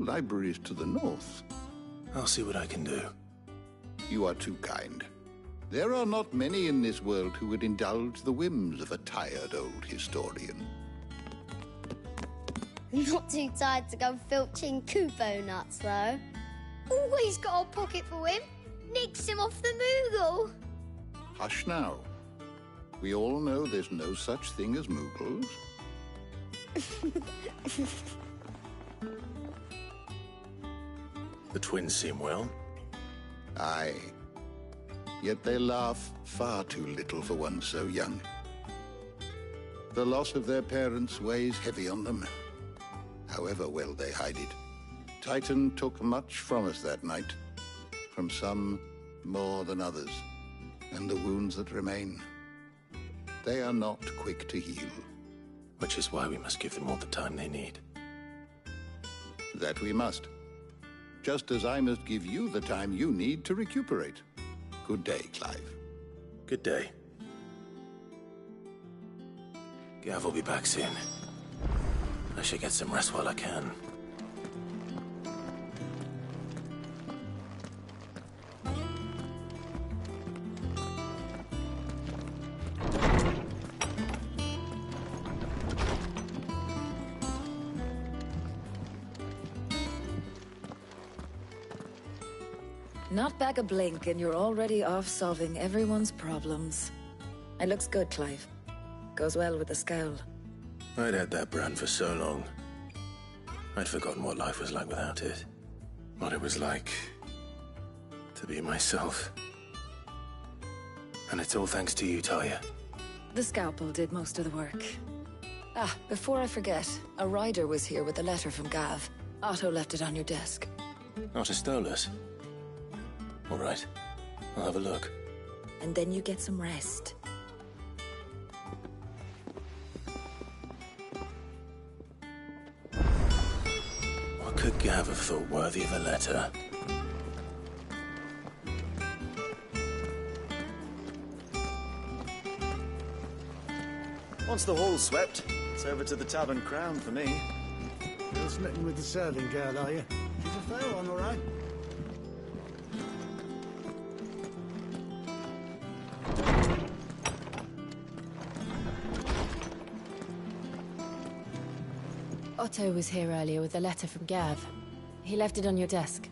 Libraries to the north. I'll see what I can do. You are too kind. There are not many in this world who would indulge the whims of a tired old historian. Not too tired to go filching Kupo nuts, though. Always got a pocket for him. Nicks him off the Moogle. Hush now. We all know there's no such thing as Moogles. The twins seem well. Aye. Yet they laugh far too little for one so young. The loss of their parents weighs heavy on them, however well they hide it. Titan took much from us that night, from some more than others, and the wounds that remain, they are not quick to heal. Which is why we must give them all the time they need. That we must. Just as I must give you the time you need to recuperate. Good day, Clive. Good day. Gav will be back soon. I should get some rest while I can. Not back a blink and you're already off solving everyone's problems. It looks good, Clive. Goes well with the scowl. I'd had that brand for so long. I'd forgotten what life was like without it. What it was like to be myself. And it's all thanks to you, Talia. The scalpel did most of the work. Ah, before I forget, a rider was here with a letter from Gav. Otto left it on your desk. Otto stole us. All right, I'll have a look. And then you get some rest. What could Gav have thought worthy of a letter? Once the hall's swept, it's over to the Tavern Crown for me. You're smitten with the serving girl, are you? She's a fair one, all right. Otto was here earlier with a letter from Gav. He left it on your desk.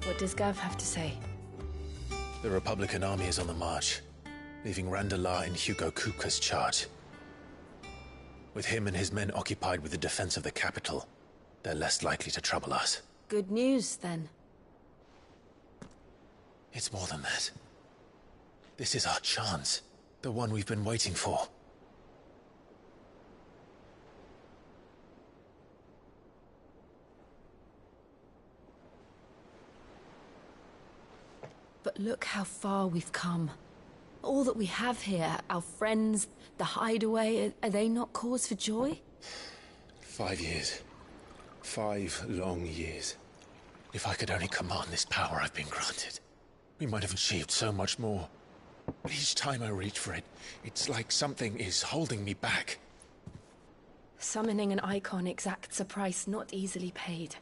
What does Gav have to say? The Republican army is on the march, leaving Randalar in Hugo Kupka's charge. With him and his men occupied with the defense of the capital, they're less likely to trouble us. Good news, then. It's more than that. This is our chance. The one we've been waiting for. But look how far we've come. All that we have here, our friends, the hideaway, are they not cause for joy? 5 years. 5 long years. If I could only command this power I've been granted, we might have achieved so much more. But each time I reach for it, it's like something is holding me back. Summoning an icon exacts a price not easily paid.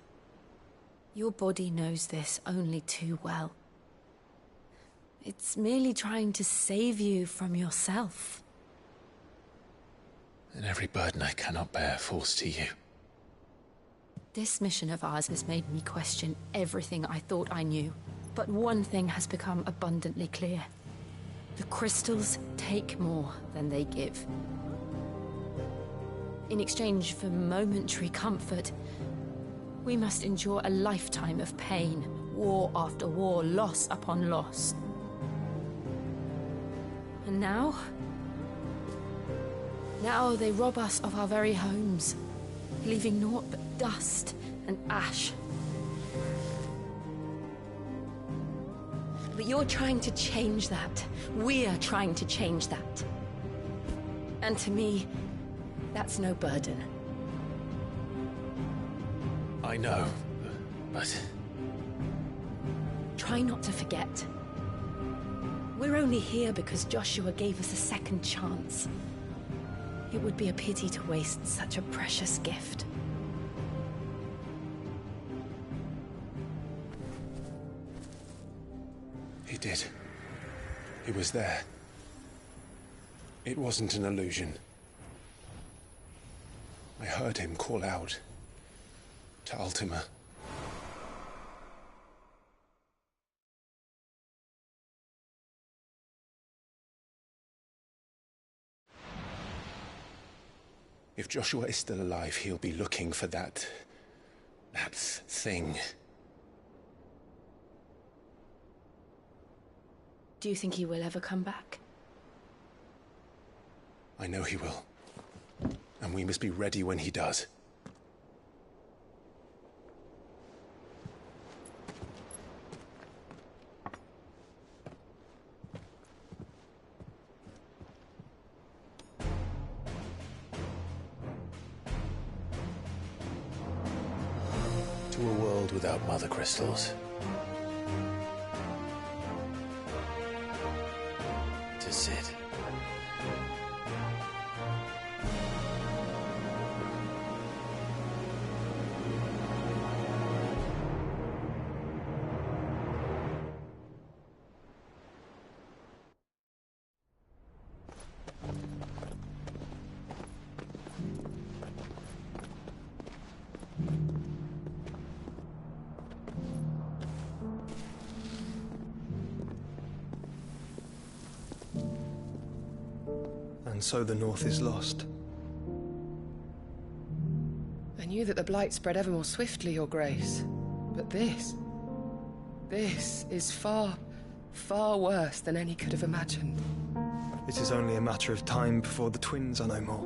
Your body knows this only too well. It's merely trying to save you from yourself. And every burden I cannot bear falls to you. This mission of ours has made me question everything I thought I knew. But one thing has become abundantly clear. The crystals take more than they give. In exchange for momentary comfort, we must endure a lifetime of pain, war after war, loss upon loss. And now they rob us of our very homes, leaving naught but dust and ash. But you're trying to change that. We're trying to change that. And to me, that's no burden. I know, but... Try not to forget. We're only here because Joshua gave us a second chance. It would be a pity to waste such a precious gift. He did. He was there. It wasn't an illusion. I heard him call out to Ultima. If Joshua is still alive, he'll be looking for that thing. Do you think he will ever come back? I know he will. And we must be ready when he does. To a world without mother crystals. To Cid. And so the North is lost. I knew that the Blight spread ever more swiftly, Your Grace. But this is far, far worse than any could have imagined. It is only a matter of time before the twins are no more.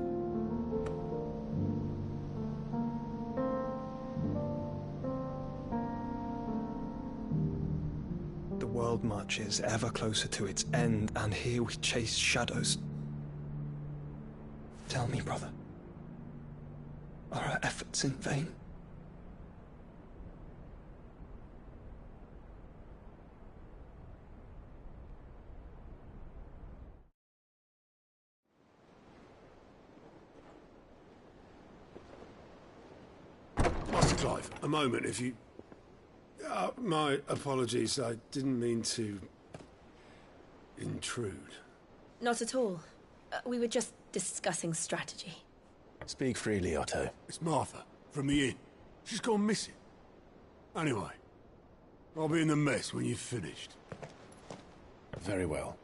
The world marches ever closer to its end, and here we chase shadows. Tell me, brother, are our efforts in vain? Master Clive, a moment, if you... my apologies, I didn't mean to... intrude. Not at all. We were just discussing strategy. Speak freely, Otto. It's Martha, from the inn. She's gone missing. Anyway, I'll be in the mess when you've finished. Very well.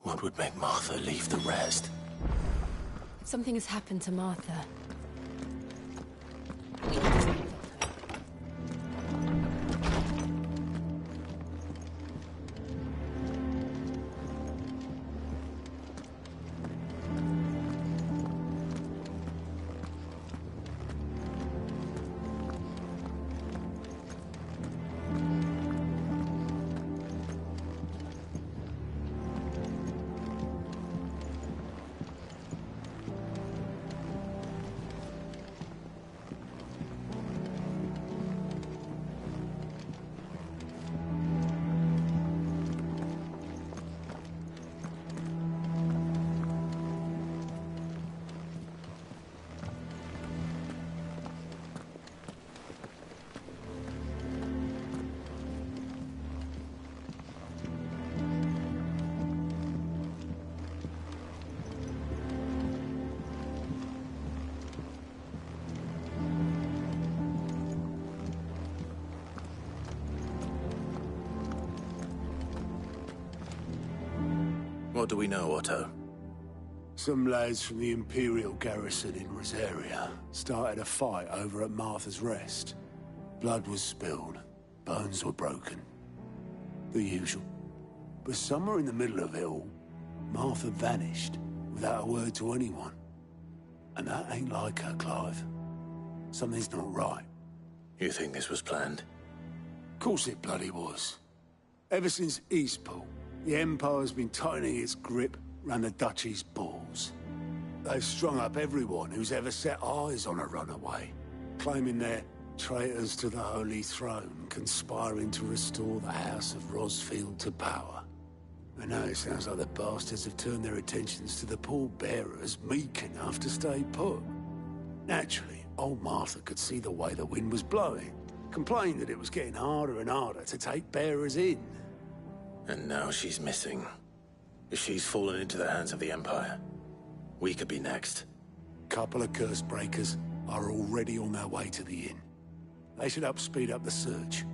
What would make Martha leave the rest? Something has happened to Martha. What do we know, Otto? Some lads from the Imperial garrison in Rosaria started a fight over at Martha's Rest. Blood was spilled, bones were broken. The usual. But somewhere in the middle of it all, Martha vanished without a word to anyone. And that ain't like her, Clive. Something's not right. You think this was planned? Of course it bloody was. Ever since Eastpool, the Empire's been tightening its grip round the Duchy's balls. They've strung up everyone who's ever set eyes on a runaway, claiming they're traitors to the Holy Throne, conspiring to restore the House of Rosfield to power. And now it sounds like the bastards have turned their attentions to the pallbearers meek enough to stay put. Naturally, old Martha could see the way the wind was blowing, complained that it was getting harder and harder to take bearers in. And now she's missing. If she's fallen into the hands of the Empire, we could be next. Couple of curse breakers are already on their way to the inn. They should help speed up the search.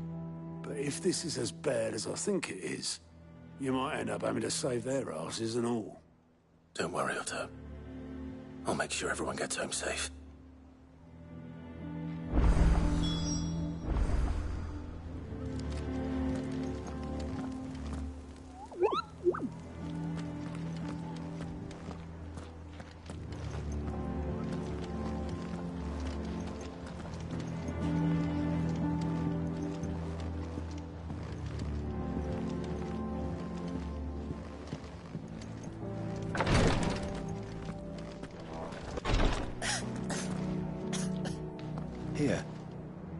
But if this is as bad as I think it is, you might end up having to save their asses and all. Don't worry, Otto. I'll make sure everyone gets home safe. Here,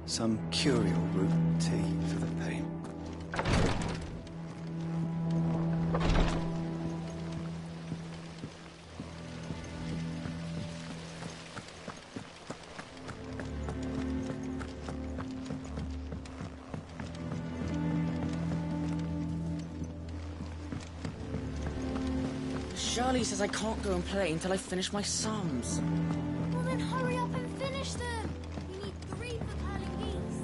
some curial root tea for the pain. Shirley says I can't go and play until I finish my sums. Well then hurry up and finish them! You need 3 for curling geese.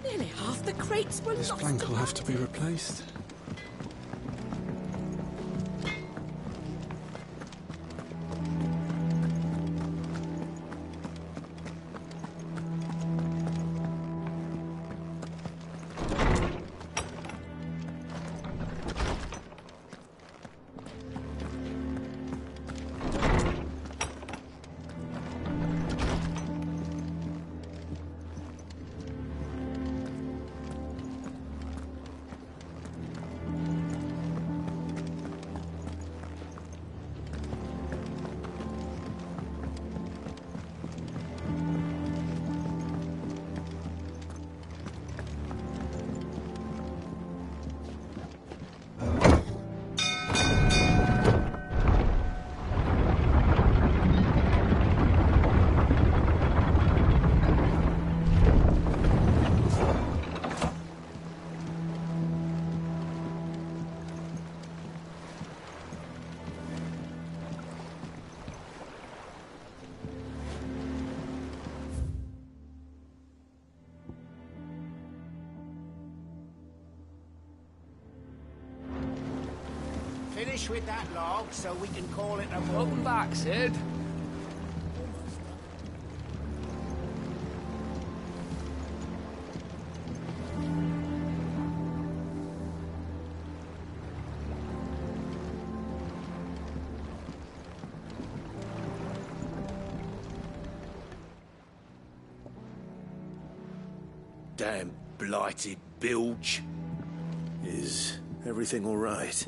Nearly half the crates were This lost. plank will have to be replaced. Finish with that log so we can call it a morning. Welcome back, Sid. Damn blighted bilge. Is everything all right?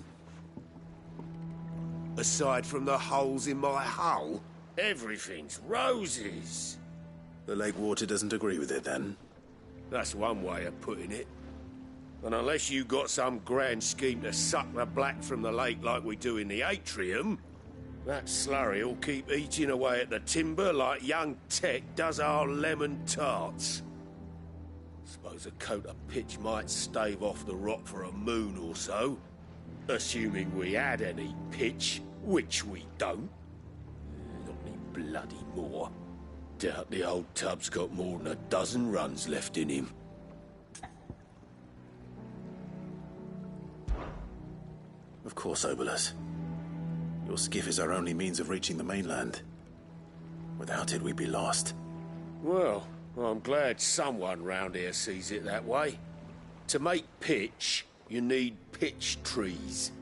Aside from the holes in my hull, everything's roses. The lake water doesn't agree with it, then? That's one way of putting it. And unless you got some grand scheme to suck the black from the lake like we do in the atrium, that slurry'll keep eating away at the timber like young Tech does our lemon tarts. Suppose a coat of pitch might stave off the rot for a moon or so, assuming we had any pitch, which we don't. Not any bloody more. Doubt the old tub's got more than a dozen runs left in him. Of course, Obolus. Your skiff is our only means of reaching the mainland. Without it, we'd be lost. Well, I'm glad someone round here sees it that way. To make pitch, you need pitch trees.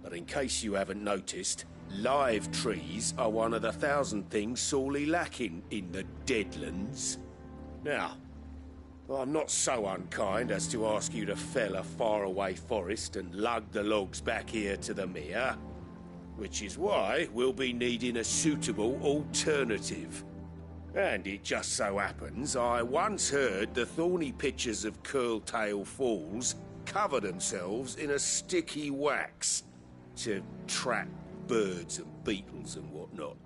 But in case you haven't noticed, live trees are one of the 1,000 things sorely lacking in the Deadlands. Now, I'm not so unkind as to ask you to fell a faraway forest and lug the logs back here to the mere, which is why we'll be needing a suitable alternative. And it just so happens I once heard the thorny pitchers of Curltail Falls cover themselves in a sticky wax to trap birds and beetles and whatnot.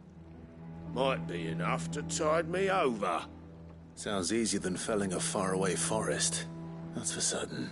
Might be enough to tide me over. Sounds easier than felling a faraway forest. That's for certain.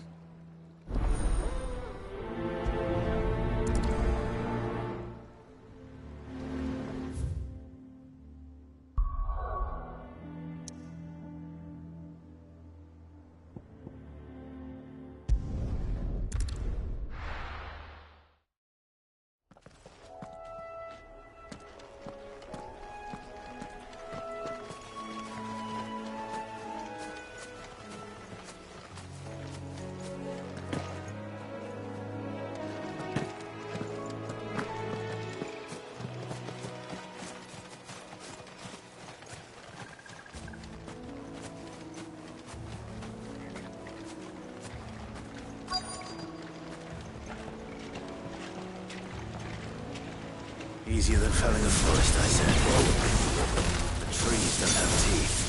Easier than felling a forest, I said. The trees don't have teeth.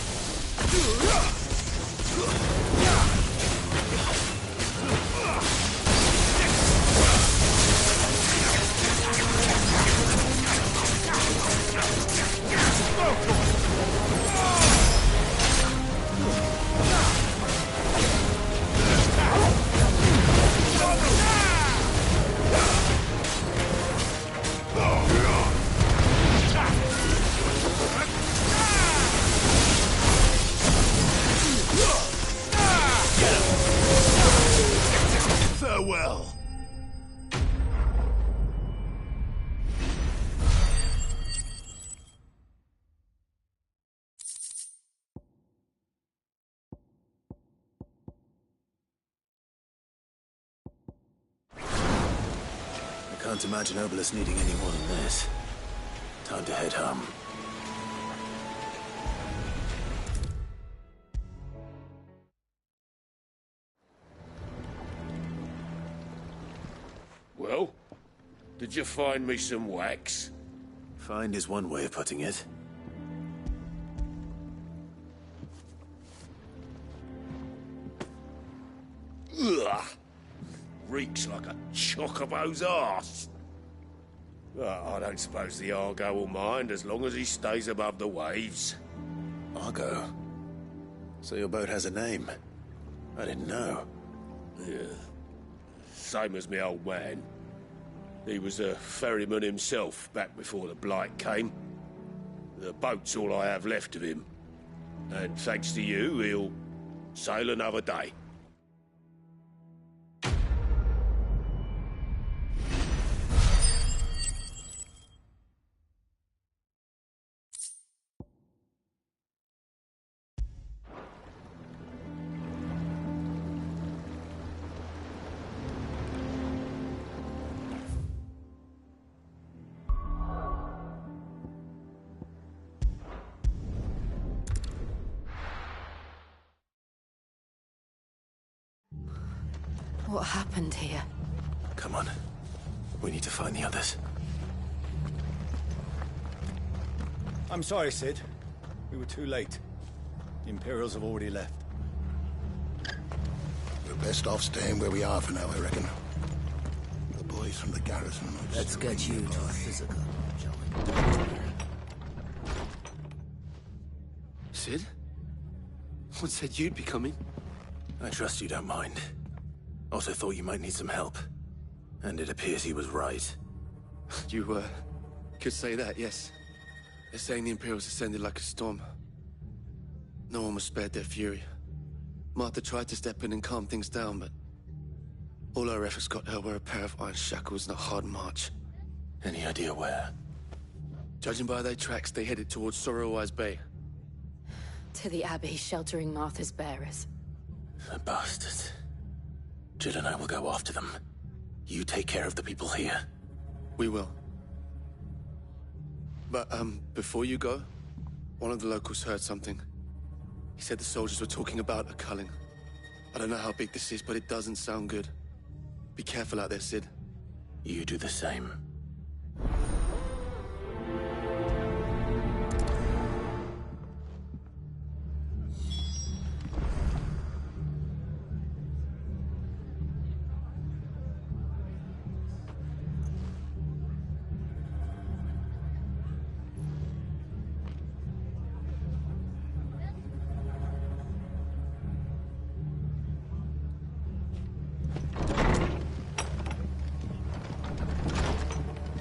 Farewell. I can't imagine Obolus needing any more than this. Time to head home. Well, did you find me some wax? Find is one way of putting it. Ugh! Reeks like a chocobo's arse. Well, I don't suppose the Argo will mind as long as he stays above the waves. Argo? So your boat has a name? I didn't know. Yeah. Same as me old man. He was a ferryman himself back before the Blight came. The boat's all I have left of him. And thanks to you, he'll sail another day. What happened here? Come on. We need to find the others. I'm sorry, Cid. We were too late. The Imperials have already left. We're best off staying where we are for now, I reckon. The boys from the garrison... Let's get you to a physical, shall we? Cid? What said you'd be coming? I trust you don't mind. Also thought you might need some help. And it appears he was right. You, could say that, yes. They're saying the Imperials ascended like a storm. No one was spared their fury. Martha tried to step in and calm things down, but all our efforts got her were a pair of iron shackles and a hard march. Any idea where? Judging by their tracks, they headed towards Sorrowwise Bay. To the Abbey, sheltering Martha's bearers. The bastards. Jill and I will go after them. You take care of the people here. We will. But, before you go, one of the locals heard something. He said the soldiers were talking about a culling. I don't know how big this is, but it doesn't sound good. Be careful out there, Cid. You do the same.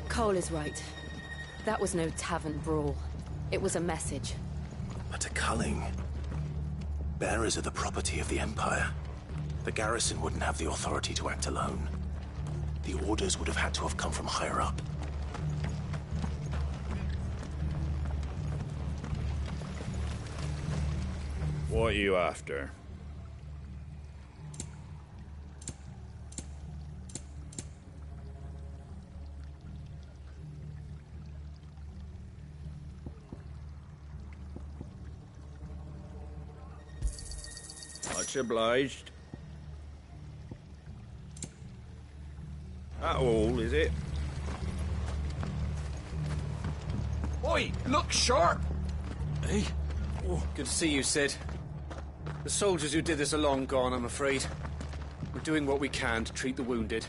Cole is right. That was no tavern brawl. It was a message. But a culling. Bearers are the property of the Empire. The garrison wouldn't have the authority to act alone. The orders would have had to have come from higher up. What are you after? Much obliged. That all, is it? Oi, look sharp! Hey? Oh, good to see you, Cid. The soldiers who did this are long gone, I'm afraid. We're doing what we can to treat the wounded.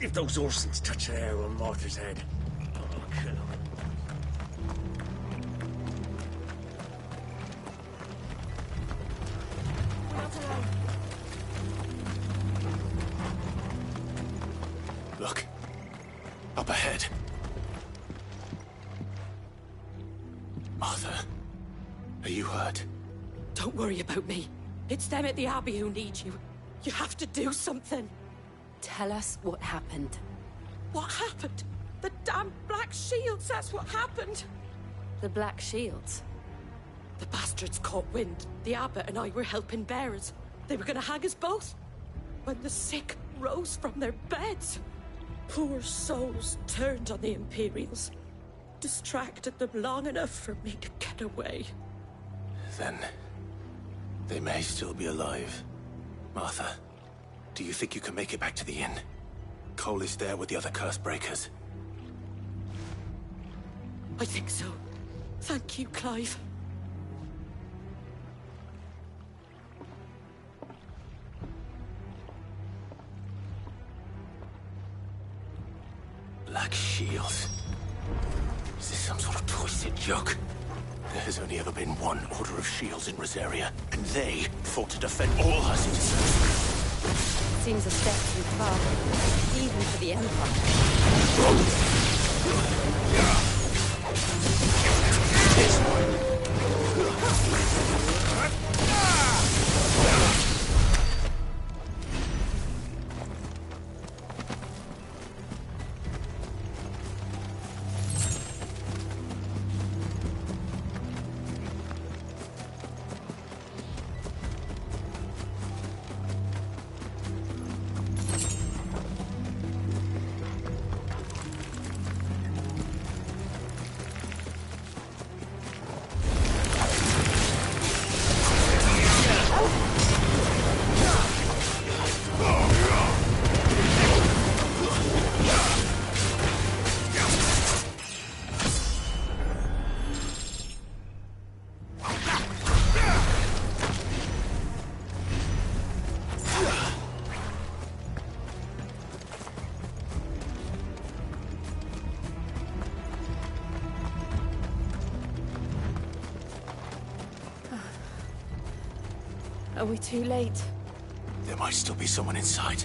If those Orsons touch an arrow on Martha's head, I'll kill them. Look. Up ahead. Martha, are you hurt? Don't worry about me. It's them at the Abbey who need you. You have to do something. Tell us what happened. What happened? The damn Black Shields, that's what happened. The Black Shields? The bastards caught wind. The Abbot and I were helping bearers. They were gonna hang us both. When the sick rose from their beds, poor souls turned on the Imperials. Distracted them long enough for me to get away. Then they may still be alive. Martha, do you think you can make it back to the inn? Cole is there with the other curse breakers. I think so. Thank you, Clive. Black Shields. Is this some sort of twisted joke? There has only ever been one Order of Shields in Rosaria, and they fought to defend all her citizens. Seems a step too far, even for the Empire. Are we too late? There might still be someone inside.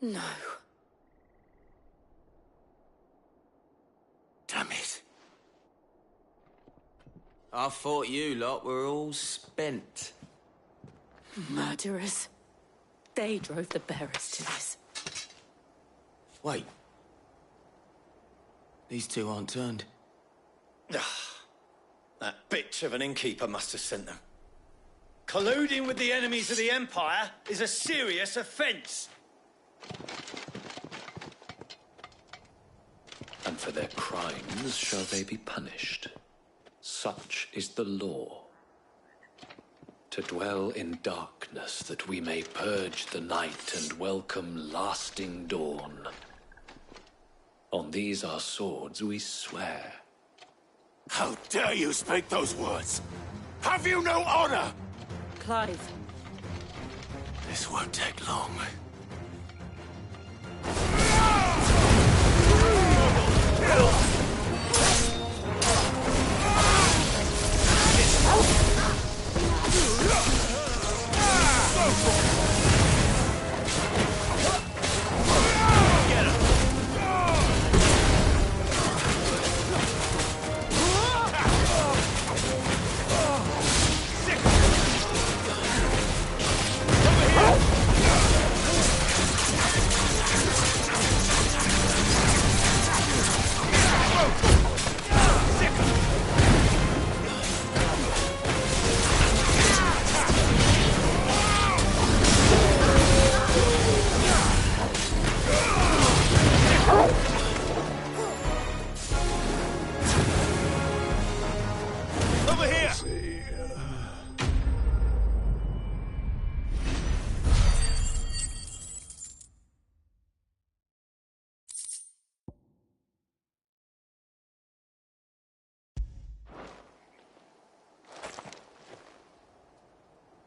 No. Damn it. I thought you lot were all spent. Murderers. They drove the bearers to this. Wait. These two aren't turned. That bitch of an innkeeper must have sent them. Colluding with the enemies of the Empire is a serious offence. And for their crimes shall they be punished. Such is the law. To dwell in darkness that we may purge the night and welcome lasting dawn. On these our swords we swear. How dare you speak those words? Have you no honor? Clive. This won't take long.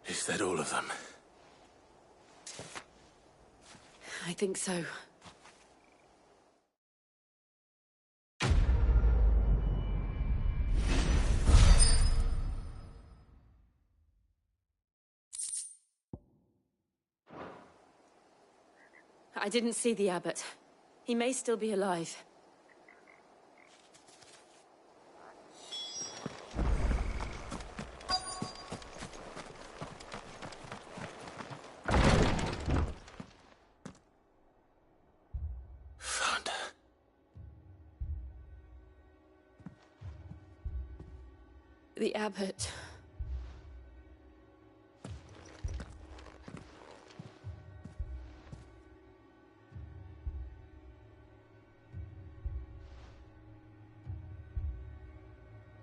Is that all of them? I think so. I didn't see the abbot. He may still be alive. The abbot.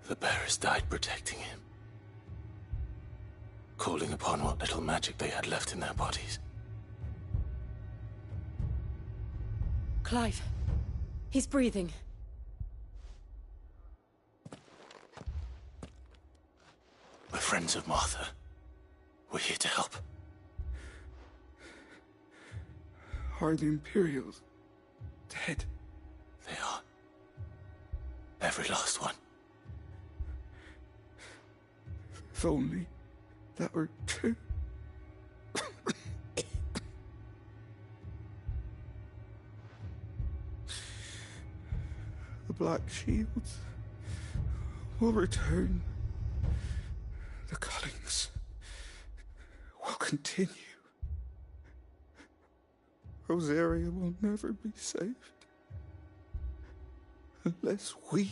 The bearers died protecting him. Calling upon what little magic they had left in their bodies. Clive. He's breathing. We're friends of Martha. We're here to help. Are the Imperials dead? They are. Every last one. If only that were true. The Black Shields will return. The Cullings will continue. Rosaria will never be saved unless we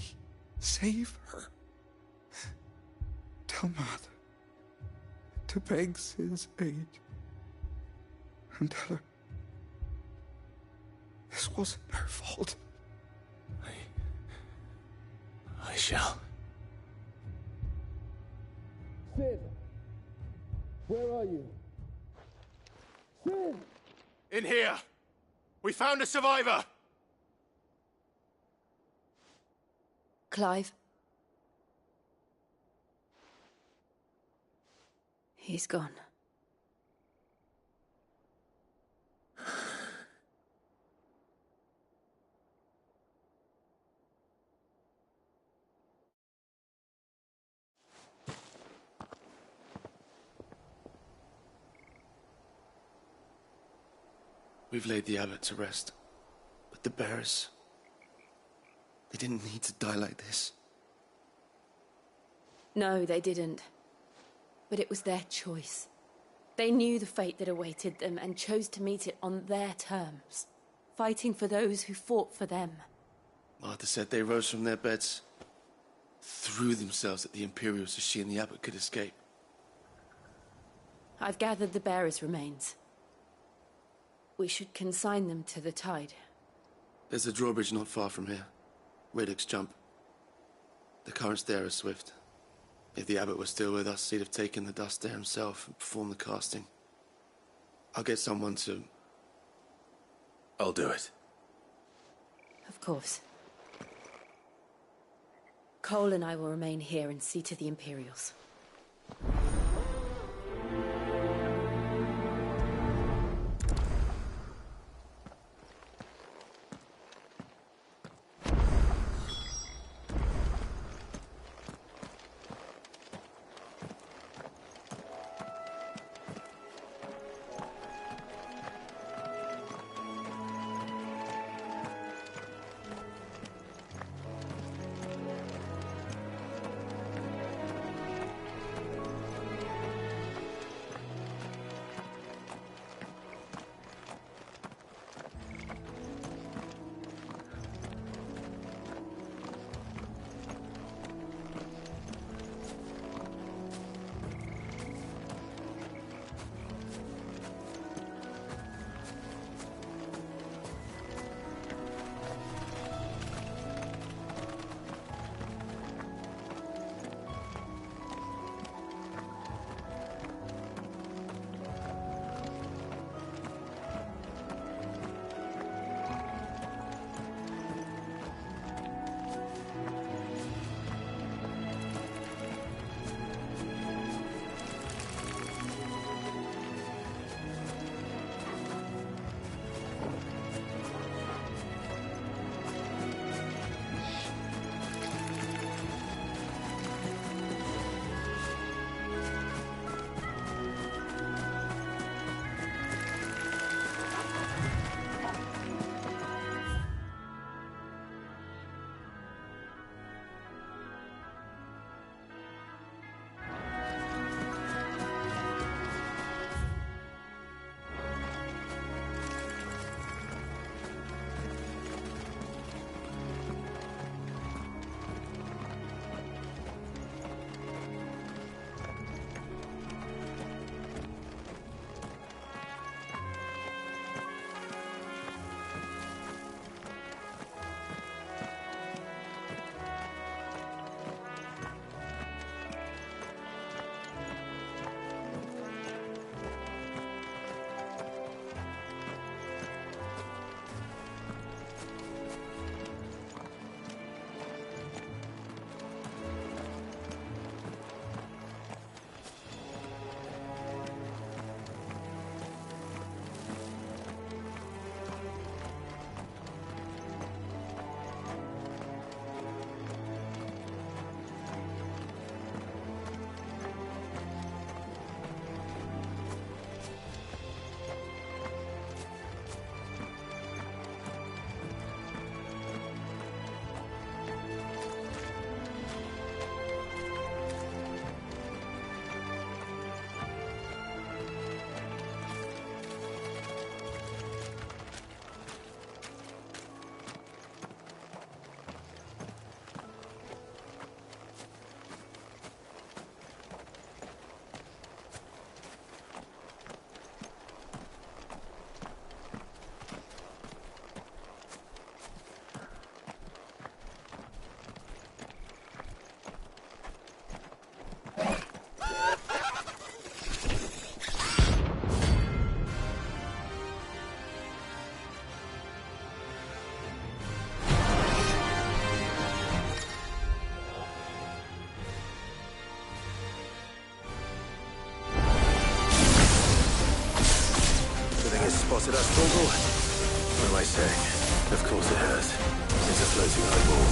save her. Tell Mother to beg Cid's aid and tell her this wasn't her fault. I shall. Cid! Where are you? Cid! In here! We found a survivor! Clive. He's gone. We've laid the abbot to rest. But the bearers... they didn't need to die like this. No, they didn't. But it was their choice. They knew the fate that awaited them and chose to meet it on their terms, fighting for those who fought for them. Martha said they rose from their beds, threw themselves at the Imperials so she and the abbot could escape. I've gathered the bearers' remains. We should consign them to the tide. There's a drawbridge not far from here. Radix Jump. The currents there are swift. If the abbot was still with us, he'd have taken the dust there himself and performed the casting. I'll get someone to... I'll do it. Of course. Cole and I will remain here and see to the Imperials. Spotted us, Torgal? What am I saying? Of course it has. It's a floating eyeball.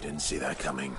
didn't see that coming.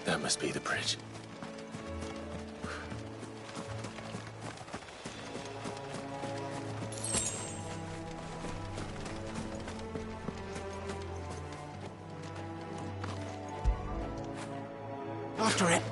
That must be the bridge. After it.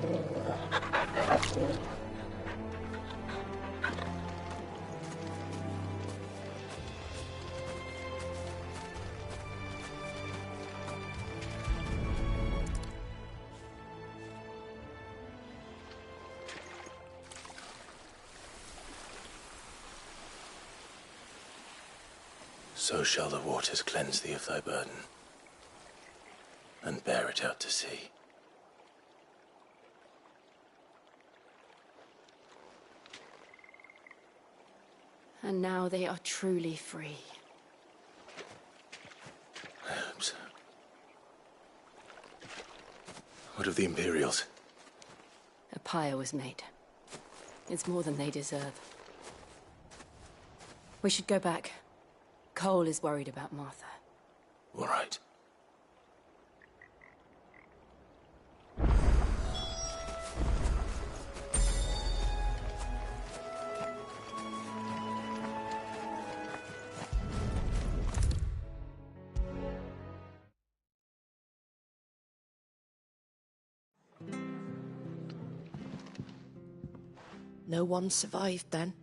So shall the waters cleanse thee of thy burden, and bear it out to sea. And now they are truly free. I hope so. What of the Imperials? A pyre was made. It's more than they deserve. We should go back. Cole is worried about Martha. All right. No one survived then?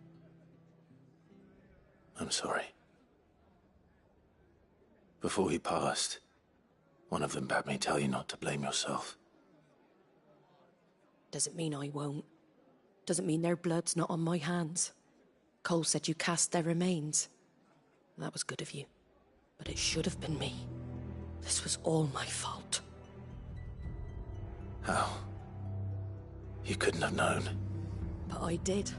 I'm sorry. Before he passed, one of them bade me tell you not to blame yourself. Doesn't mean I won't. Doesn't mean their blood's not on my hands. Cole said you cast their remains. That was good of you. But it should have been me. This was all my fault. How? You couldn't have known. But I did.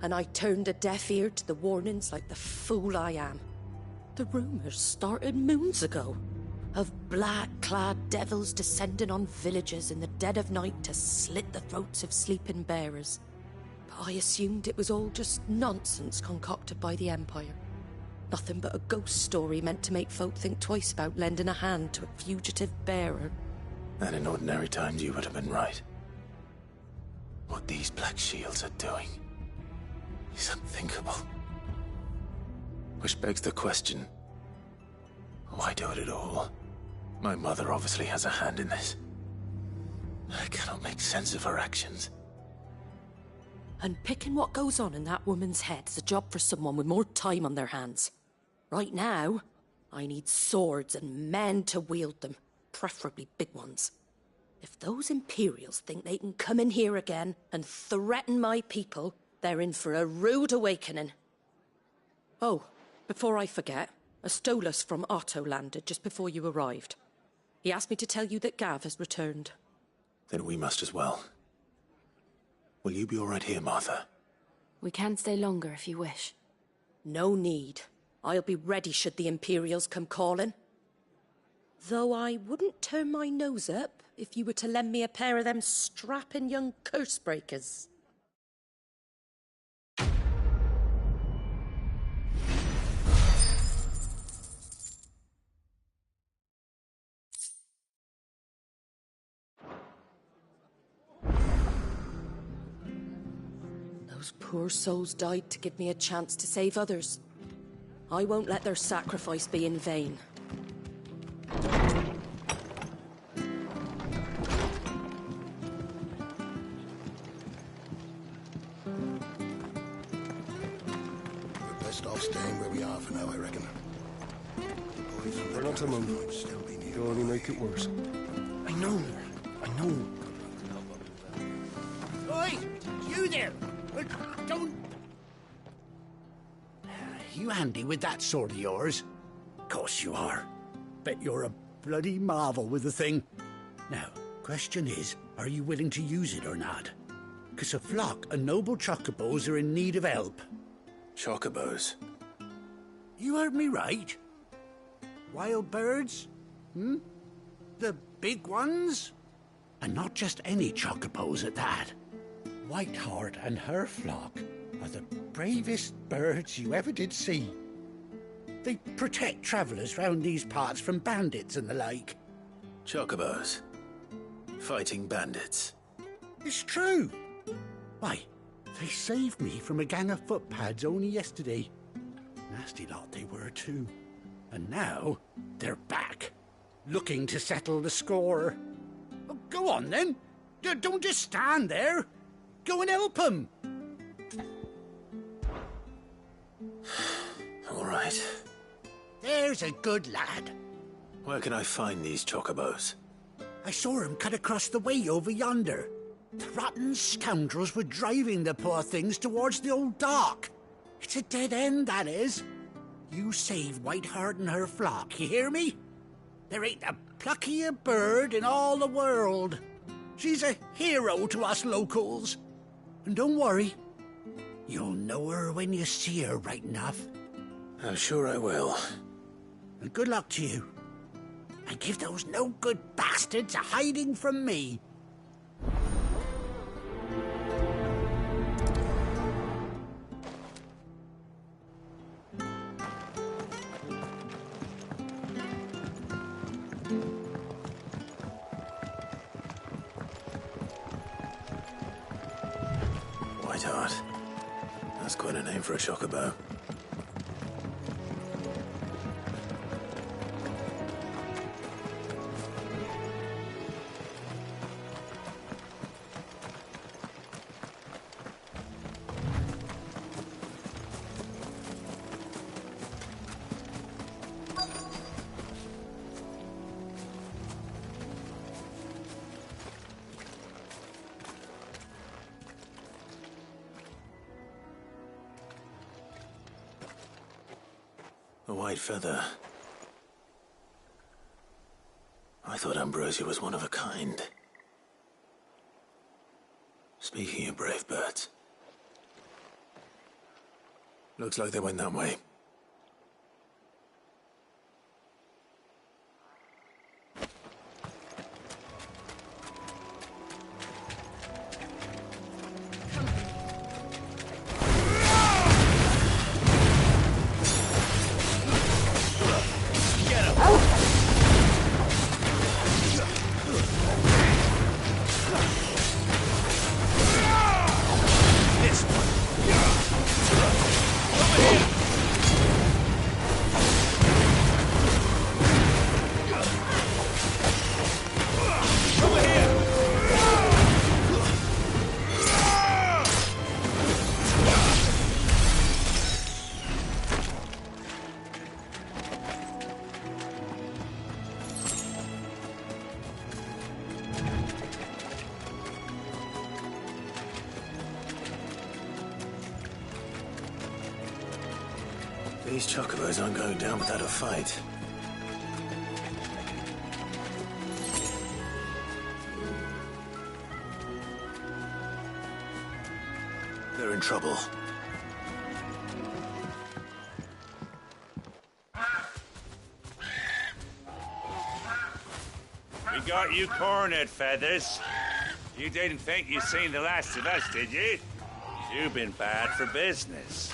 And I turned a deaf ear to the warnings like the fool I am. The rumours started moons ago. Of black-clad devils descending on villages in the dead of night to slit the throats of sleeping bearers. But I assumed it was all just nonsense concocted by the Empire. Nothing but a ghost story meant to make folk think twice about lending a hand to a fugitive bearer. And in ordinary times you would have been right. What these Black Shields are doing is unthinkable. Which begs the question, why do it at all? My mother obviously has a hand in this. I cannot make sense of her actions. Unpicking what goes on in that woman's head is a job for someone with more time on their hands. Right now, I need swords and men to wield them, preferably big ones. If those Imperials think they can come in here again and threaten my people, they're in for a rude awakening. Oh, before I forget, a Stolas from Otto landed just before you arrived. He asked me to tell you that Gav has returned. Then we must as well. Will you be all right here, Martha? We can stay longer if you wish. No need. I'll be ready should the Imperials come calling. Though I wouldn't turn my nose up if you were to lend me a pair of them strapping young curse breakers. Those poor souls died to give me a chance to save others. I won't let their sacrifice be in vain. We're best off staying where we are for now, I reckon. We're not to move. You'll only make it worse. I know. Oi! You there! Don't... You handy with that sword of yours? Course you are. Bet you're a bloody marvel with the thing. Now, question is, are you willing to use it or not? 'Cause a flock of noble chocobos are in need of help. Chocobos? You heard me right. Wild birds? The big ones? And not just any chocobos at that. Whiteheart and her flock are the bravest birds you ever did see. They protect travellers round these parts from bandits and the like. Chocobos? Fighting bandits? It's true. Why, they saved me from a gang of footpads only yesterday. Nasty lot they were too. And now they're back, looking to settle the score. Oh, go on then. Don't just stand there. Go and help them. All right. There's a good lad. Where can I find these chocobos? I saw him cut across the way over yonder. The rotten scoundrels were driving the poor things towards the old dock. It's a dead end, that is. You save Whiteheart and her flock, you hear me? There ain't a pluckier bird in all the world. She's a hero to us locals. And don't worry, you'll know her when you see her right enough. I'm sure I will. And good luck to you. And give those no-good bastards a hiding from me. Whiteheart. That's quite a name for a chocobo. A white feather. I thought Ambrosia was one of a kind. Speaking of brave birds. Looks like they went that way. This one. Over here. These chocobos aren't going down without a fight. They're in trouble. We got you cornered, Feathers. You didn't think you'd seen the last of us, did you? You've been bad for business.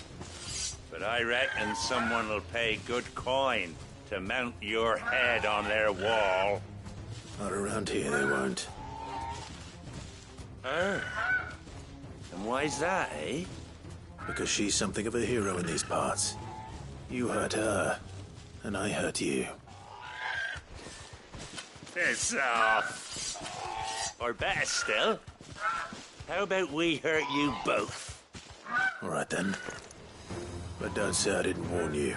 But I reckon someone will pay good coin to mount your head on their wall. Not around here, they won't. Oh. And why's that, eh? Because she's something of a hero in these parts. You hurt her, and I hurt you. Piss off. Or better still, how about we hurt you both? All right then. But don't say I didn't warn you.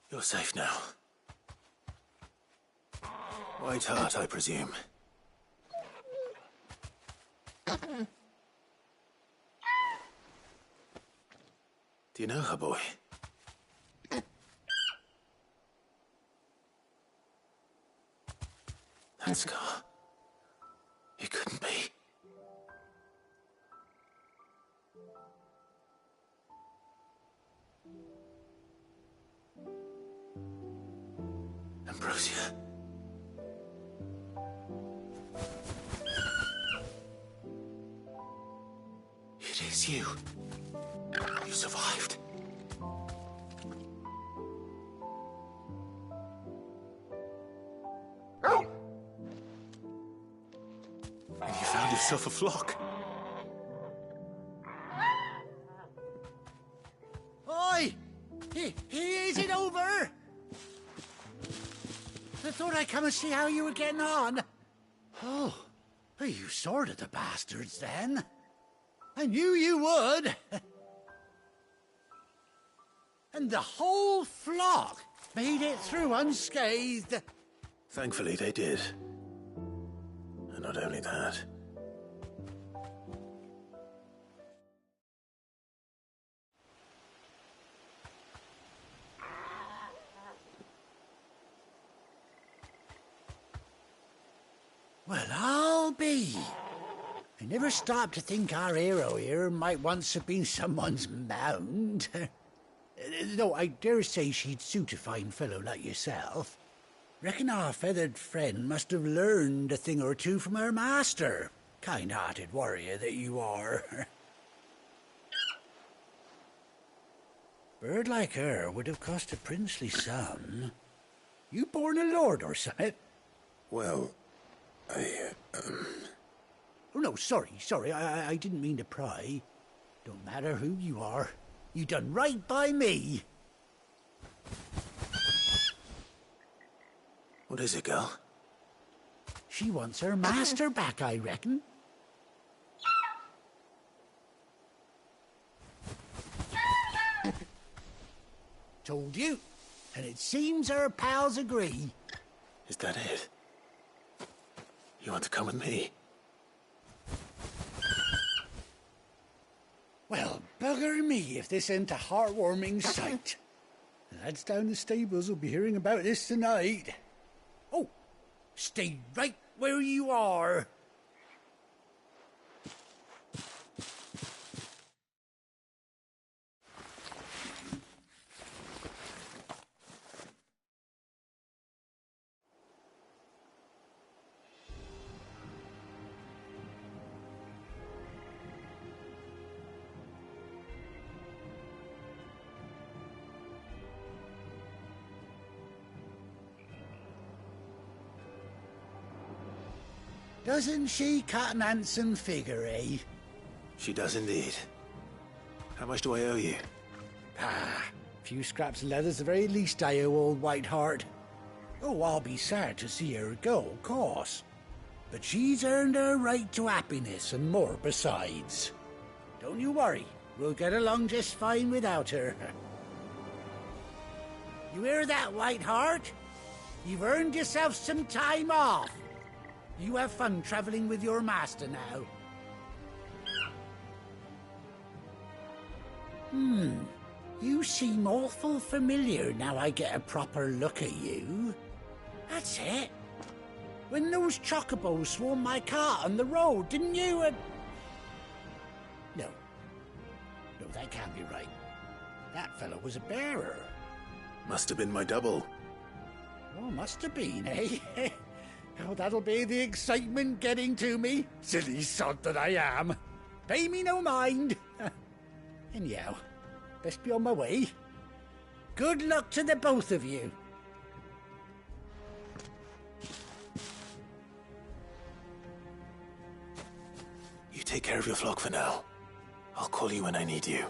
You're safe now. White Heart, I presume. Do you know her, boy? That scar. It couldn't be. Ambrosia. It is you. You survived. And you found yourself a flock. Oi! Is it over? I thought I'd come and see how you were getting on. Oh, you sorted the bastards then. I knew you would. And the whole flock made it through unscathed. Thankfully, they did. And not only that. Well, I'll be. I never stopped to think our hero here might once have been someone's mount. Though I dare say she'd suit a fine fellow like yourself. Reckon our feathered friend must have learned a thing or two from her master. Kind-hearted warrior that you are. Bird like her would have cost a princely sum. You born a lord or something? Well, Oh, no, sorry. I didn't mean to pry. Don't matter who you are. You done right by me. What is it, girl? She wants her master back, I reckon. Told you. And it seems her pals agree. Is that it? You want to come with me? Well, bugger me if this ain't a heartwarming sight. The lads down the stables will be hearing about this tonight. Oh, stay right where you are. Doesn't she cut an handsome figure, eh? She does indeed. How much do I owe you? Ah, a few scraps of leather's the very least I owe old Whiteheart. Oh, I'll be sad to see her go, of course. But she's earned her right to happiness and more besides. Don't you worry, we'll get along just fine without her. You hear that, Whiteheart? You've earned yourself some time off. You have fun traveling with your master now. You seem awful familiar now I get a proper look at you. That's it. When those chocobos swarmed my cart on the road, didn't you? No, that can't be right. That fellow was a bearer. Must have been my double. Oh, must have been, eh? Oh, that'll be the excitement getting to me. Silly sod that I am. Pay me no mind. Anyhow, best be on my way. Good luck to the both of you. You take care of your flock for now. I'll call you when I need you.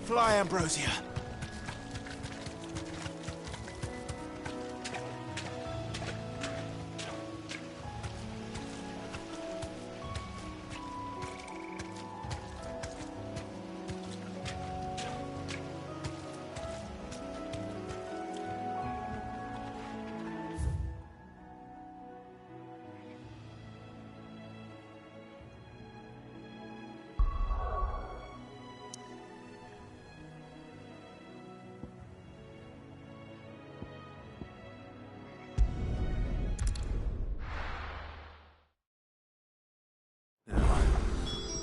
Fly, Ambrosia.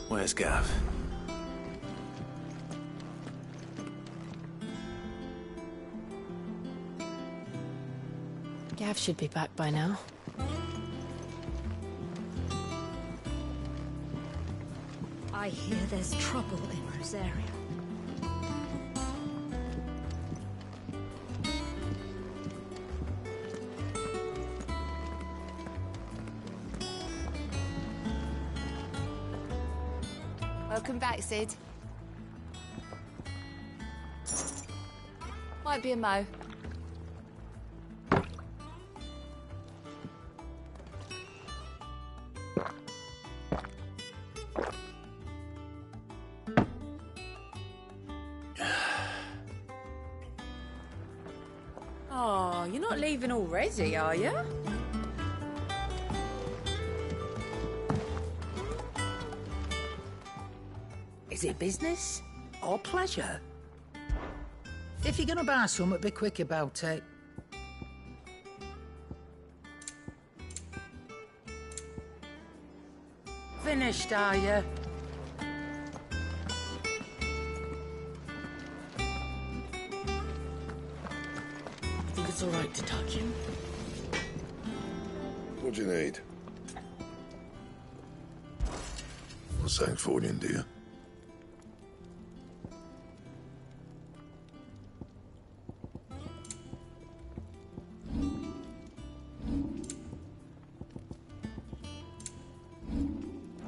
Where's Gav? Gav should be back by now. I hear there's trouble in Rosaria. Welcome back, Sid. Might be a mo. Oh, you're not leaving already, are you? Is it business or pleasure? If you're gonna buy something, be quick about it. Finished, are you? I think it's all right to touch him. What do you need? What's saying Fordian, do you?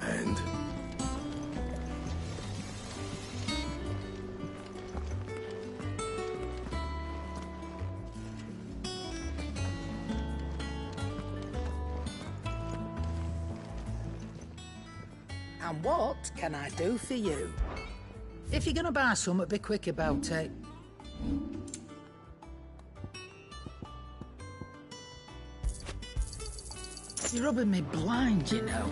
And? And what can I do for you? If you're gonna buy something, be quick about it. You're rubbing me blind, you know.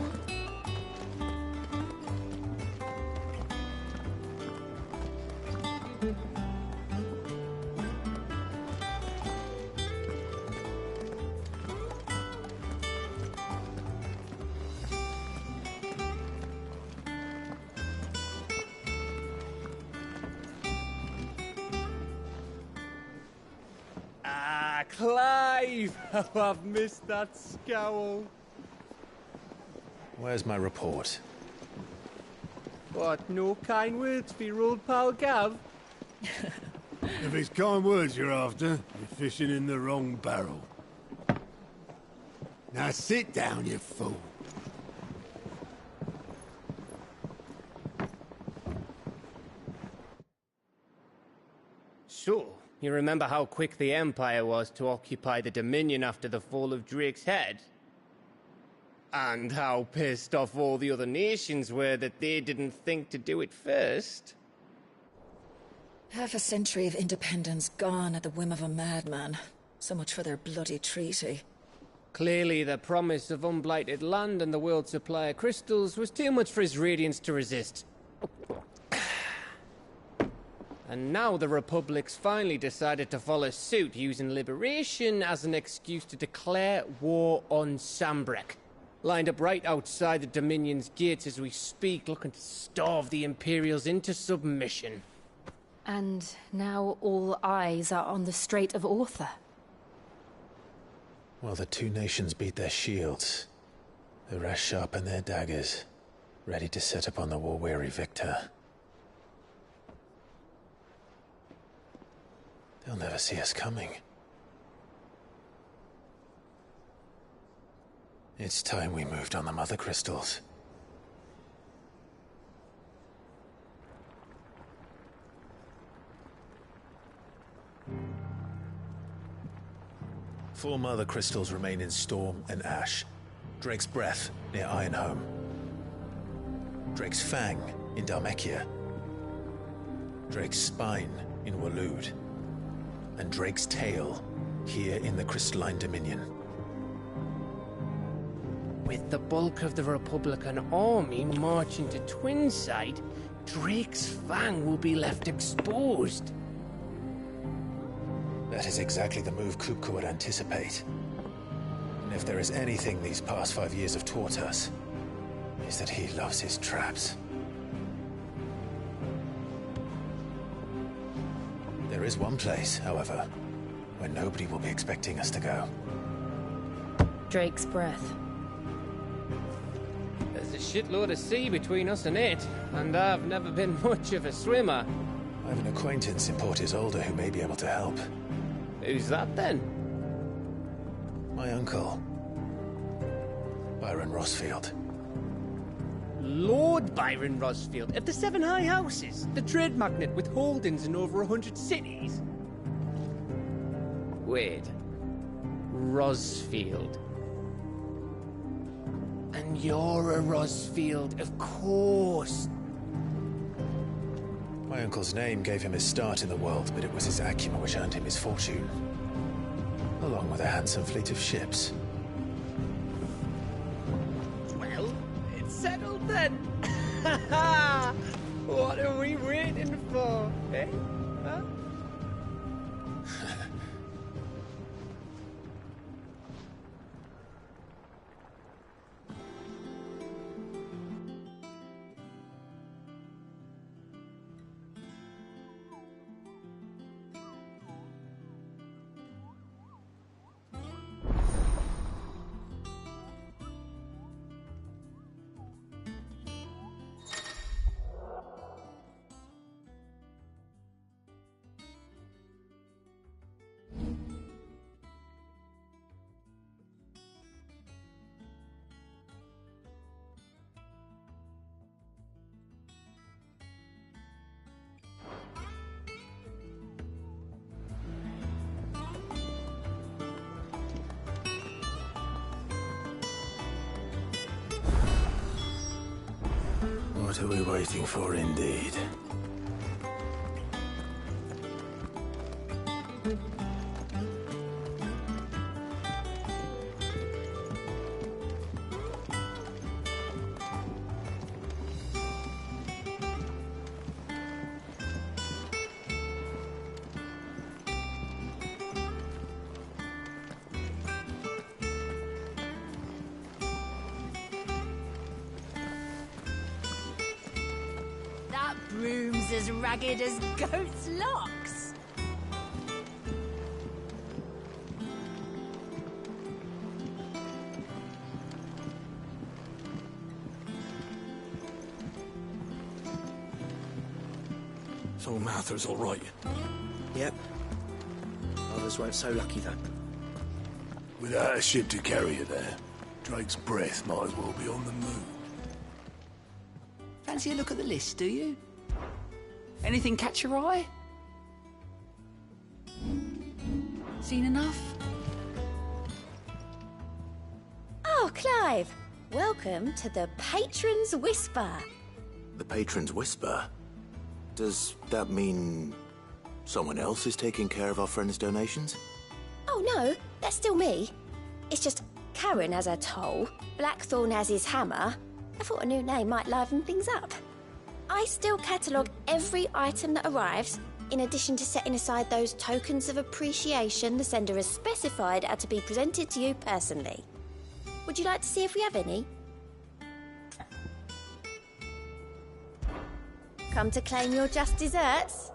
Ah, Clive! How I've missed that scowl. Where's my report? What, no kind words for your old pal Gav? If it's kind words you're after, you're fishing in the wrong barrel. Now sit down, you fool. So, you remember how quick the Empire was to occupy the Dominion after the fall of Drake's Head? And how pissed off all the other nations were that they didn't think to do it first? Half a century of independence gone at the whim of a madman. So much for their bloody treaty. Clearly, the promise of unblighted land and the world's supply of crystals was too much for his radiance to resist. And now the Republic's finally decided to follow suit, using liberation as an excuse to declare war on Sanbreque. Lined up right outside the Dominion's gates as we speak, looking to starve the Imperials into submission. And now all eyes are on the Strait of Author. Well, the two nations beat their shields. The rest sharpen their daggers, ready to set upon the war-weary victor. They'll never see us coming. It's time we moved on the Mother Crystals. 4 mother crystals remain in Storm and Ash. Drake's Breath near Ironhome. Drake's Fang in Dhalmekia. Drake's Spine in Waloed. And Drake's Tail here in the Crystalline Dominion. With the bulk of the Republican army marching to Twinside, Drake's Fang will be left exposed. That is exactly the move Kupka would anticipate. And if there is anything these past 5 years have taught us, is that he loves his traps. There is one place, however, where nobody will be expecting us to go. Drake's Breath. There's a shitload of sea between us and it, and I've never been much of a swimmer. I have an acquaintance in Port Isolde who may be able to help. Who's that then? My uncle, Byron Rosfield. Lord Byron Rosfield of the Seven High Houses, the trade magnate with holdings in over 100 cities. Wait, Rosfield. And you're a Rosfield, of course. My uncle's name gave him his start in the world, but it was his acumen which earned him his fortune, along with a handsome fleet of ships. Well, it's settled then. What are we waiting for, eh? Huh? What are we waiting for, indeed? Broom's as ragged as goat's locks. So Mather's all right. Yep. Others weren't so lucky, though. Without a ship to carry you there, Drake's Breath might as well be on the moon. Fancy a look at the list, do you? Anything catch your eye? Seen enough? Oh, Clive. Welcome to the Patron's Whisper. The Patron's Whisper? Does that mean someone else is taking care of our friend's donations? Oh, no. That's still me. It's just Karen has her toll, Blackthorn has his hammer. I thought a new name might liven things up. I still catalogue every item that arrives, in addition to setting aside those tokens of appreciation the sender has specified are to be presented to you personally. Would you like to see if we have any? Come to claim your just desserts?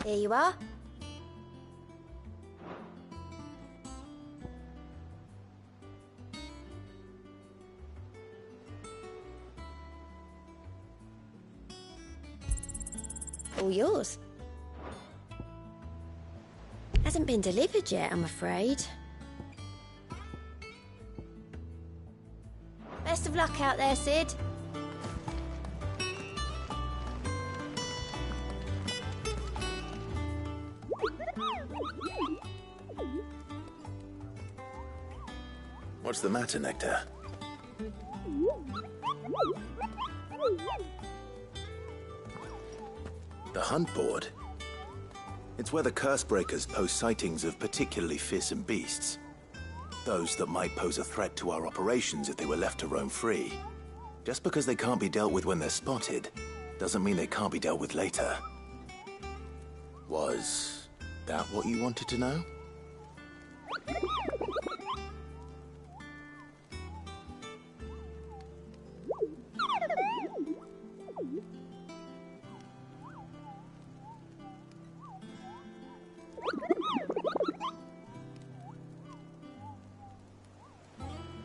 Here you are. All yours. Hasn't been delivered yet, I'm afraid. Best of luck out there, Cid. What's the matter, Nectar? The hunt board? It's where the Cursebreakers post sightings of particularly fearsome beasts. Those that might pose a threat to our operations if they were left to roam free. Just because they can't be dealt with when they're spotted, doesn't mean they can't be dealt with later. Was that what you wanted to know?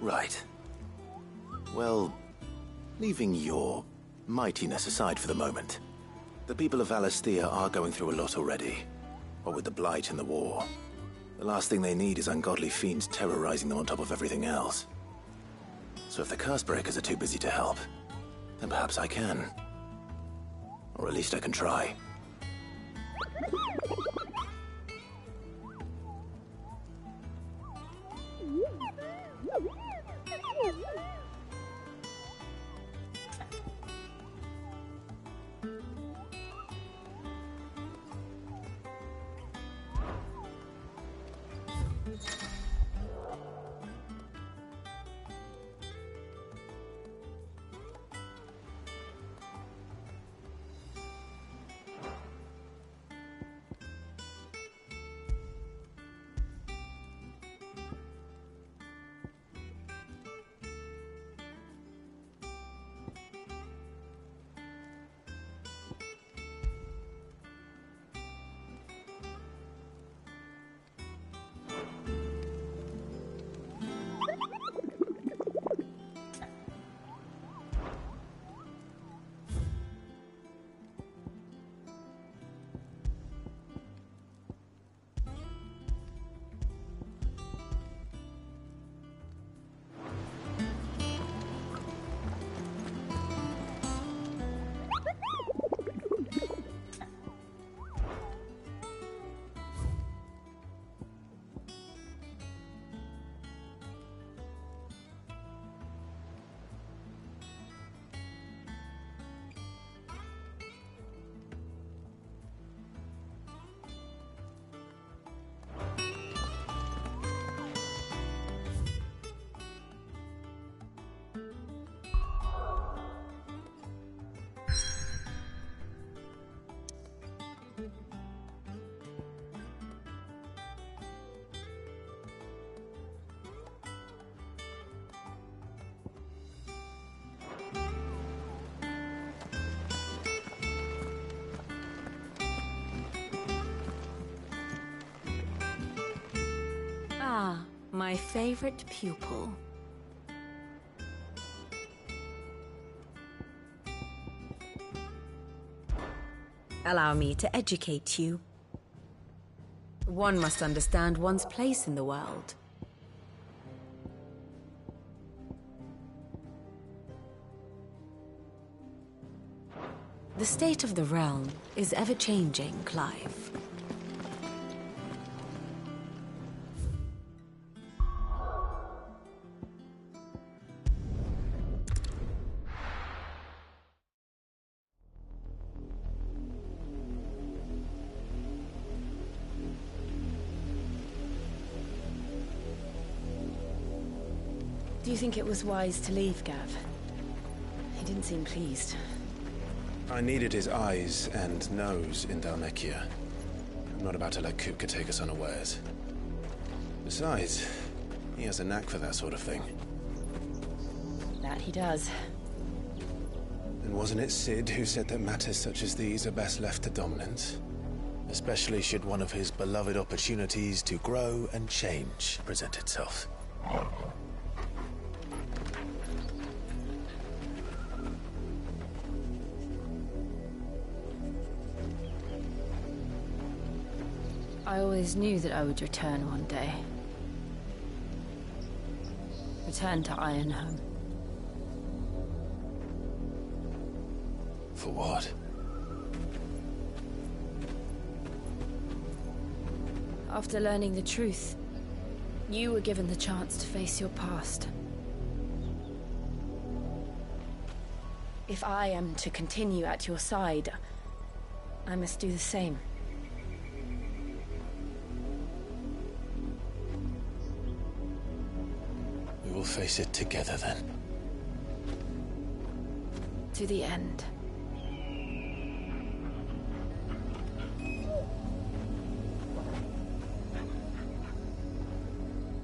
Right. Well, leaving your mightiness aside for the moment, the people of Valisthea are going through a lot already. What with the Blight and the war. The last thing they need is ungodly fiends terrorizing them on top of everything else. So if the Cursebreakers are too busy to help, then perhaps I can. Or at least I can try. Ah, my favorite pupil. Allow me to educate you. One must understand one's place in the world. The state of the realm is ever-changing, Clive. Do you think it was wise to leave, Gav? He didn't seem pleased. I needed his eyes and nose in Dhalmekia. I'm not about to let Kupka take us unawares. Besides, he has a knack for that sort of thing. That he does. And wasn't it Cid who said that matters such as these are best left to dominance? Especially should one of his beloved opportunities to grow and change present itself. I always knew that I would return one day. Return to Ironhome. For what? After learning the truth, you were given the chance to face your past. If I am to continue at your side, I must do the same. We will face it together then. To the end.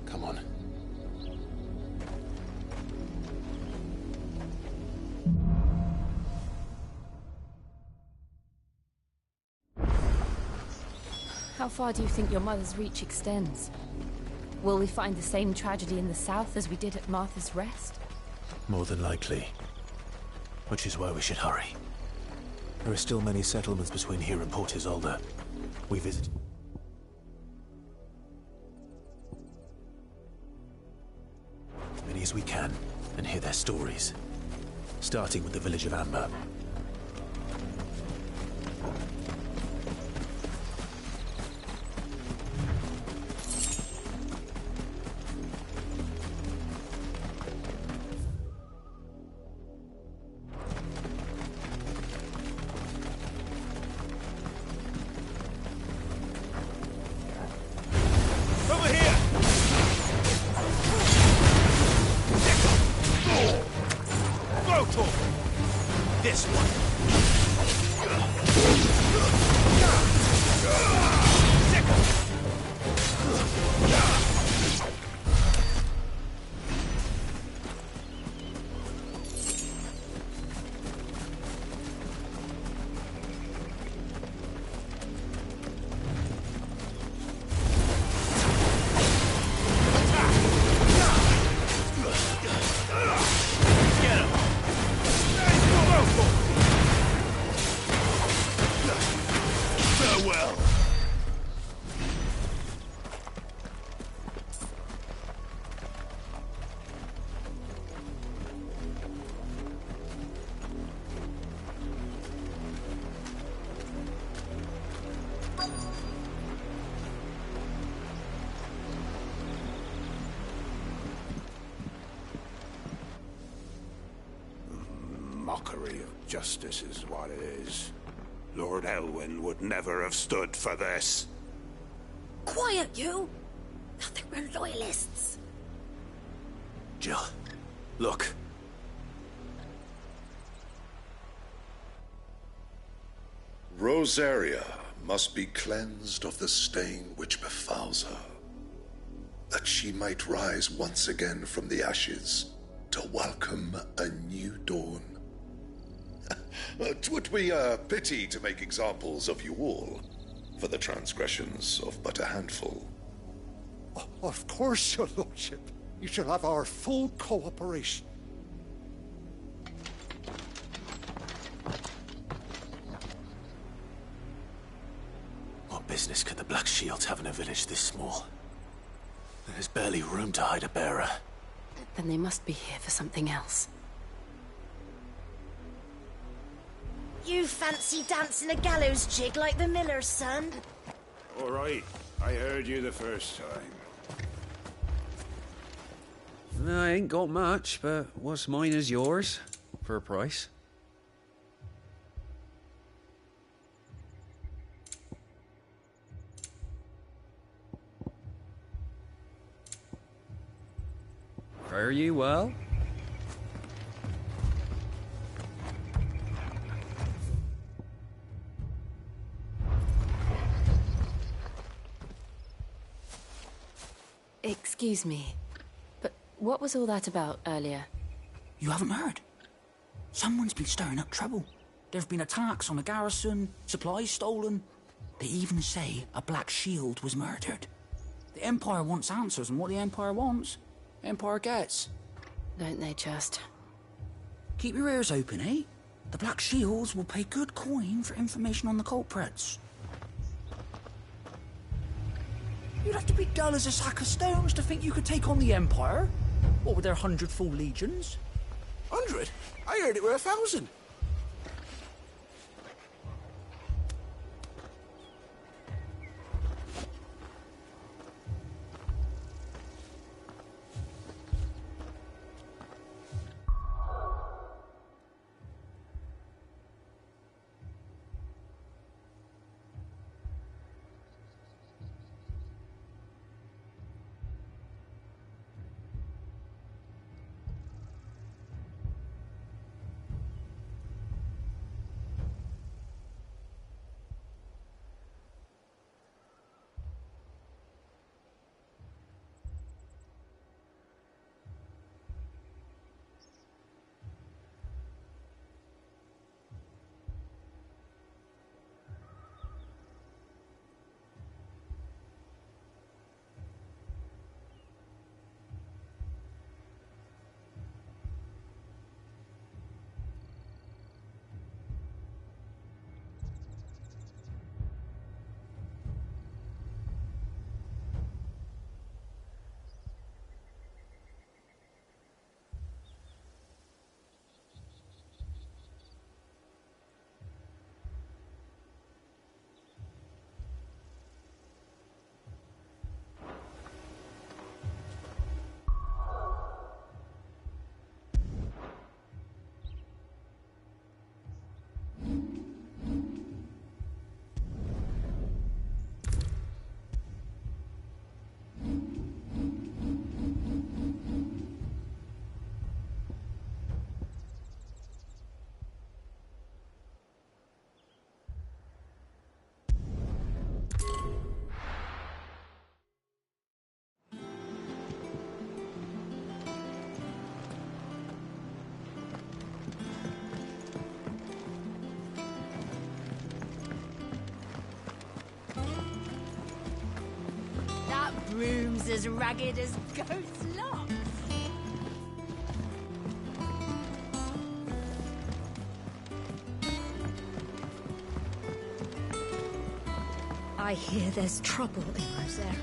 Come on. How far do you think your mother's reach extends? Will we find the same tragedy in the south as we did at Martha's Rest? More than likely. Which is why we should hurry. There are still many settlements between here and Port Isolde. We visit... as many as we can, and hear their stories. Starting with the village of Amber. This one. Mockery of justice is what it is. Lord Elwyn would never have stood for this. Quiet, you! They were loyalists. Jill, look. Rosaria must be cleansed of the stain which befouls her, that she might rise once again from the ashes to welcome a new dawn. 'Twould be a pity to make examples of you all for the transgressions of but a handful. Of course, your lordship. You shall have our full cooperation. What business could the Black Shields have in a village this small? There's barely room to hide a bearer. Then they must be here for something else. You fancy dancing a gallows jig like the miller's son? All right, I heard you the first time. I ain't got much, but what's mine is yours, for a price. Fare you well? Excuse me, but what was all that about earlier? You haven't heard? Someone's been stirring up trouble. There've been attacks on the garrison, supplies stolen. They even say a Black Shield was murdered. The Empire wants answers, and what the Empire wants, Empire gets. Don't they just? Keep your ears open, eh? The Black Shields will pay good coin for information on the culprits. You'd have to be dull as a sack of stones to think you could take on the Empire. What with their 100 full legions? 100? I heard it were 1,000. Room's as ragged as ghost locks. I hear there's trouble in Rosaria.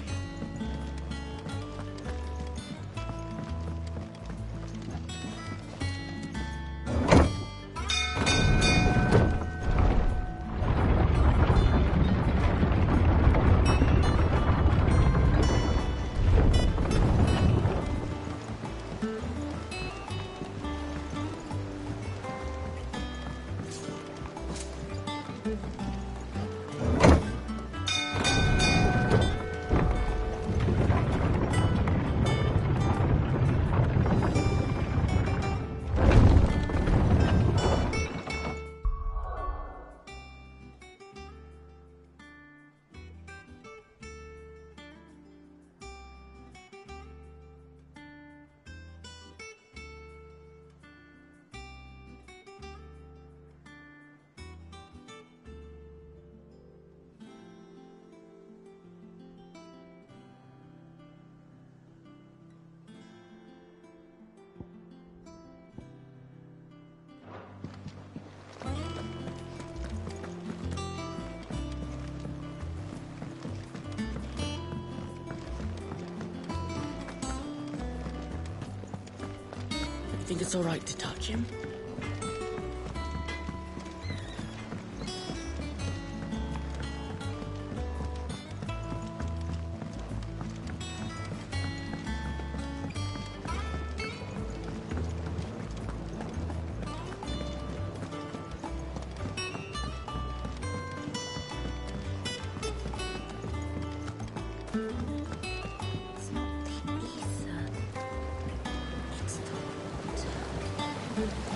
Think it's all right to touch him?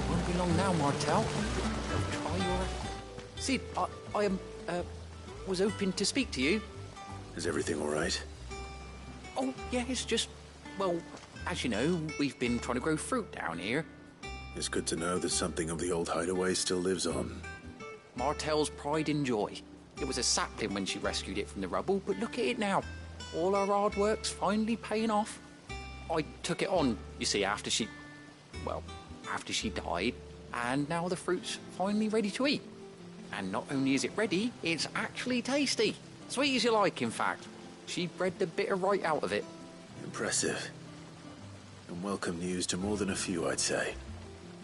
Won't be long now, Martel. Try your... Sid, I was hoping to speak to you. Is everything all right? Oh, yeah, it's just... Well, as you know, we've been trying to grow fruit down here. It's good to know that something of the old hideaway still lives on. Martel's pride and joy. It was a sapling when she rescued it from the rubble, but look at it now. All our hard work's finally paying off. I took it on, you see, after she died, and now the fruit's finally ready to eat. And not only is it ready, it's actually tasty. Sweet as you like, in fact. She bred the bitter right out of it. Impressive. And welcome news to more than a few, I'd say.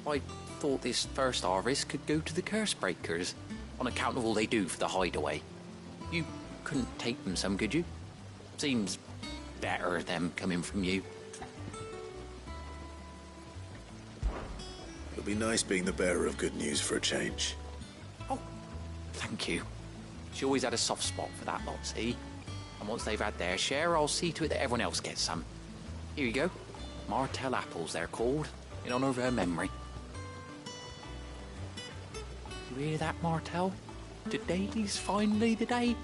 I thought this first harvest could go to the curse breakers, on account of all they do for the hideaway. You couldn't take them some, could you? Seems better them coming from you. It'll be nice being the bearer of good news for a change. Oh, thank you. She always had a soft spot for that lot, see? And once they've had their share, I'll see to it that everyone else gets some. Here you go. Martell apples, they're called, in honor of her memory. You hear that, Martell? Today's finally the day.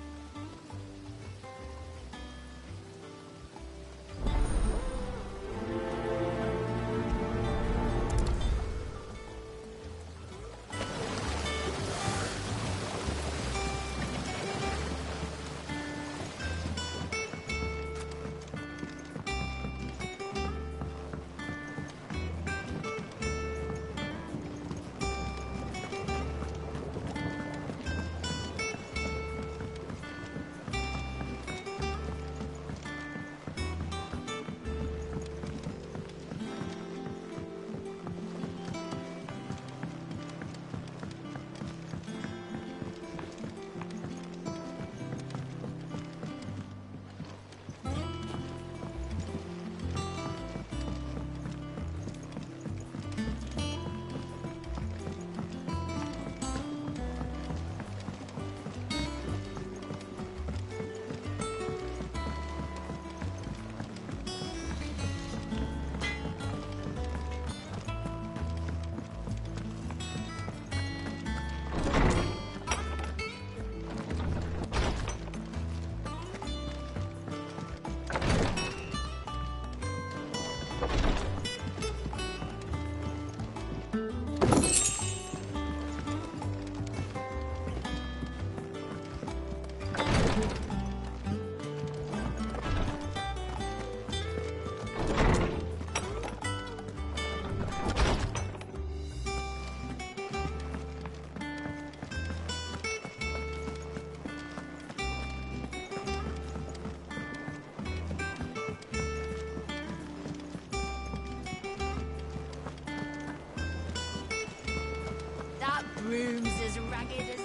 Room's as ragged as...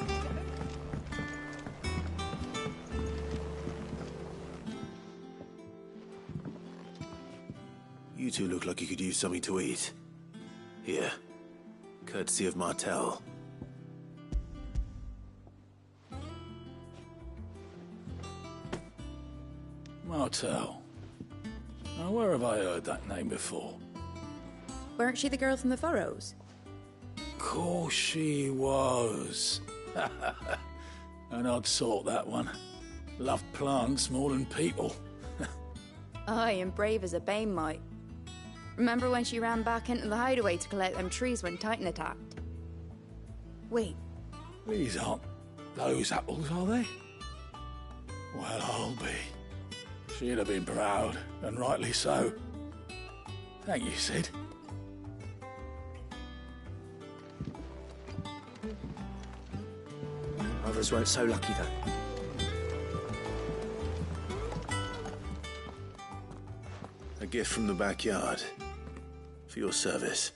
You two look like you could use something to eat. Here. Courtesy of Martell. Martell. Now, where have I heard that name before? Weren't she the girl from the Furrows? Course she was. An odd sort, that one. Loved plants more than people. Aye, and brave as a bane might. Remember when she ran back into the hideaway to collect them trees when Titan attacked? Wait. These aren't those apples, are they? Well, I'll be. She'd have been proud, and rightly so. Thank you, Sid. Others weren't so lucky, though. A gift from the backyard. For your service.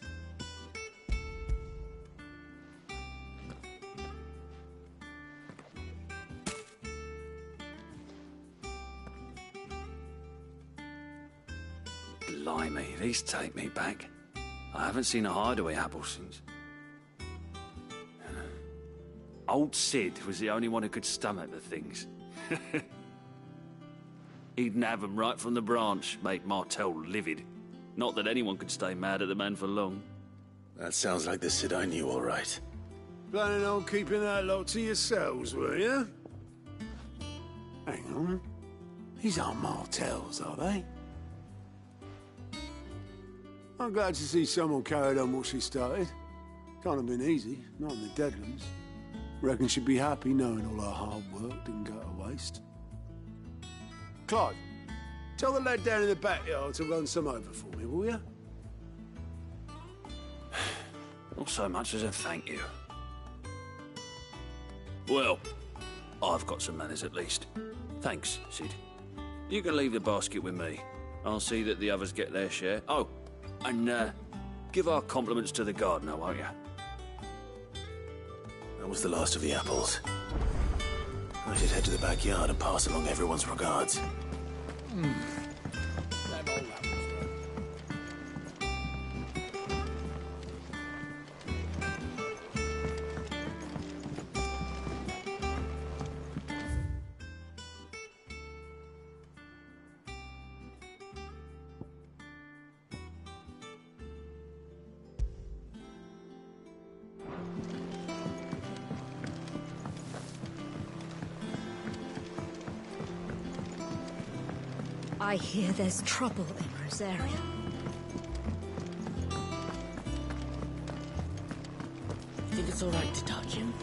Blimey, these take me back. I haven't seen a hideaway apple since. Old Sid was the only one who could stomach the things. He'd nab them right from the branch, make Martell livid. Not that anyone could stay mad at the man for long. That sounds like the Sid I knew, all right. Planning on keeping that lot to yourselves, were you? Hang on. These aren't Martells, are they? I'm glad to see someone carried on what she started. Can't have been easy, not in the Deadlands. Reckon she'd be happy knowing all her hard work didn't go to waste. Clive, tell the lad down in the backyard to run some over for me, will you? Not so much as a thank you. Well, I've got some manners at least. Thanks, Sid. You can leave the basket with me. I'll see that the others get their share. Oh, and give our compliments to the gardener, won't you? That was the last of the apples. I should head to the backyard and pass along everyone's regards. I hear there's trouble in Rosaria. You think it's all right to touch him?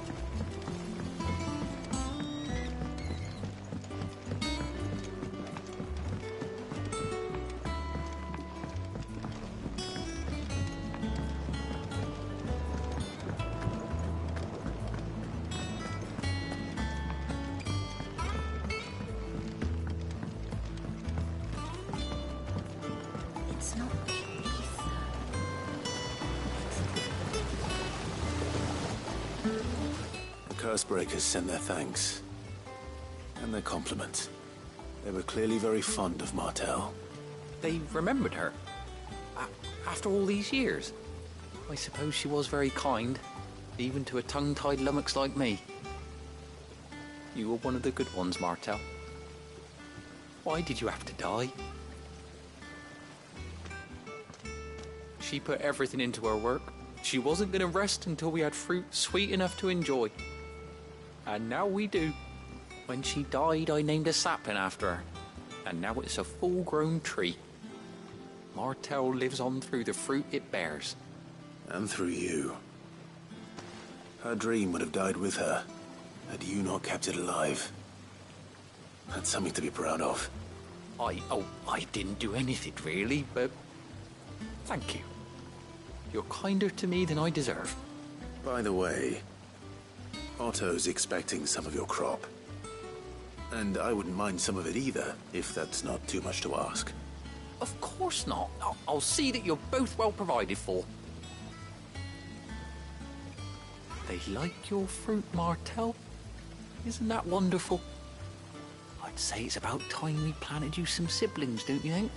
It's not The Cursebreakers sent their thanks. And their compliments. They were clearly very fond of Martel. They remembered her. After all these years. I suppose she was very kind, even to a tongue-tied lummox like me. You were one of the good ones, Martel. Why did you have to die? She put everything into her work. She wasn't going to rest until we had fruit sweet enough to enjoy. And now we do. When she died, I named a sapling after her. And now it's a full-grown tree. Martel lives on through the fruit it bears. And through you. Her dream would have died with her, had you not kept it alive. That's something to be proud of. I didn't do anything really, but thank you. You're kinder to me than I deserve. By the way, Otto's expecting some of your crop. And I wouldn't mind some of it either, if that's not too much to ask. Of course not. I'll see that you're both well provided for. They like your fruit, Martel. Isn't that wonderful? I'd say it's about time we planted you some siblings, don't you think?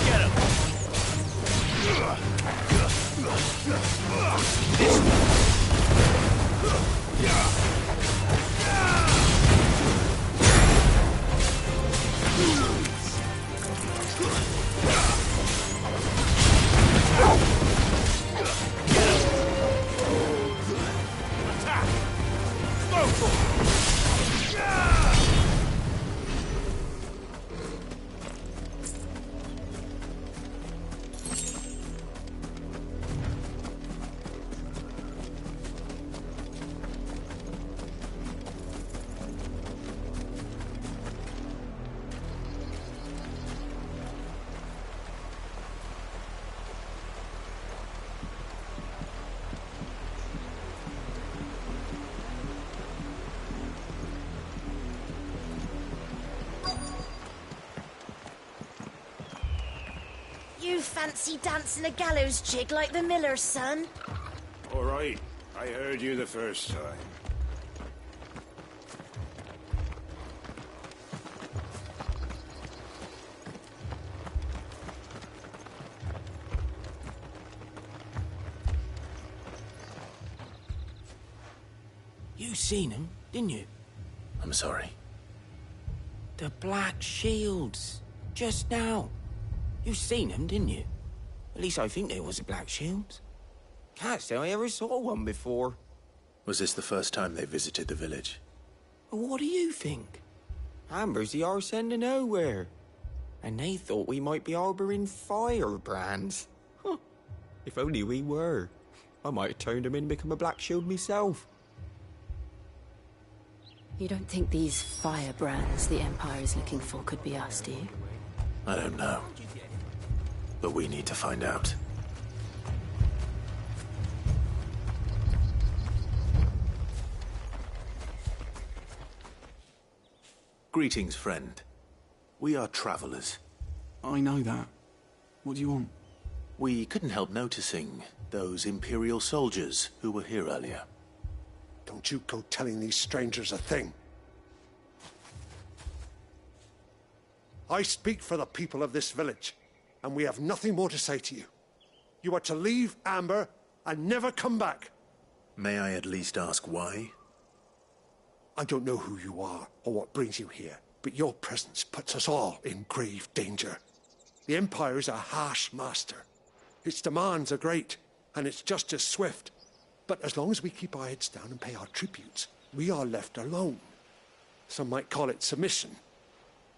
Get him! You fancy dancing a gallows jig like the miller's son? All right. I heard you the first time. You seen him, didn't you? I'm sorry. The Black Shields. Just now. You seen him, didn't you? At least I think there was a Black Shields. Can't say I ever saw one before. Was this the first time they visited the village? What do you think? Amber's the arse end of nowhere. And they thought we might be harbouring firebrands. Huh. If only we were. I might have turned them in and become a Black Shield myself. You don't think these firebrands the Empire is looking for could be us, do you? I don't know. But we need to find out. Greetings, friend. We are travelers. I know that. What do you want? We couldn't help noticing those Imperial soldiers who were here earlier. Don't you go telling these strangers a thing. I speak for the people of this village, and we have nothing more to say to you. You are to leave Amber and never come back. May I at least ask why? I don't know who you are or what brings you here, but your presence puts us all in grave danger. The Empire is a harsh master. Its demands are great, and its justice swift. But as long as we keep our heads down and pay our tributes, we are left alone. Some might call it submission.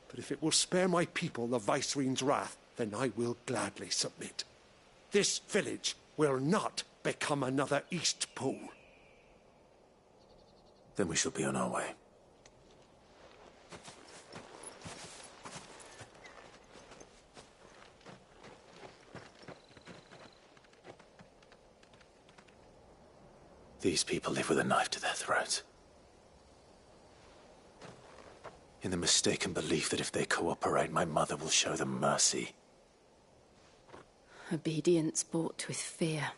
But if it will spare my people the Viceroy's wrath, then I will gladly submit. This village will not become another Eastpool. Then we shall be on our way. These people live with a knife to their throats. In the mistaken belief that if they cooperate, my mother will show them mercy. Obedience bought with fear.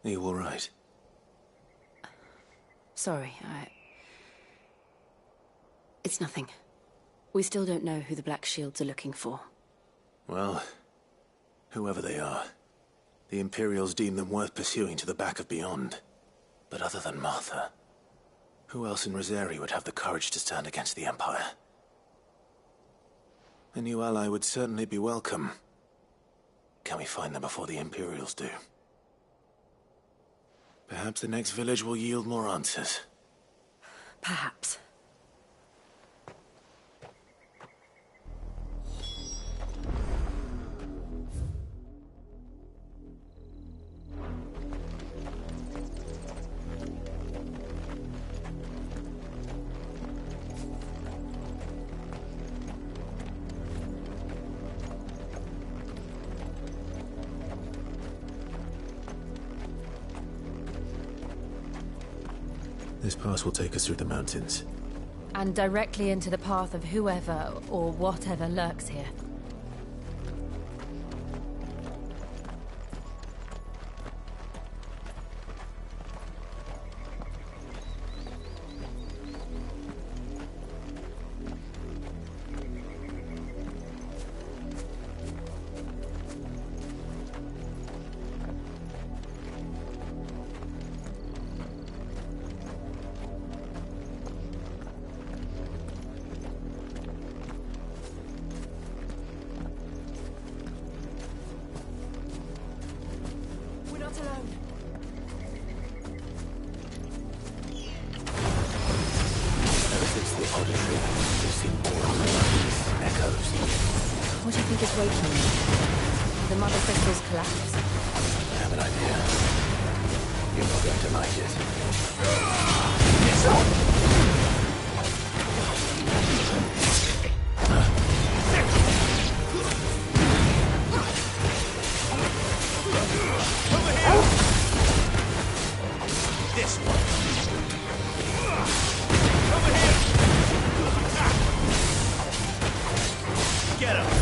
Are you all right? Sorry, It's nothing. We still don't know who the Black Shields are looking for. Well, whoever they are, the Imperials deem them worth pursuing to the back of beyond. But other than Martha, who else in Rosari would have the courage to stand against the Empire? A new ally would certainly be welcome. Can we find them before the Imperials do? Perhaps the next village will yield more answers. Perhaps. This pass will take us through the mountains. And directly into the path of whoever or whatever lurks here. think is waking me? The mother crystal's collapse. I have an idea. You're not going to like it. Over here! This one. Over here! Get him!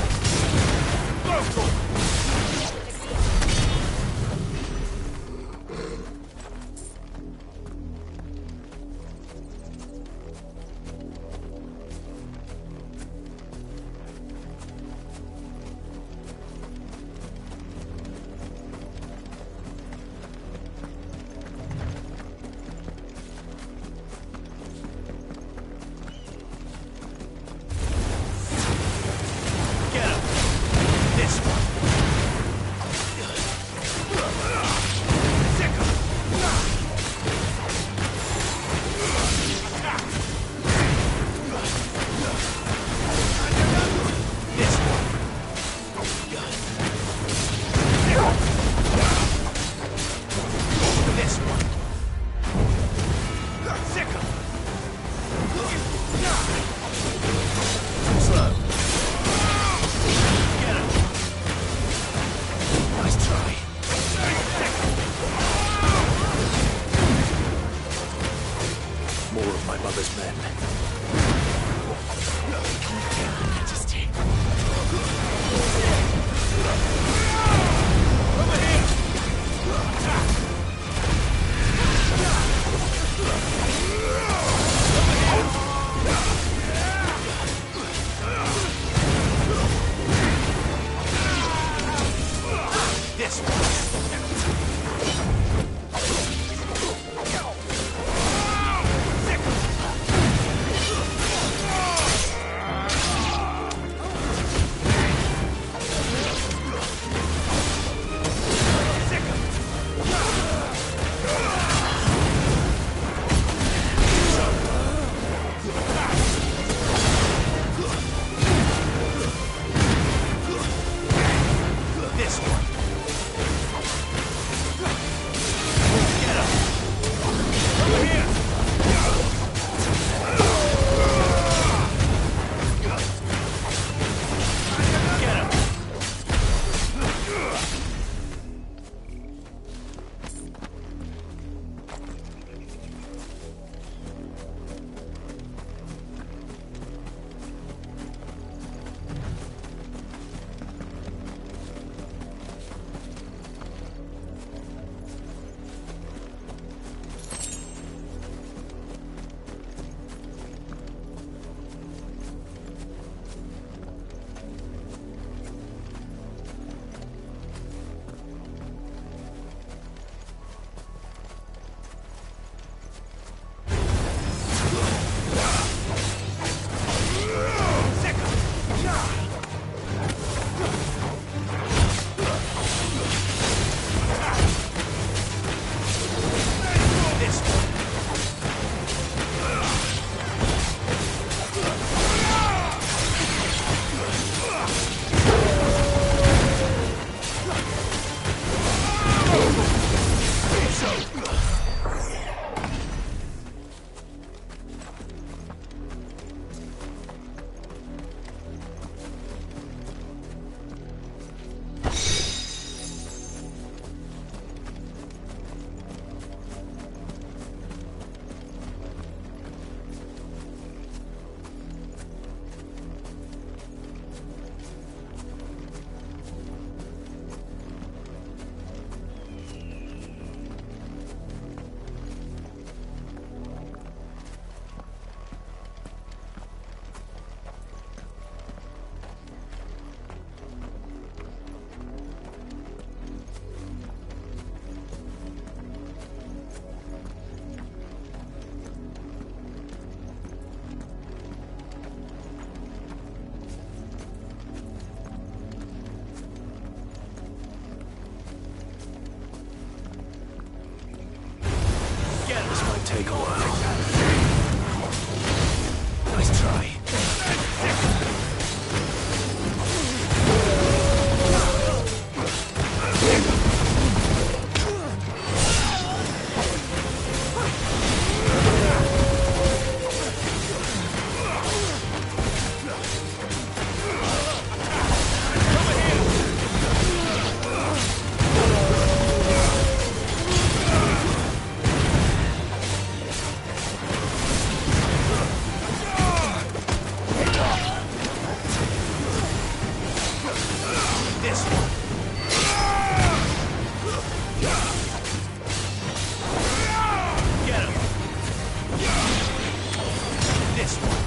this one.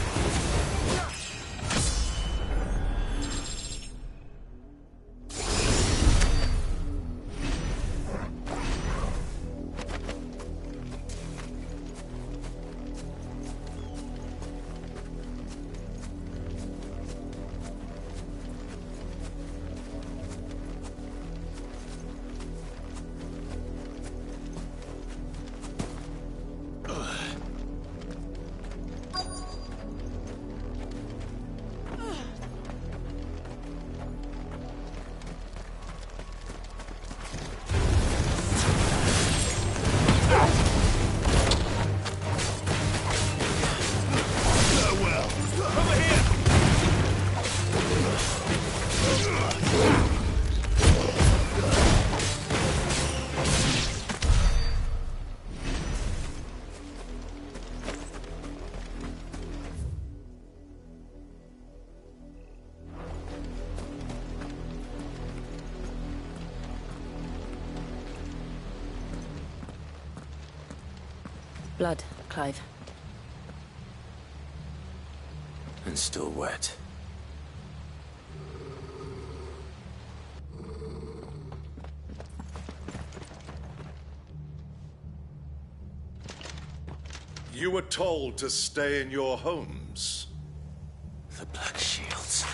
Blood, Clive. And still wet. You were told to stay in your homes. The Black Shields.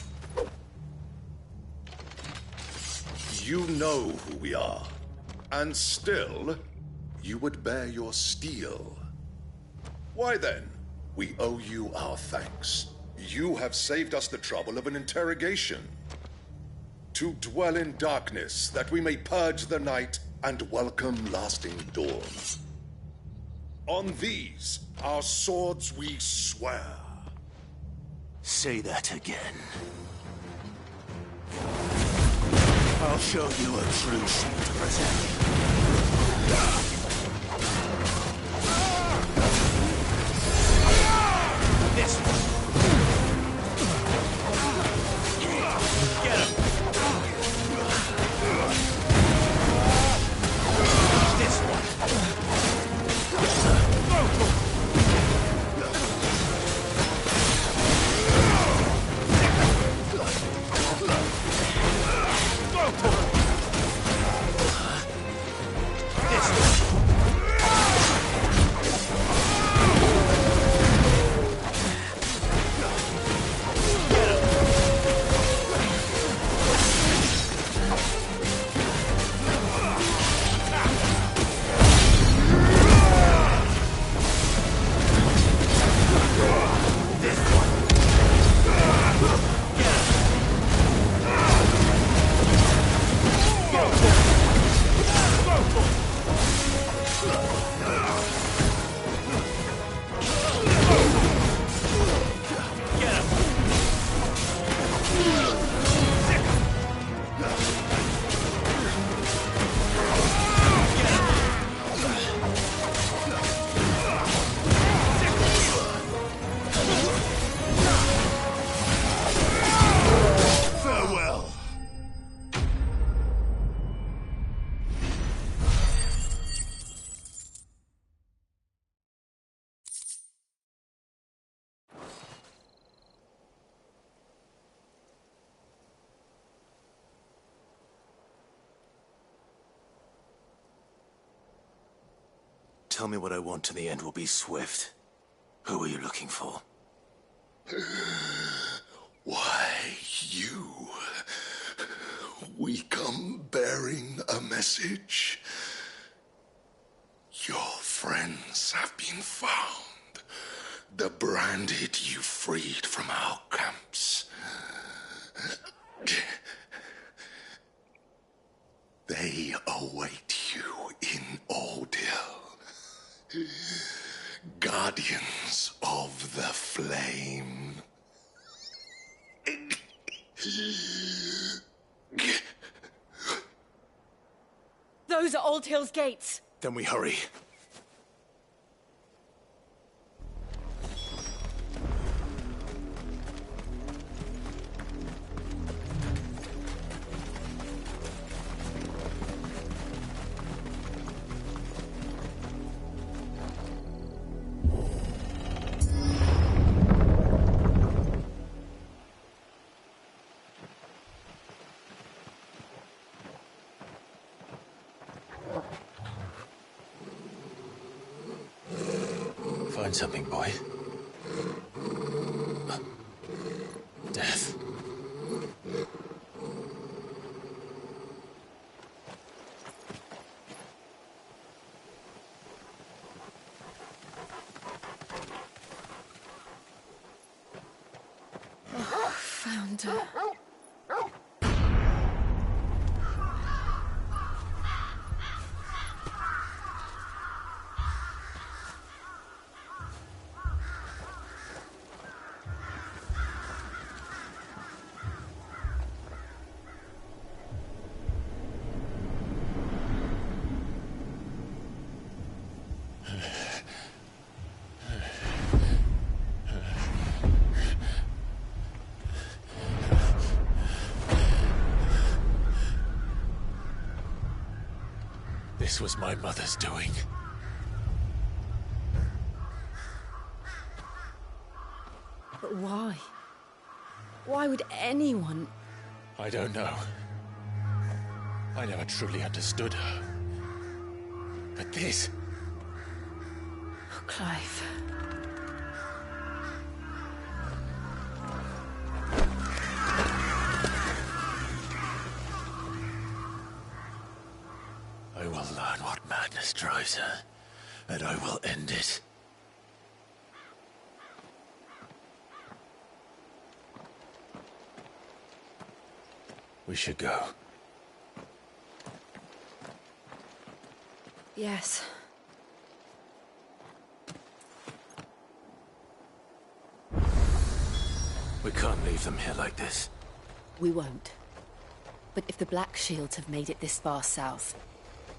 You know who we are. And still, you would bear your steel. Why then? We owe you our thanks. You have saved us the trouble of an interrogation. To dwell in darkness, that we may purge the night and welcome lasting dawn. On these, our swords we swear. Say that again. I'll show you a true shield to protect. This one. Get him. This one. Tell me what I want and the end will be swift. Who are you looking for? Why, you. We come bearing a message. Your friends have been found. The branded you freed from our camps. They await you in Ordeal. Guardians of the Flame. Those are Old Hill's gates. Then we hurry. find something, boy? Death. Oh, found her. This was my mother's doing. But why? Why would anyone... I don't know. I never truly understood her. But this... Oh, Clive. I will learn what madness drives her, and I will end it. We should go. Yes. We can't leave them here like this. We won't. But if the Black Shields have made it this far south,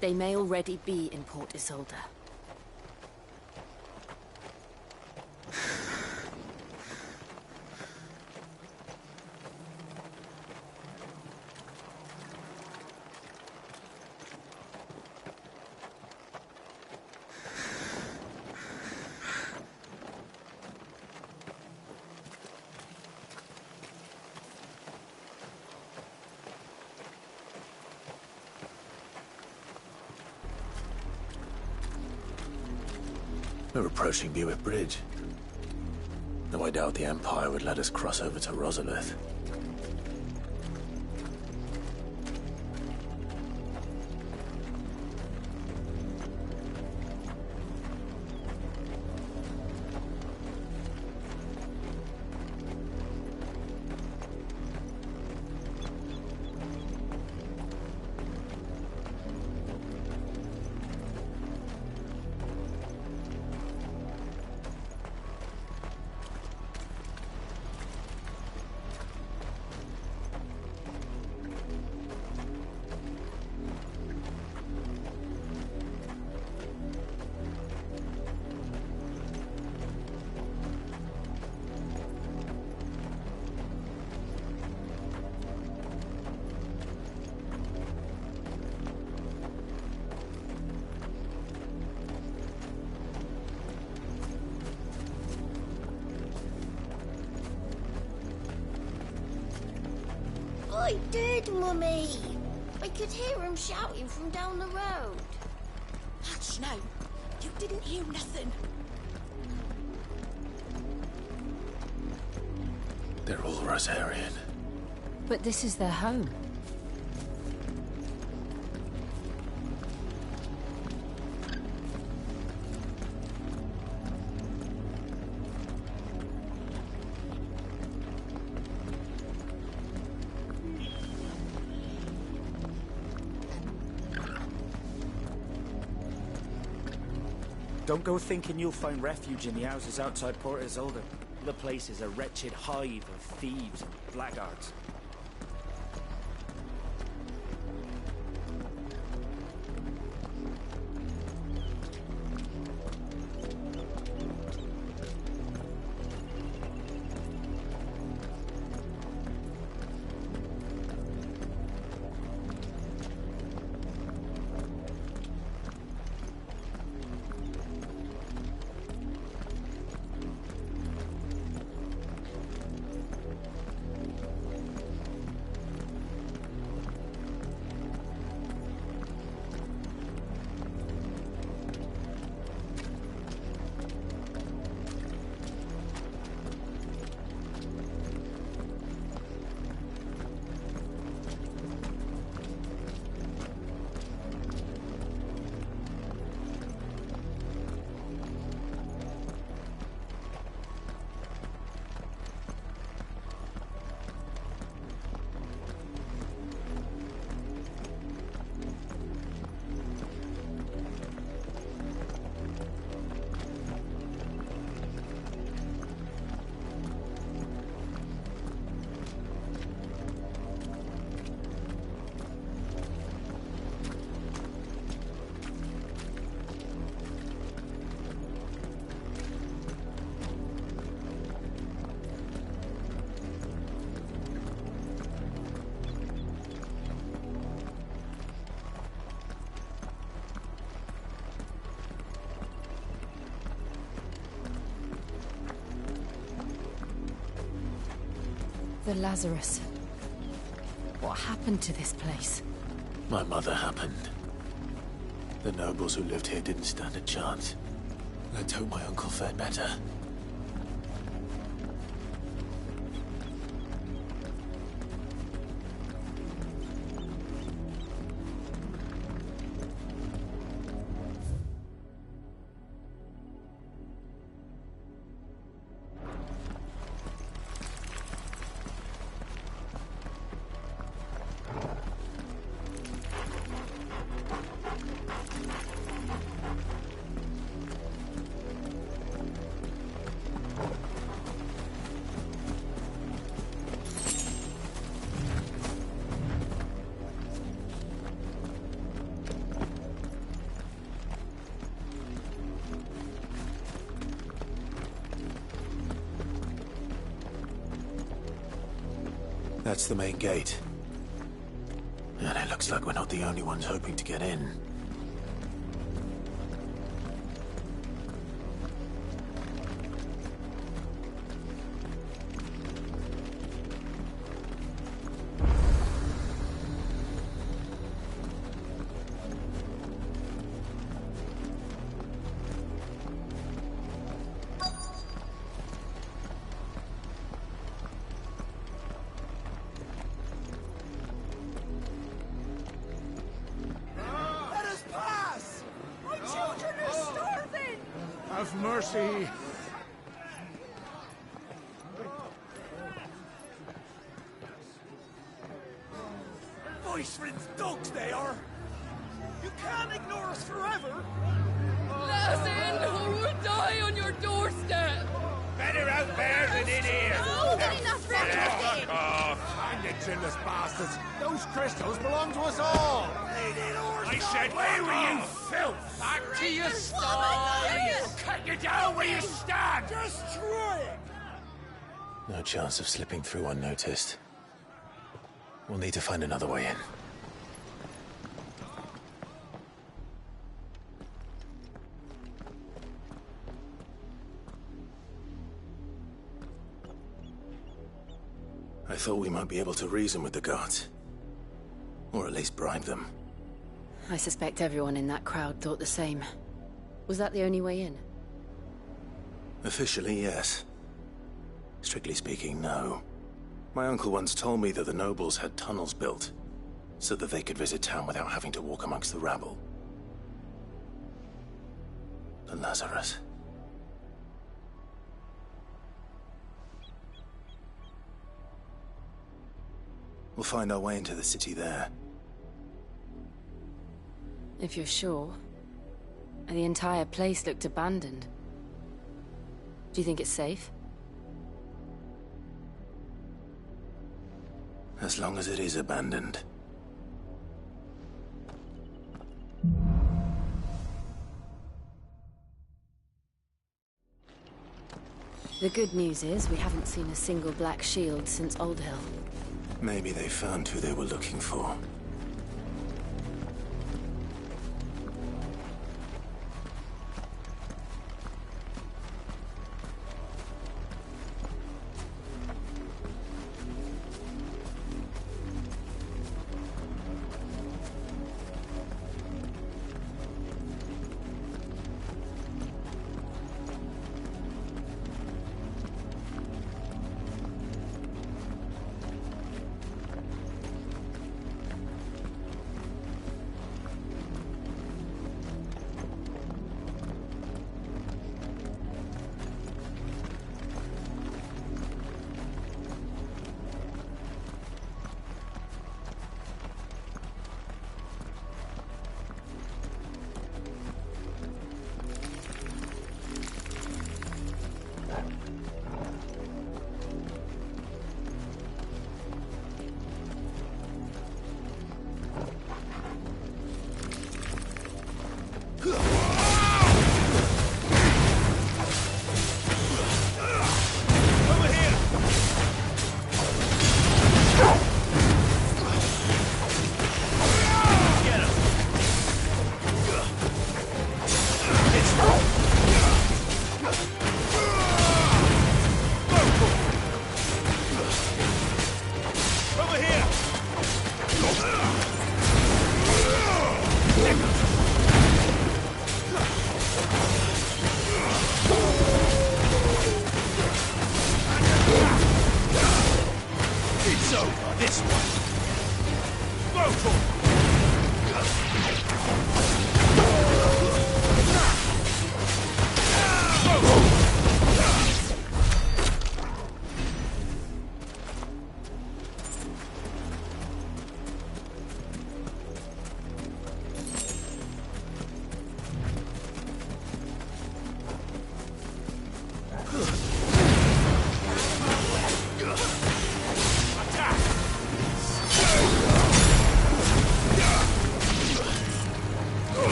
they may already be in Port Isolde. We're approaching Buick Bridge. Though I doubt the Empire would let us cross over to Rosalith. I did, Mummy. I could hear him shouting from down the road. Hush now. You didn't hear nothing. They're all Rosarian. But this is their home. Don't go thinking you'll find refuge in the houses outside Port Isolde. The place is a wretched hive of thieves and blackguards. The Lazarus. What happened to this place? My mother happened. The nobles who lived here didn't stand a chance. Let's hope my uncle fared better. That's the main gate. And it looks like we're not the only ones hoping to get in. Have mercy. Voice-ridden dogs they are. You can't ignore us forever. Let us in, or we'll die on your doorstep. Better out there than in here. Oh, good enough for everything. Find the chinless bastards. Those crystals belong to us all. I said, where were you, filth? Back to your I'll cut you down where you stand. Destroy it. No chance of slipping through unnoticed. We'll need to find another way in. I thought we might be able to reason with the guards. Or at least bribe them. I suspect everyone in that crowd thought the same. Was that the only way in? Officially, yes. Strictly speaking, no. My uncle once told me that the nobles had tunnels built, so that they could visit town without having to walk amongst the rabble. The Lazarus. We'll find our way into the city there. If you're sure. The entire place looked abandoned. Do you think it's safe? As long as it is abandoned. The good news is we haven't seen a single black shield since Old Hill. Maybe they found who they were looking for.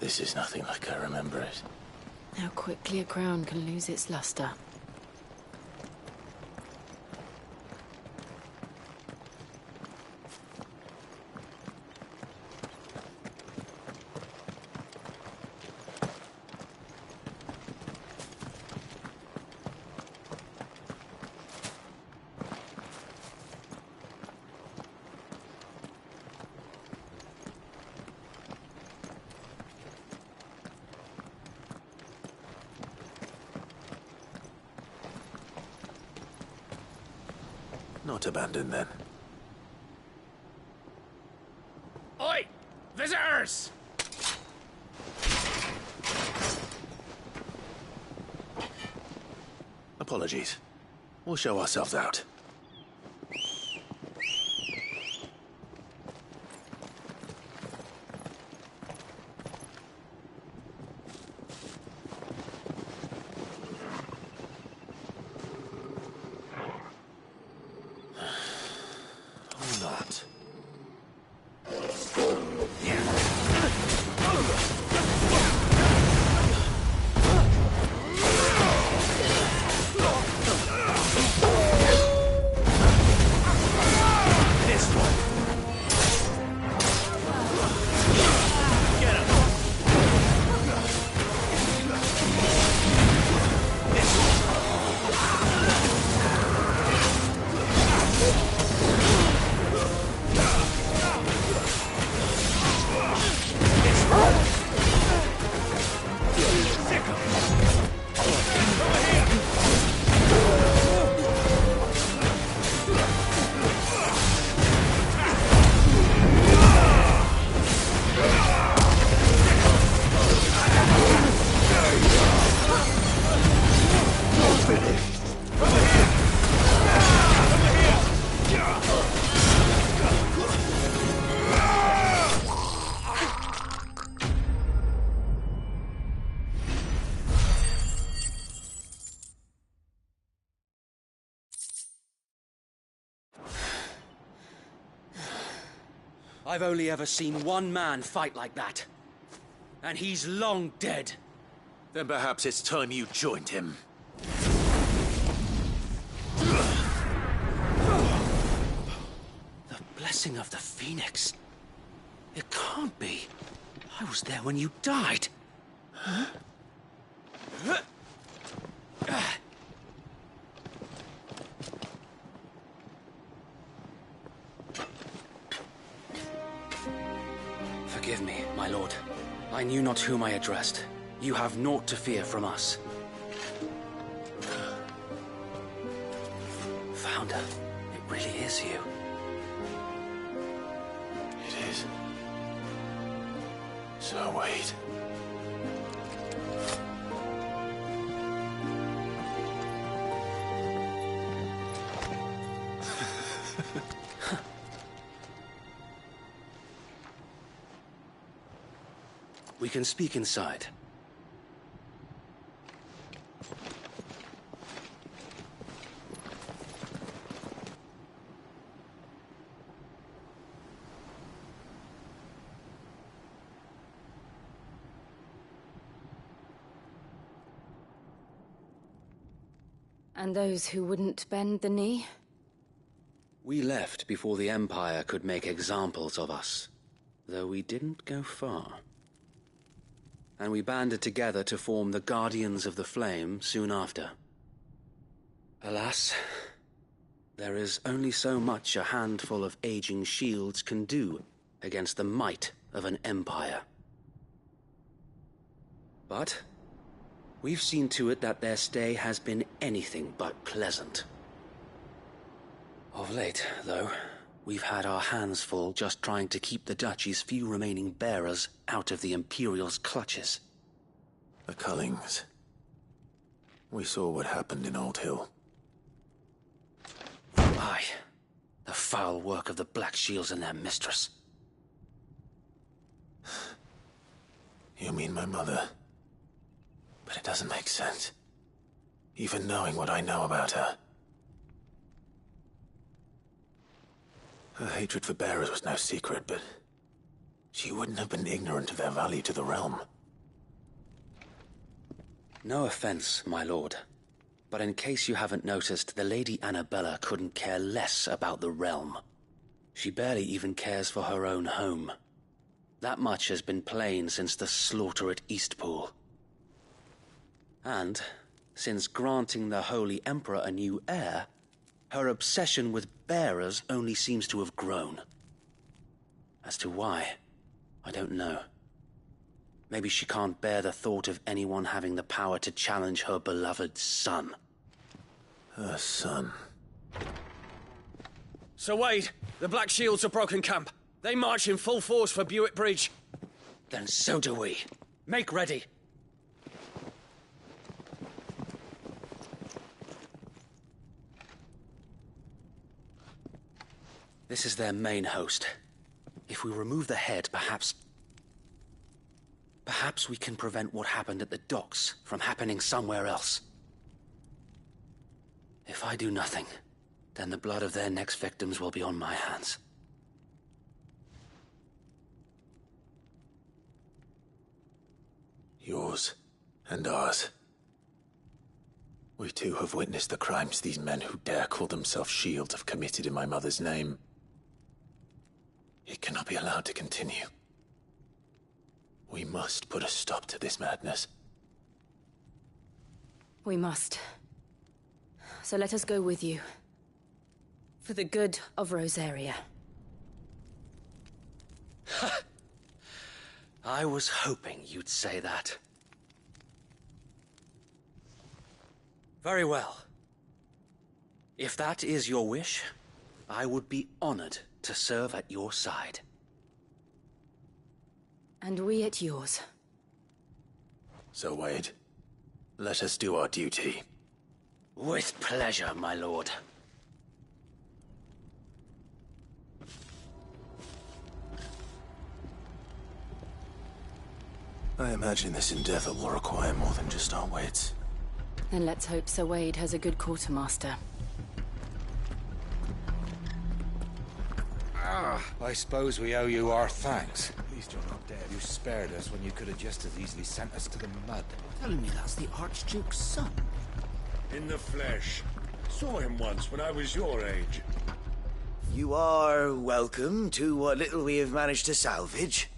This is nothing like I remember it. How quickly a crown can lose its luster. Not abandoned, then. Oi! Visitors! Apologies. We'll show ourselves out. I've only ever seen one man fight like that. And he's long dead. Then perhaps it's time you joined him. The blessing of the Phoenix. It can't be. I was there when you died. Huh? Forgive me, my lord. I knew not whom I addressed. You have naught to fear from us. Founder, it really is you. It is. So wait. We can speak inside. And those who wouldn't bend the knee? We left before the Empire could make examples of us, though we didn't go far. And we banded together to form the Guardians of the Flame soon after. Alas, there is only so much a handful of aging shields can do against the might of an empire. But we've seen to it that their stay has been anything but pleasant. Of late, though, we've had our hands full just trying to keep the Duchy's few remaining bearers out of the Imperial's clutches. The Cullings. We saw what happened in Old Hill. Aye. The foul work of the Black Shields and their mistress. You mean my mother? But it doesn't make sense. Even knowing what I know about her. Her hatred for bearers was no secret, but she wouldn't have been ignorant of their value to the realm. No offense, my lord. But in case you haven't noticed, the Lady Annabella couldn't care less about the realm. She barely even cares for her own home. That much has been plain since the slaughter at Eastpool. And, since granting the Holy Emperor a new heir, her obsession with bearers only seems to have grown. As to why, I don't know. Maybe she can't bear the thought of anyone having the power to challenge her beloved son. Her son. Sir Wade, the Black Shields have broken camp. They march in full force for Buick Bridge. Then so do we. Make ready. This is their main host. If we remove the head, perhaps we can prevent what happened at the docks from happening somewhere else. If I do nothing, then the blood of their next victims will be on my hands. Yours and ours. We too have witnessed the crimes these men who dare call themselves Shield have committed in my mother's name. It cannot be allowed to continue. We must put a stop to this madness. We must. So let us go with you. For the good of Rosaria. I was hoping you'd say that. Very well. If that is your wish, I would be honored to serve at your side. And we at yours. So, Wade, let us do our duty. With pleasure, my lord. I imagine this endeavor will require more than just our wits. Then let's hope Sir Wade has a good quartermaster. I suppose we owe you our thanks. At least you're not dead. You spared us when you could have just as easily sent us to the mud. Telling me that's the Archduke's son? In the flesh. Saw him once when I was your age. You are welcome to what little we have managed to salvage.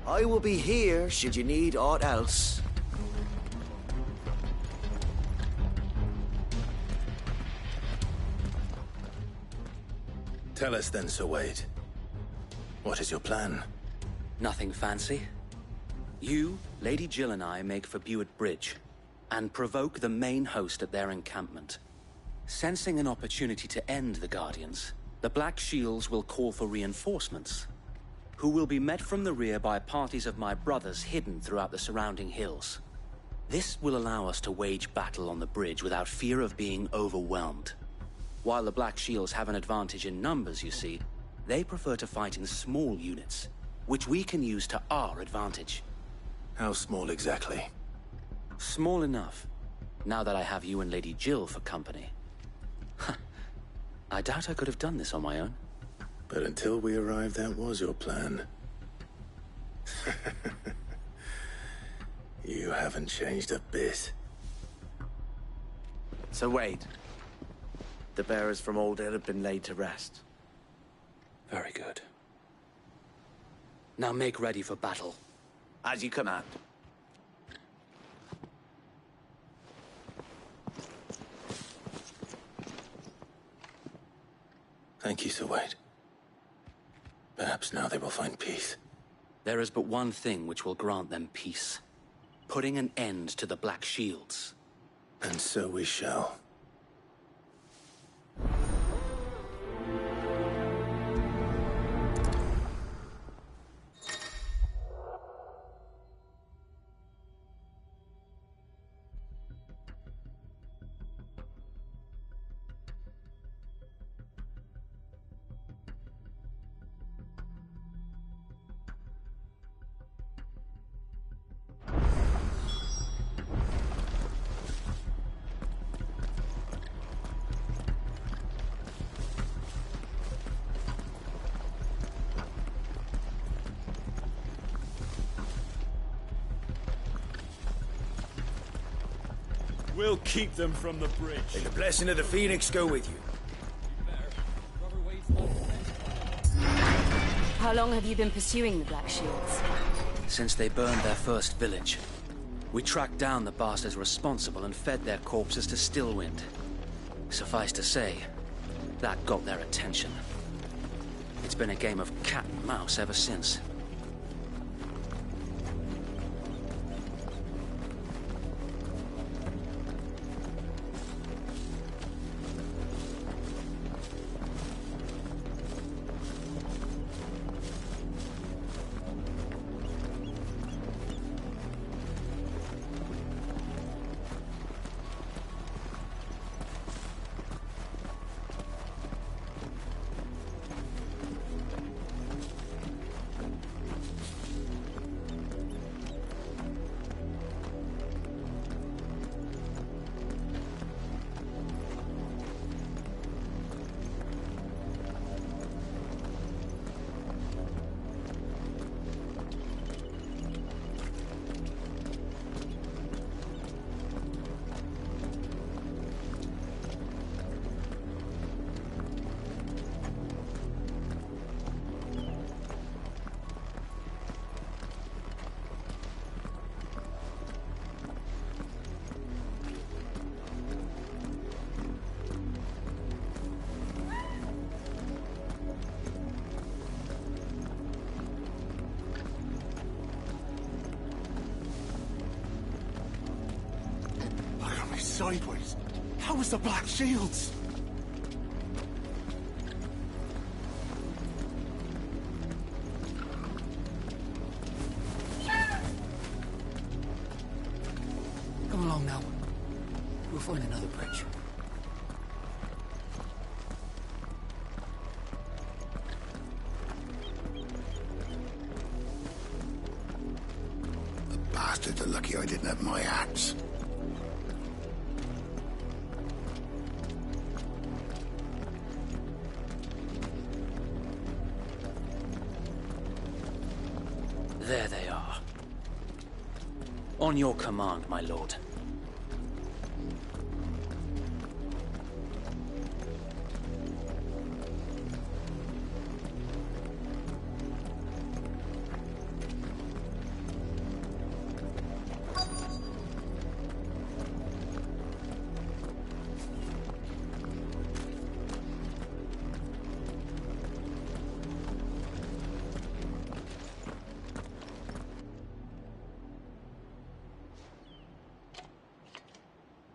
I will be here should you need aught else. Tell us then, Sir Wade. What is your plan? Nothing fancy. You, Lady Jill and I make for Buick Bridge, and provoke the main host at their encampment. Sensing an opportunity to end the Guardians, the Black Shields will call for reinforcements, who will be met from the rear by parties of my brothers hidden throughout the surrounding hills. This will allow us to wage battle on the bridge without fear of being overwhelmed. While the Black Shields have an advantage in numbers, you see, they prefer to fight in small units, which we can use to our advantage. How small exactly? Small enough, now that I have you and Lady Jill for company. I doubt I could have done this on my own. But until we arrived, that was your plan. You haven't changed a bit. So Wade, the bearers from Oldale have been laid to rest. Very good. Now make ready for battle. As you command. Thank you, Sir Wade. Perhaps now they will find peace. There is but one thing which will grant them peace. Putting an end to the Black Shields. And so we shall. We'll keep them from the bridge. May the blessing of the Phoenix go with you. How long have you been pursuing the Black Shields? Since they burned their first village. We tracked down the bastards responsible and fed their corpses to Stillwind. Suffice to say, that got their attention. It's been a game of cat and mouse ever since. Sideways. How was the Black Shields? Come along now. We'll find another bridge. The bastards are lucky I didn't have my axe. There they are. On your command, my lord.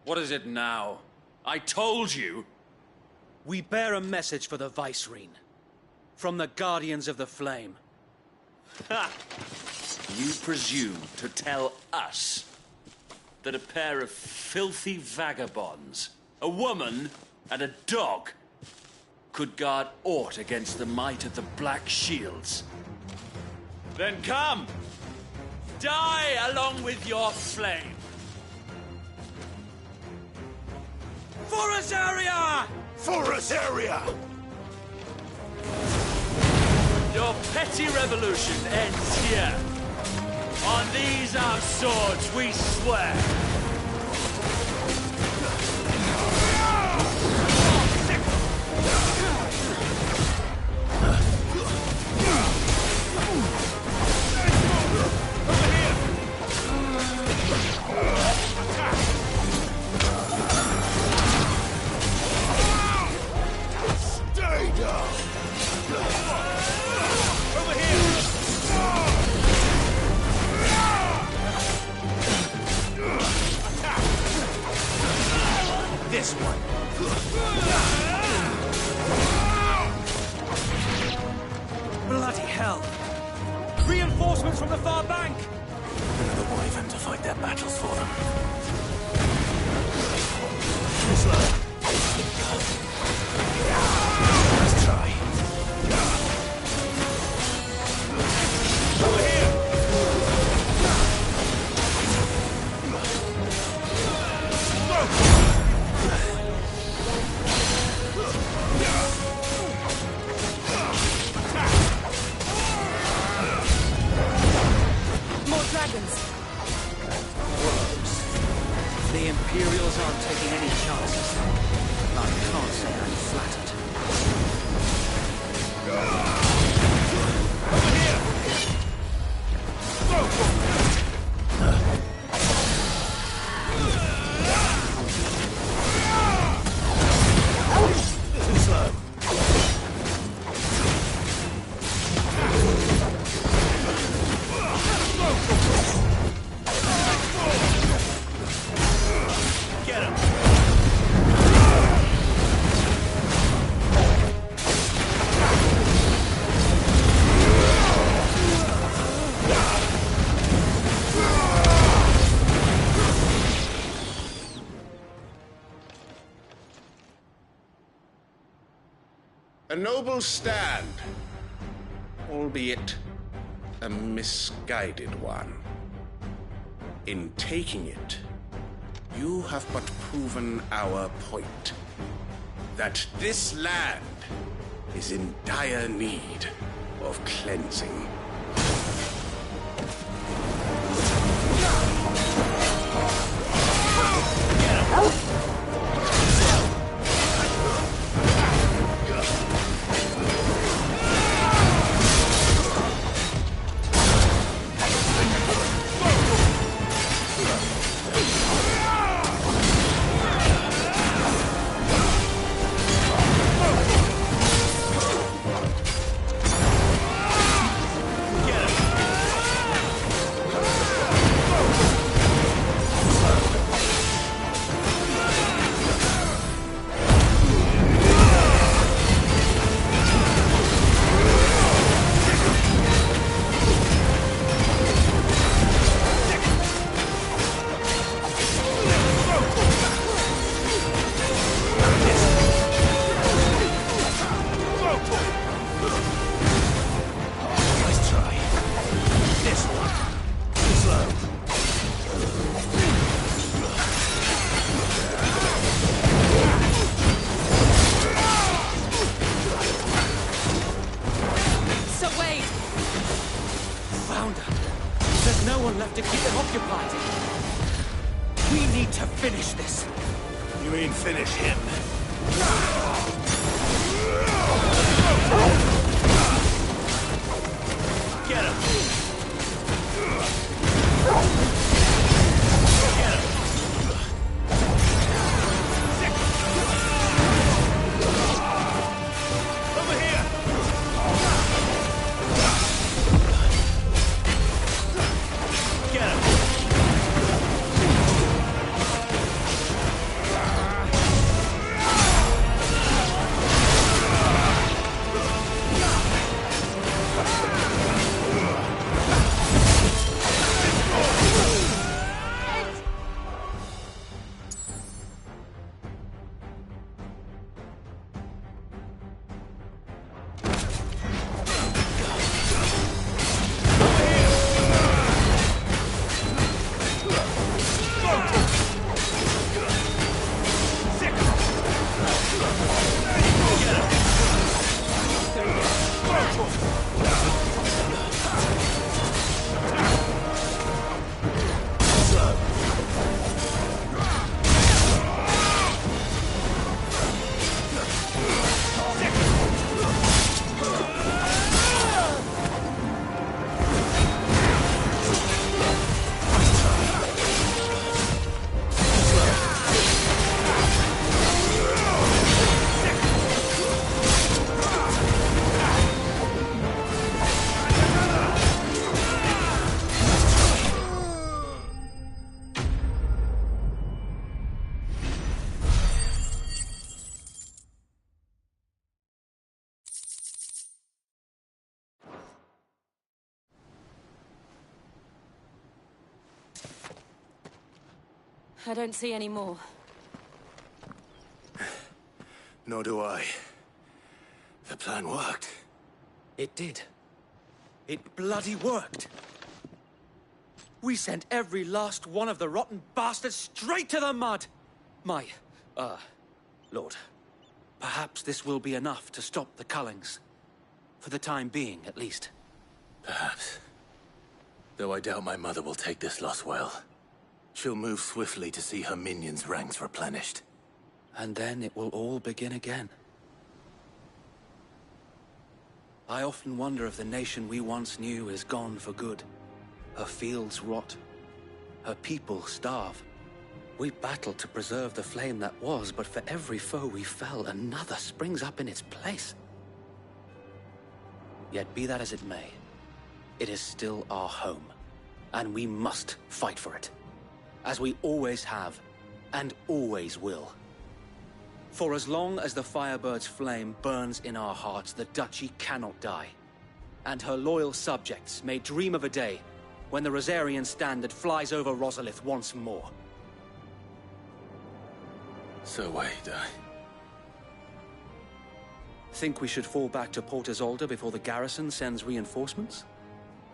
What is it now? I told you! We bear a message for the Vicereine. From the Guardians of the Flame. Ha! You presume to tell us that a pair of filthy vagabonds, a woman and a dog, could guard aught against the might of the Black Shields? Then come! Die along with your flame! For Azaria! For Azaria! Your petty revolution ends here. On these our swords we swear. This one. Bloody hell! Reinforcements from the far bank! Another wyvern to fight their battles for them. Let's try. Over here! More dragons. taking any chances. I can't say I'm flattered. Too slow. Get him! A noble stand, albeit a misguided one. In taking it, you have but proven our point, that this land is in dire need of cleansing. I don't see any more. Nor do I. The plan worked. It did. It bloody worked. We sent every last one of the rotten bastards straight to the mud! Lord, perhaps this will be enough to stop the Cullings. For the time being, at least. Perhaps. Though I doubt my mother will take this loss well. She'll move swiftly to see her minions' ranks replenished. And then it will all begin again. I often wonder if the nation we once knew is gone for good. Her fields rot. Her people starve. We battled to preserve the flame that was, but for every foe we fell, another springs up in its place. Yet be that as it may, it is still our home, and we must fight for it, as we always have, and always will. For as long as the Firebird's flame burns in our hearts, the Duchy cannot die, and her loyal subjects may dream of a day when the Rosarian standard flies over Rosalith once more. So wait, Think we should fall back to Port Isolde before the garrison sends reinforcements?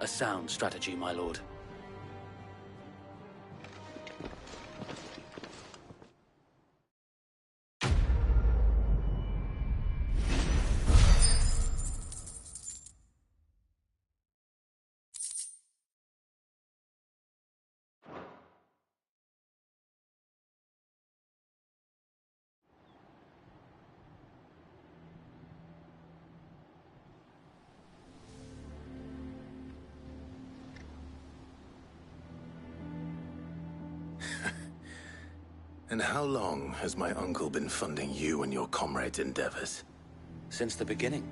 A sound strategy, my lord. And how long has my uncle been funding you and your comrades' endeavors? Since the beginning.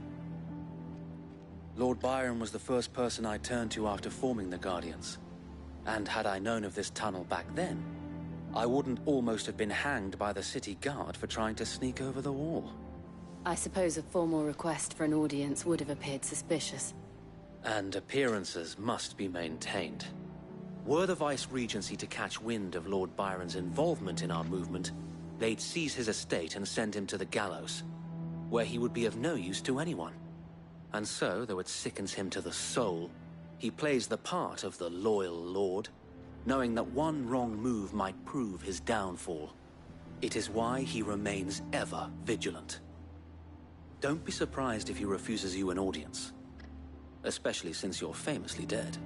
Lord Byron was the first person I turned to after forming the Guardians. And had I known of this tunnel back then, I wouldn't almost have been hanged by the city guard for trying to sneak over the wall. I suppose a formal request for an audience would have appeared suspicious. And appearances must be maintained. Were the Vice-Regency to catch wind of Lord Byron's involvement in our movement, they'd seize his estate and send him to the gallows, where he would be of no use to anyone. And so, though it sickens him to the soul, he plays the part of the loyal lord, knowing that one wrong move might prove his downfall. It is why he remains ever vigilant. Don't be surprised if he refuses you an audience, especially since you're famously dead.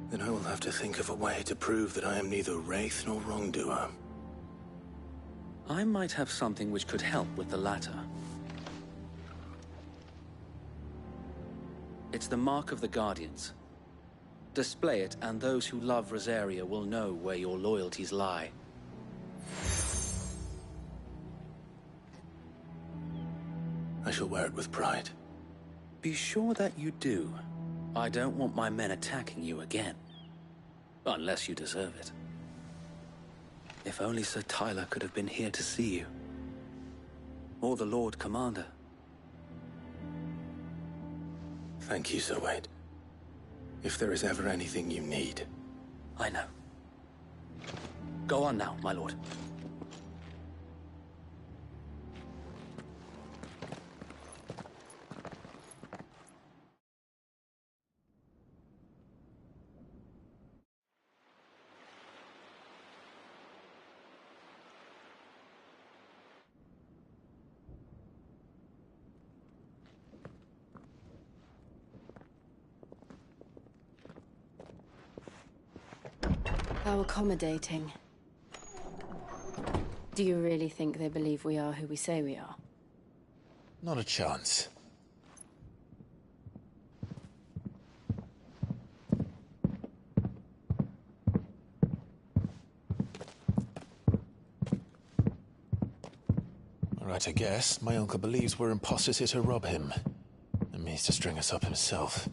Then I will have to think of a way to prove that I am neither wraith nor wrongdoer. I might have something which could help with the latter. It's the mark of the Guardians. Display it, and those who love Rosaria will know where your loyalties lie. I shall wear it with pride. Be sure that you do. I don't want my men attacking you again. Unless you deserve it. If only Sir Tyler could have been here to see you. Or the Lord Commander. Thank you, Sir Wade. If there is ever anything you need. I know. Go on now, my lord. How accommodating. Do you really think they believe we are who we say we are? Not a chance. All right, I guess. My uncle believes we're imposters here to rob him. And means to string us up himself.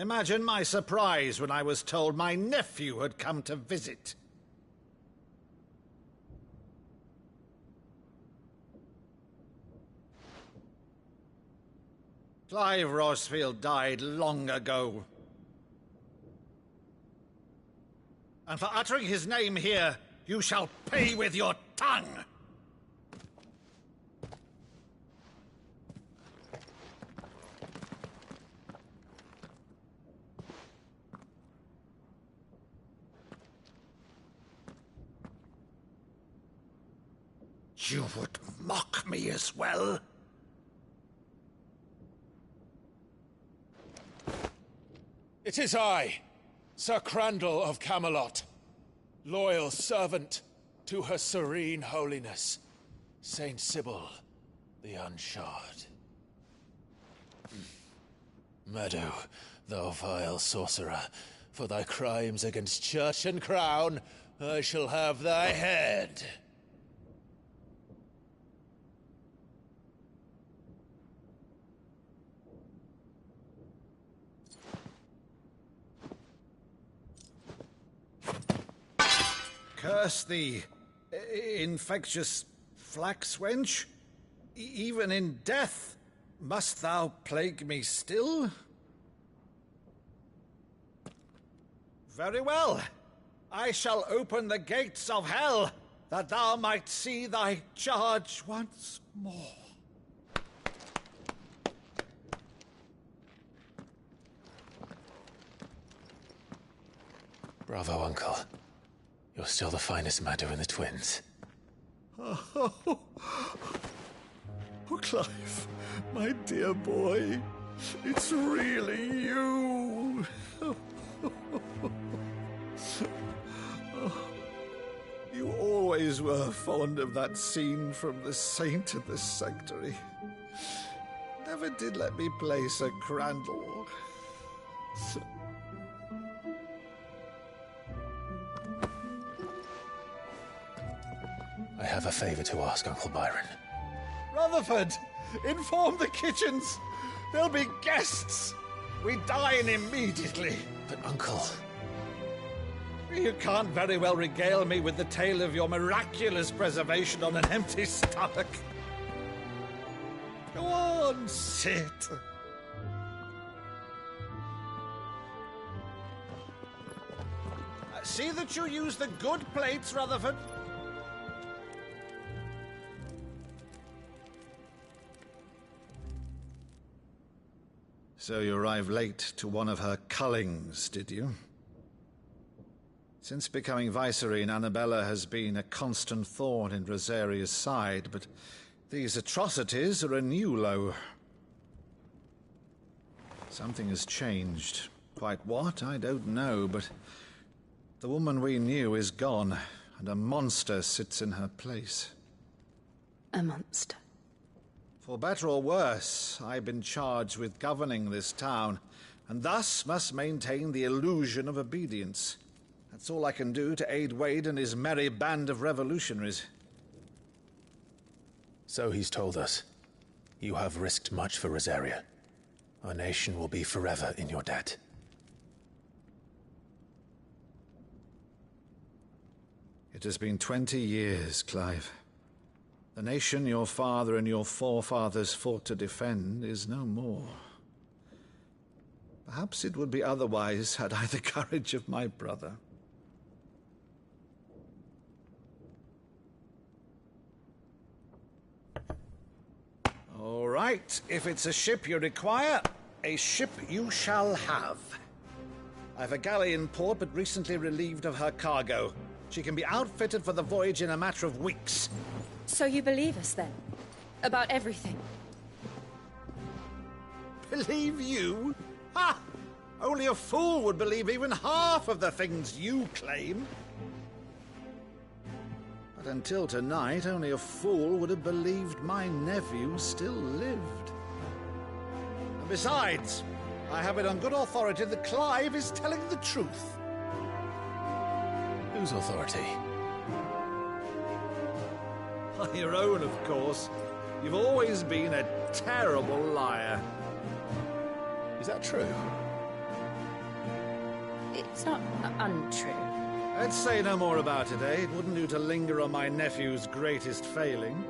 Imagine my surprise when I was told my nephew had come to visit. Clive Rosfield died long ago. And for uttering his name here, you shall pay with your tongue! You would mock me as well? It is I, Sir Crandall of Camelot, loyal servant to Her Serene Holiness, Saint Sybil the Unshod. Meadow, thou vile sorcerer, for thy crimes against church and crown, I shall have thy head. Curse thee, infectious flax wench. Even in death, must thou plague me still? Very well. I shall open the gates of hell, that thou might see thy charge once more. Bravo, Uncle. You're still the finest Maddo in the twins. Oh, Clive, my dear boy, it's really you. You always were fond of that scene from The Saint and the Sanctuary. Never did let me play Sir Crandall. I have a favor to ask, Uncle Byron. Rutherford, inform the kitchens. There'll be guests. We dine immediately. But, Uncle... You can't very well regale me with the tale of your miraculous preservation on an empty stomach. Go on, sit. See that you use the good plates, Rutherford. So you arrived late to one of her cullings, did you? Since becoming Vicereine, Annabella has been a constant thorn in Rosaria's side, but these atrocities are a new low. Something has changed. Quite what, I don't know, but the woman we knew is gone, and a monster sits in her place. A monster? For better or worse, I've been charged with governing this town, and thus must maintain the illusion of obedience. That's all I can do to aid Wade and his merry band of revolutionaries. So he's told us. You have risked much for Rosaria. Our nation will be forever in your debt. It has been 20 years, Clive. The nation your father and your forefathers fought to defend is no more. Perhaps it would be otherwise had I the courage of my brother. All right, if it's a ship you require, a ship you shall have. I've a galley in port, but recently relieved of her cargo. She can be outfitted for the voyage in a matter of weeks. So you believe us, then? About everything? Believe you? Ha! Only a fool would believe even half of the things you claim. But until tonight, only a fool would have believed my nephew still lived. And besides, I have it on good authority that Clive is telling the truth. Whose authority? Your own, of course. You've always been a terrible liar. Is that true? It's not untrue. Let's say no more about it, eh? It wouldn't do to linger on my nephew's greatest failing.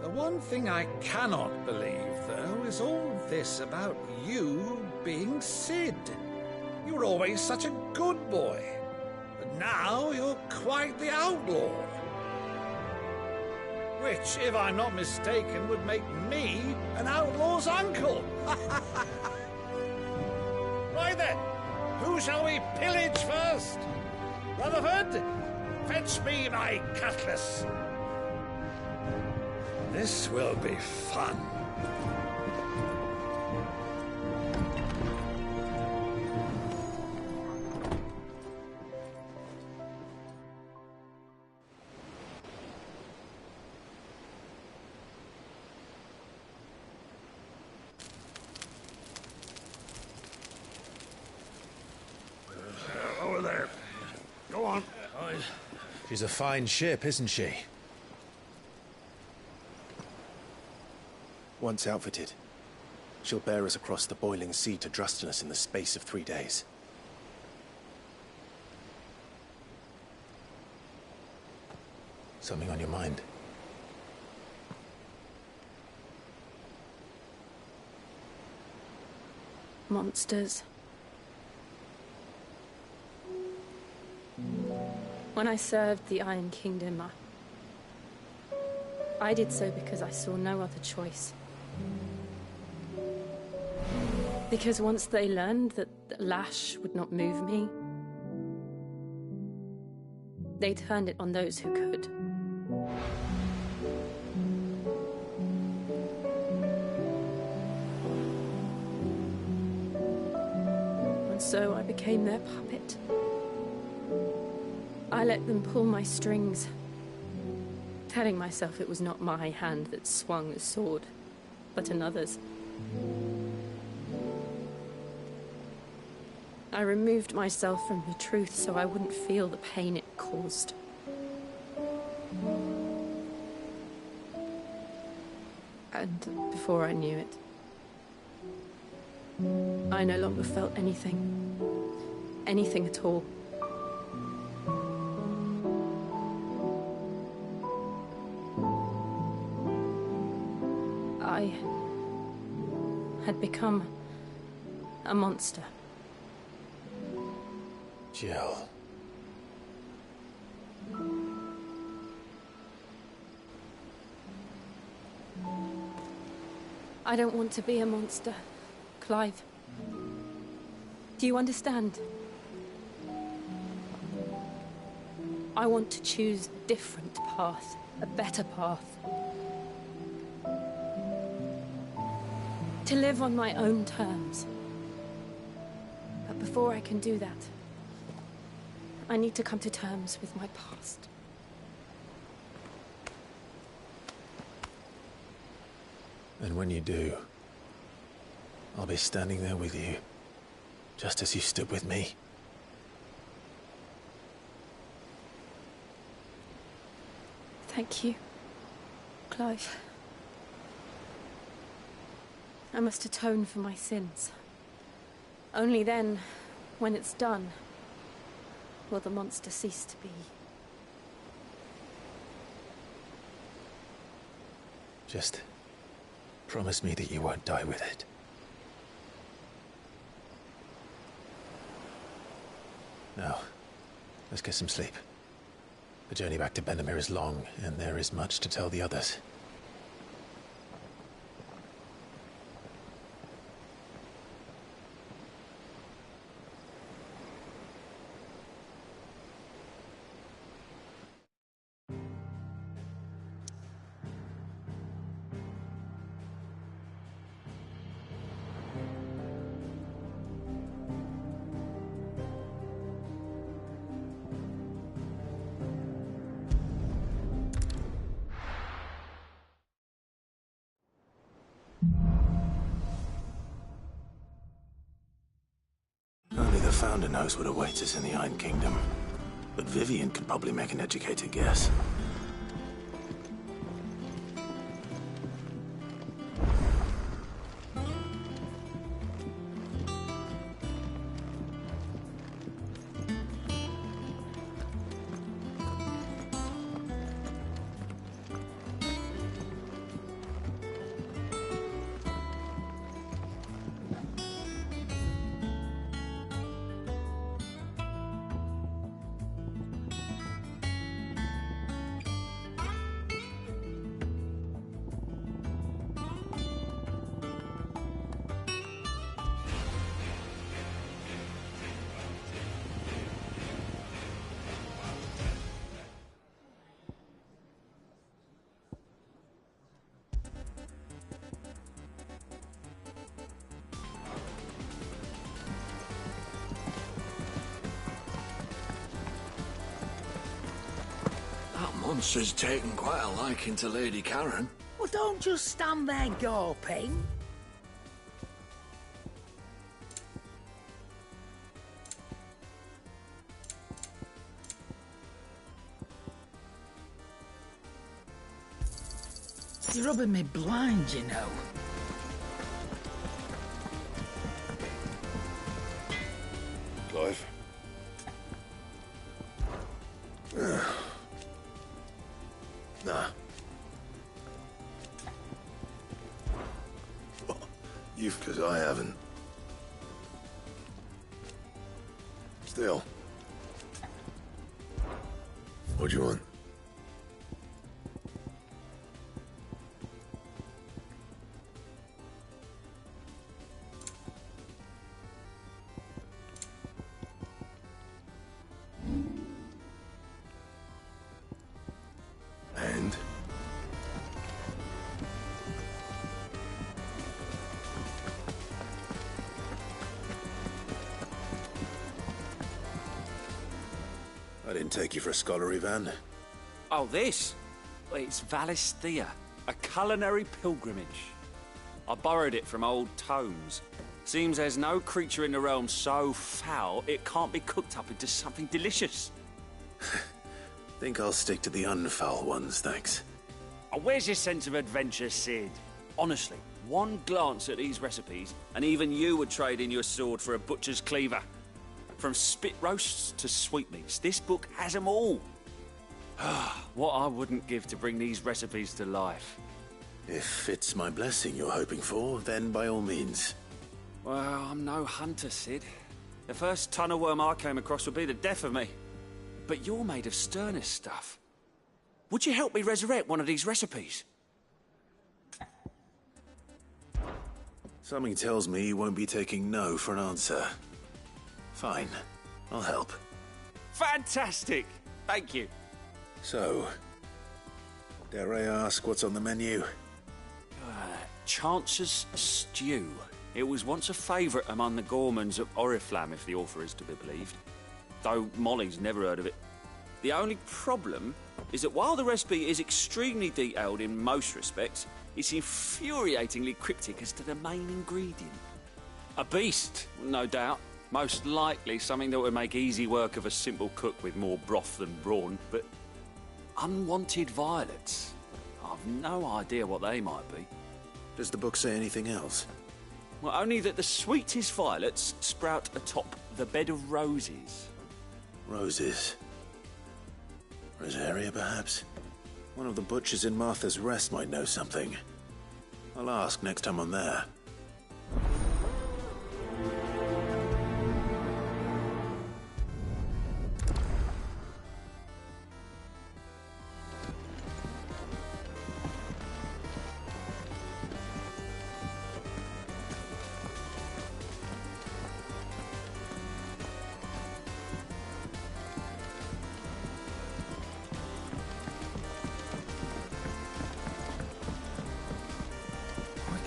The one thing I cannot believe, though, is all this about you being Cid. You were always such a good boy, but now you're quite the outlaw. Which, if I'm not mistaken, would make me an outlaw's uncle. Right then, Who shall we pillage first? Rutherford, fetch me my cutlass. This will be fun. Over there. Go on. She's a fine ship, isn't she? Once outfitted, she'll bear us across the boiling sea to Drustinus in the space of 3 days. Something on your mind? Monsters. When I served the Iron Kingdom, I did so because I saw no other choice. Because once they learned that Lash would not move me, they turned it on those who could. And so I became their puppet. I let them pull my strings, telling myself it was not my hand that swung the sword, but another's. I removed myself from the truth so I wouldn't feel the pain it caused. And before I knew it, I no longer felt anything. Anything at all. I had become a monster. Jill. I don't want to be a monster, Clive. Do you understand? I want to choose a different path, a better path. To live on my own terms. But before I can do that, I need to come to terms with my past. And when you do, I'll be standing there with you, just as you stood with me. Thank you, Clive. I must atone for my sins. Only then, when it's done, will the monster cease to be. Just promise me that you won't die with it. Now, let's get some sleep. The journey back to Benamir is long, and there is much to tell the others. Only the Founder knows what awaits us in the Iron Kingdom. But Vivian could probably make an educated guess. Monster's taken quite a liking to Lady Karen. Well, don't just stand there gawping. You're rubbing me blind, you know. Clive? Nah. You've... Because I haven't. Still. What do you want? And? I didn't take you for a scholar, Ivan. Oh, this? Well, it's Valisthea, a culinary pilgrimage. I borrowed it from old tomes. Seems there's no creature in the realm so foul it can't be cooked up into something delicious. Think I'll stick to the unfoul ones, thanks. Oh, where's your sense of adventure, Sid? Honestly, one glance at these recipes, and even you would trade in your sword for a butcher's cleaver. From spit roasts to sweetmeats, this book has them all. What I wouldn't give to bring these recipes to life. If it's my blessing you're hoping for, then by all means. Well, I'm no hunter, Sid. The first tunnel worm I came across would be the death of me. But you're made of sterner stuff. Would you help me resurrect one of these recipes? Something tells me you won't be taking no for an answer. Fine, I'll help. Fantastic! Thank you. So, dare I ask what's on the menu? Chance's Stew. It was once a favourite among the gourmands of Oriflamme, if the author is to be believed. Though Molly's never heard of it. The only problem is that while the recipe is extremely detailed in most respects, it's infuriatingly cryptic as to the main ingredient. A beast, no doubt. Most likely something that would make easy work of a simple cook with more broth than brawn, but unwanted violets. I've no idea what they might be. Does the book say anything else? Well, only that the sweetest violets sprout atop the bed of roses. Roses. Rosaria, perhaps? One of the butchers in Martha's Rest might know something. I'll ask next time I'm there.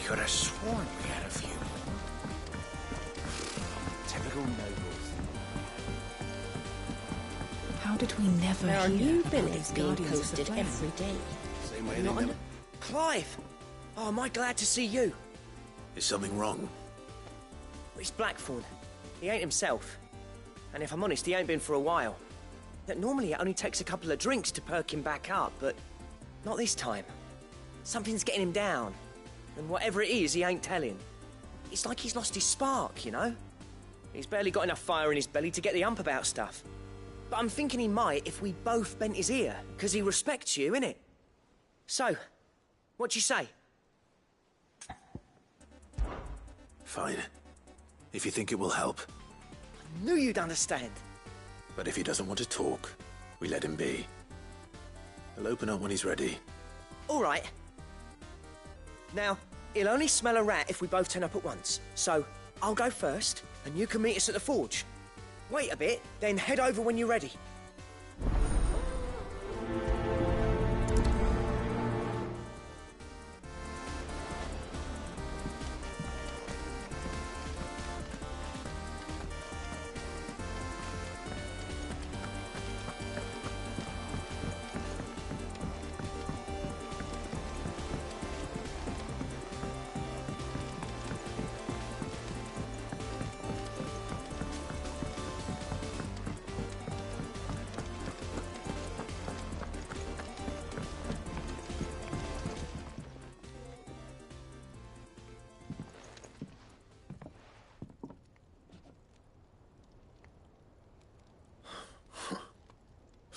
Could have sworn we had a few. Typical nobles. How did we never There are hear new about billets these being Guardians of the posted Flame? every day. Same way Not they never... on- Clive! Oh, am I glad to see you? Is something wrong? It's Blackthorn. He ain't himself. And if I'm honest, he ain't been for a while. That normally it only takes a couple of drinks to perk him back up, but not this time. Something's getting him down. And whatever it is, he ain't telling. It's like he's lost his spark, you know? He's barely got enough fire in his belly to get the ump about stuff. But I'm thinking he might if we both bent his ear, because he respects you, innit? So, what you say? Fine. If you think it will help. I knew you'd understand. But if he doesn't want to talk, we let him be. He'll open up when he's ready. All right. Now, he'll only smell a rat if we both turn up at once. So, I'll go first, and you can meet us at the forge. Wait a bit, then head over when you're ready.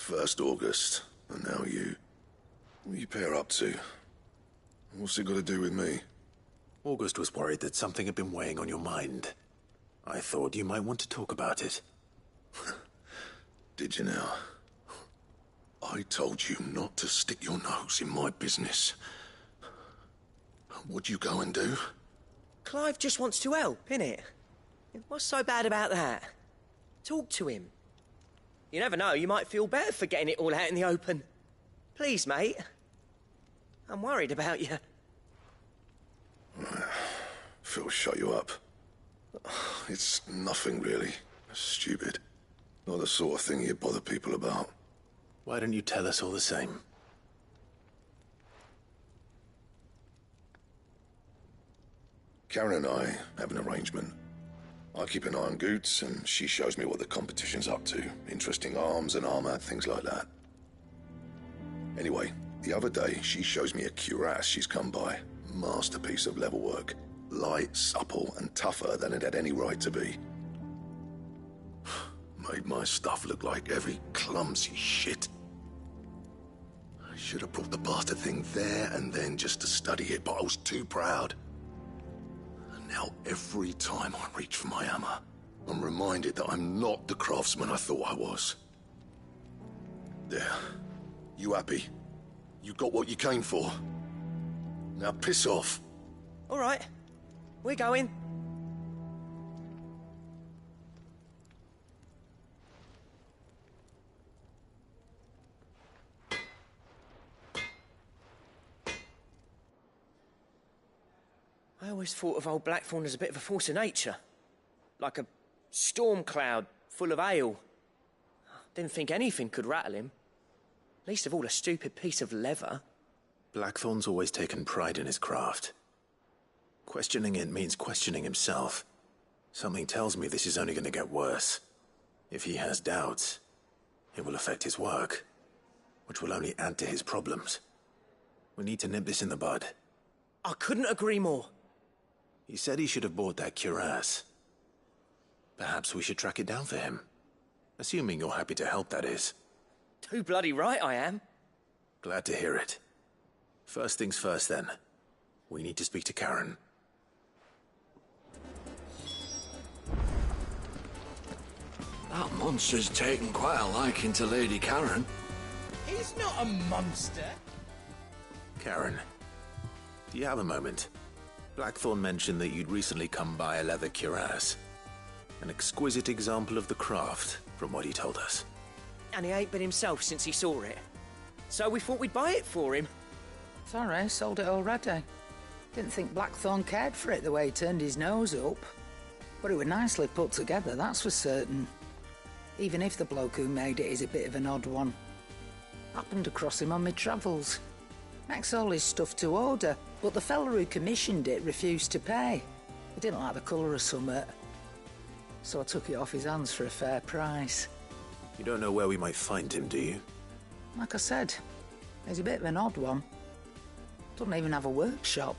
First August, and now you. What are you pair up to? What's it got to do with me? August was worried that something had been weighing on your mind. I thought you might want to talk about it. Did you now? I told you not to stick your nose in my business. What'd you go and do? Clive just wants to help, innit? What's so bad about that? Talk to him. You never know, you might feel better for getting it all out in the open. Please, mate. I'm worried about you. Phil shut you up. It's nothing really. Stupid. Not the sort of thing you bother people about. Why don't you tell us all the same? Karen and I have an arrangement. I keep an eye on Goots, and she shows me what the competition's up to. Interesting arms and armor, things like that. Anyway, the other day, she shows me a cuirass she's come by. Masterpiece of level work. Light, supple, and tougher than it had any right to be. Made my stuff look like heavy, clumsy shit. I should have brought the bastard thing there and then just to study it, but I was too proud. And now every time I reach for my hammer, I'm reminded that I'm not the craftsman I thought I was. There. You happy? You got what you came for? Now piss off. All right. We're going. I always thought of old Blackthorn as a bit of a force of nature. Like a storm cloud full of hail. Didn't think anything could rattle him. Least of all a stupid piece of leather. Blackthorn's always taken pride in his craft. Questioning it means questioning himself. Something tells me this is only going to get worse. If he has doubts, it will affect his work, which will only add to his problems. We need to nip this in the bud. I couldn't agree more. He said he should have bought that cuirass. Perhaps we should track it down for him. Assuming you're happy to help, that is. Too bloody right I am. Glad to hear it. First things first, then. We need to speak to Karen. That monster's taken quite a liking to Lady Karen. He's not a monster. Karen, do you have a moment? Blackthorn mentioned that you'd recently come by a leather cuirass. An exquisite example of the craft, from what he told us. And he ain't been himself since he saw it. So we thought we'd buy it for him. Sorry, sold it already. Didn't think Blackthorn cared for it the way he turned his nose up. But it was nicely put together, that's for certain. Even if the bloke who made it is a bit of an odd one. Happened across him on my travels. Makes all his stuff to order, but the fella who commissioned it refused to pay. He didn't like the colour of summit. So I took it off his hands for a fair price. You don't know where we might find him, do you? Like I said, he's a bit of an odd one. Doesn't even have a workshop.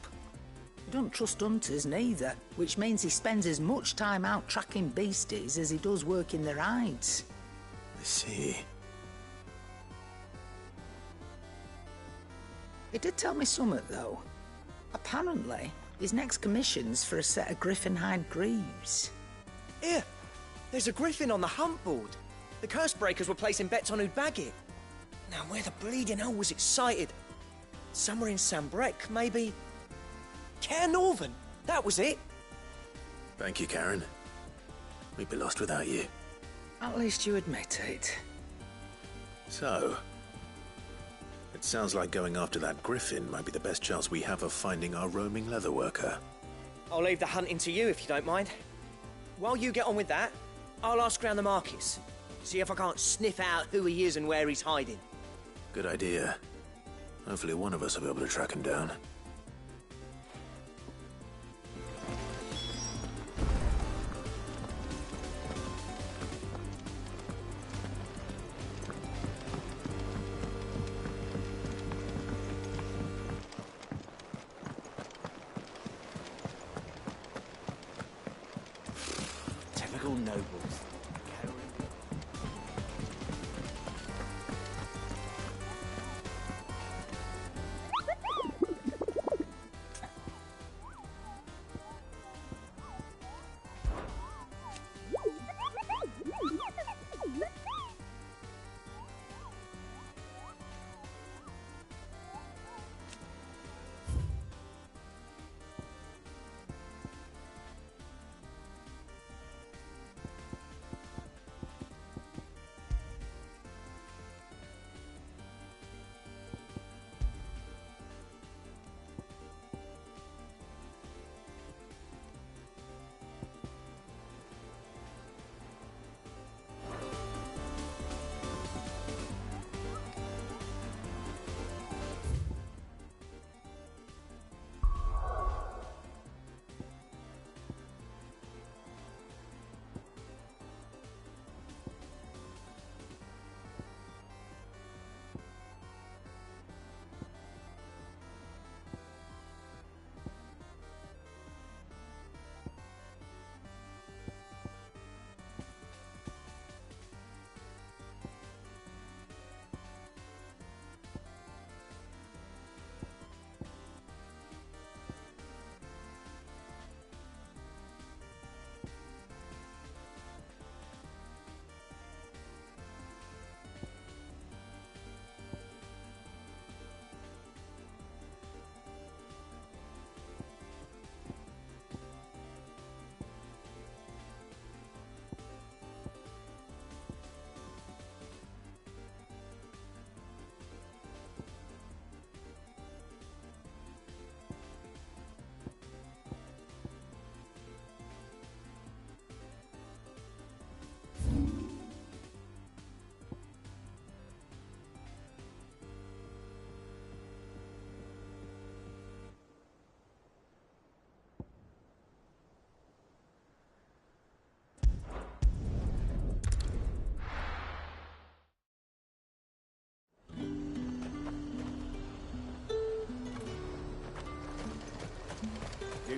He don't trust hunters neither, which means he spends as much time out tracking beasties as he does working their hides. I see. He did tell me something, though. Apparently, his next commission's for a set of griffin hide greaves. Here, there's a griffin on the hunt board. The curse breakers were placing bets on who'd bag it. Now, where the bleeding hell was excited? Somewhere in Sambrec, maybe? Caer Northern, that was it. Thank you, Karen. We'd be lost without you. At least you admit it. So, it sounds like going after that griffin might be the best chance we have of finding our roaming leatherworker. I'll leave the hunting to you if you don't mind. While you get on with that, I'll ask around the markets. See if I can't sniff out who he is and where he's hiding. Good idea. Hopefully one of us will be able to track him down. Typical nobles.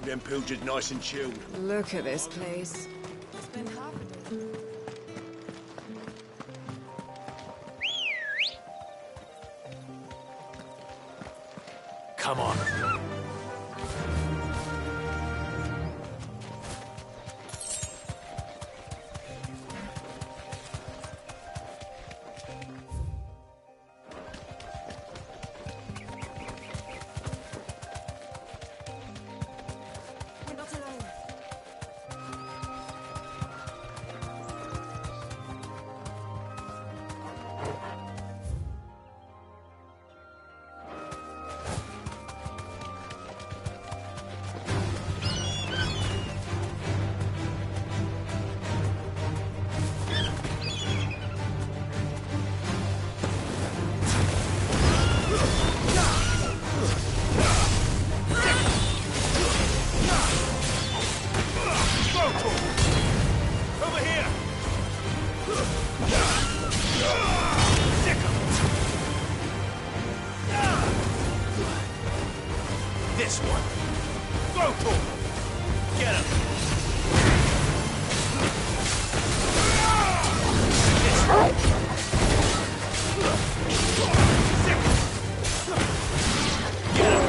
Keep them pilgers nice and chilled. Look at this place. Come on. This one. Throw to him. Get him. This one. Get him.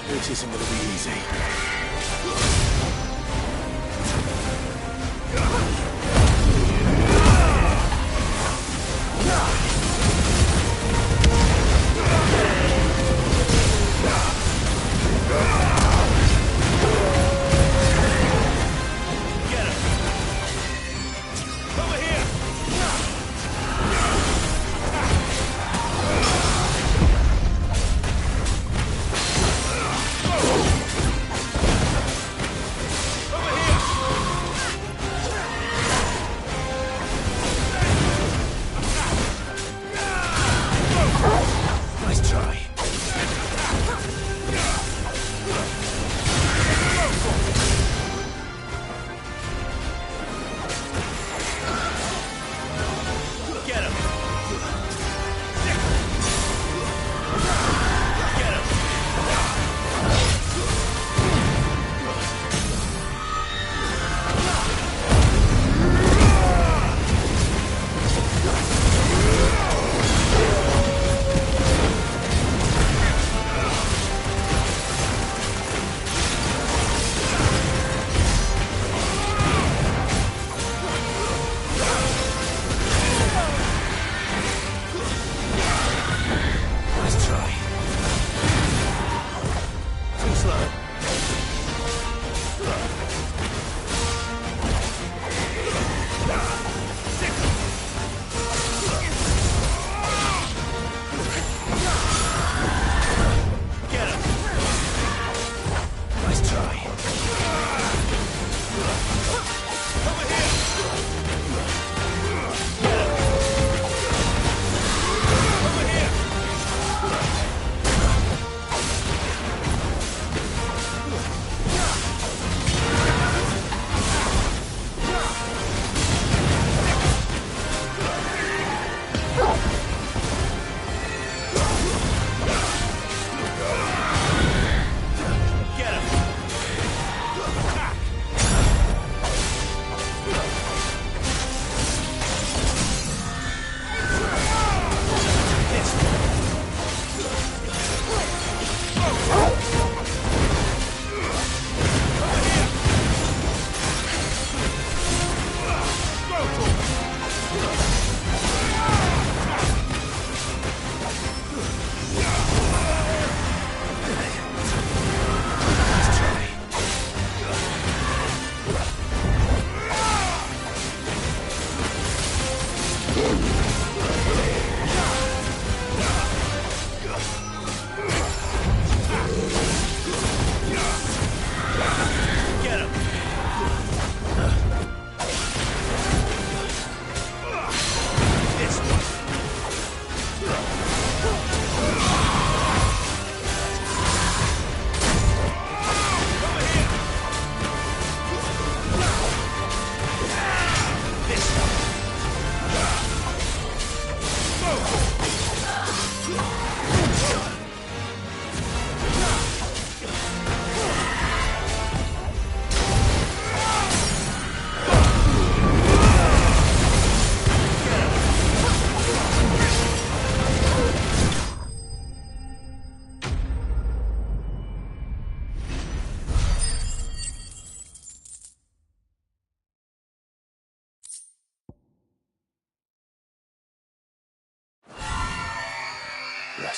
This isn't going to be easy.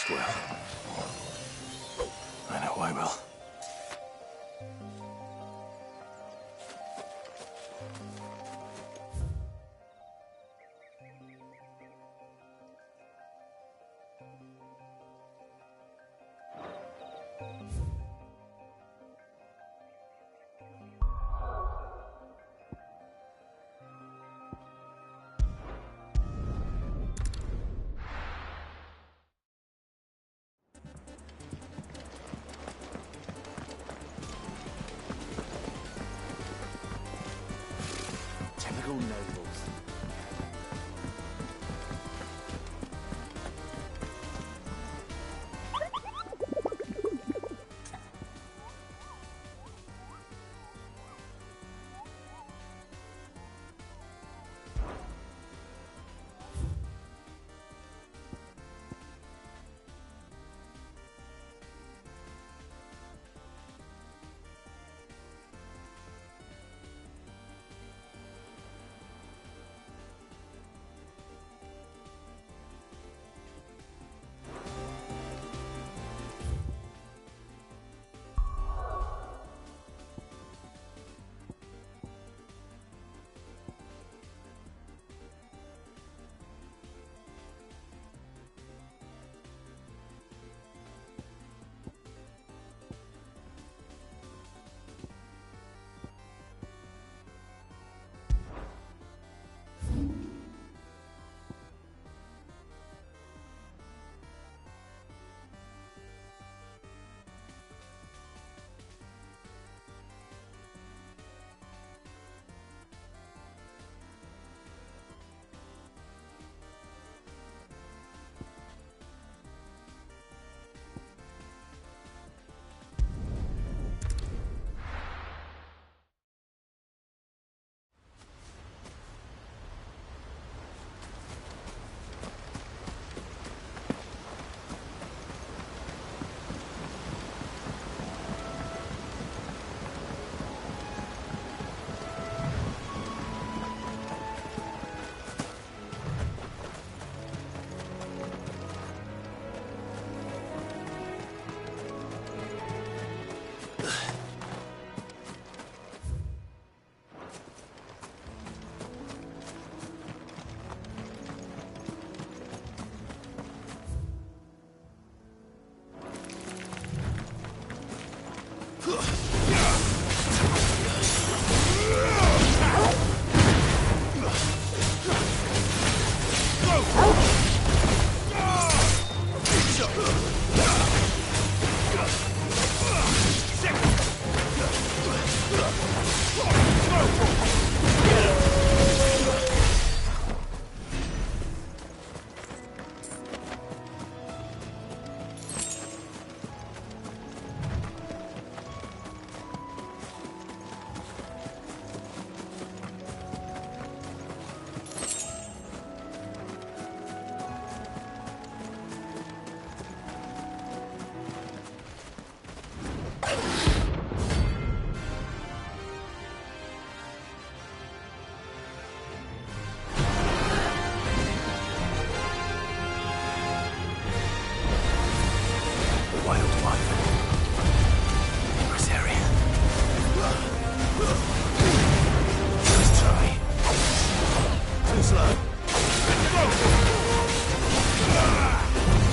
rest well. I know I will. Typical nobles.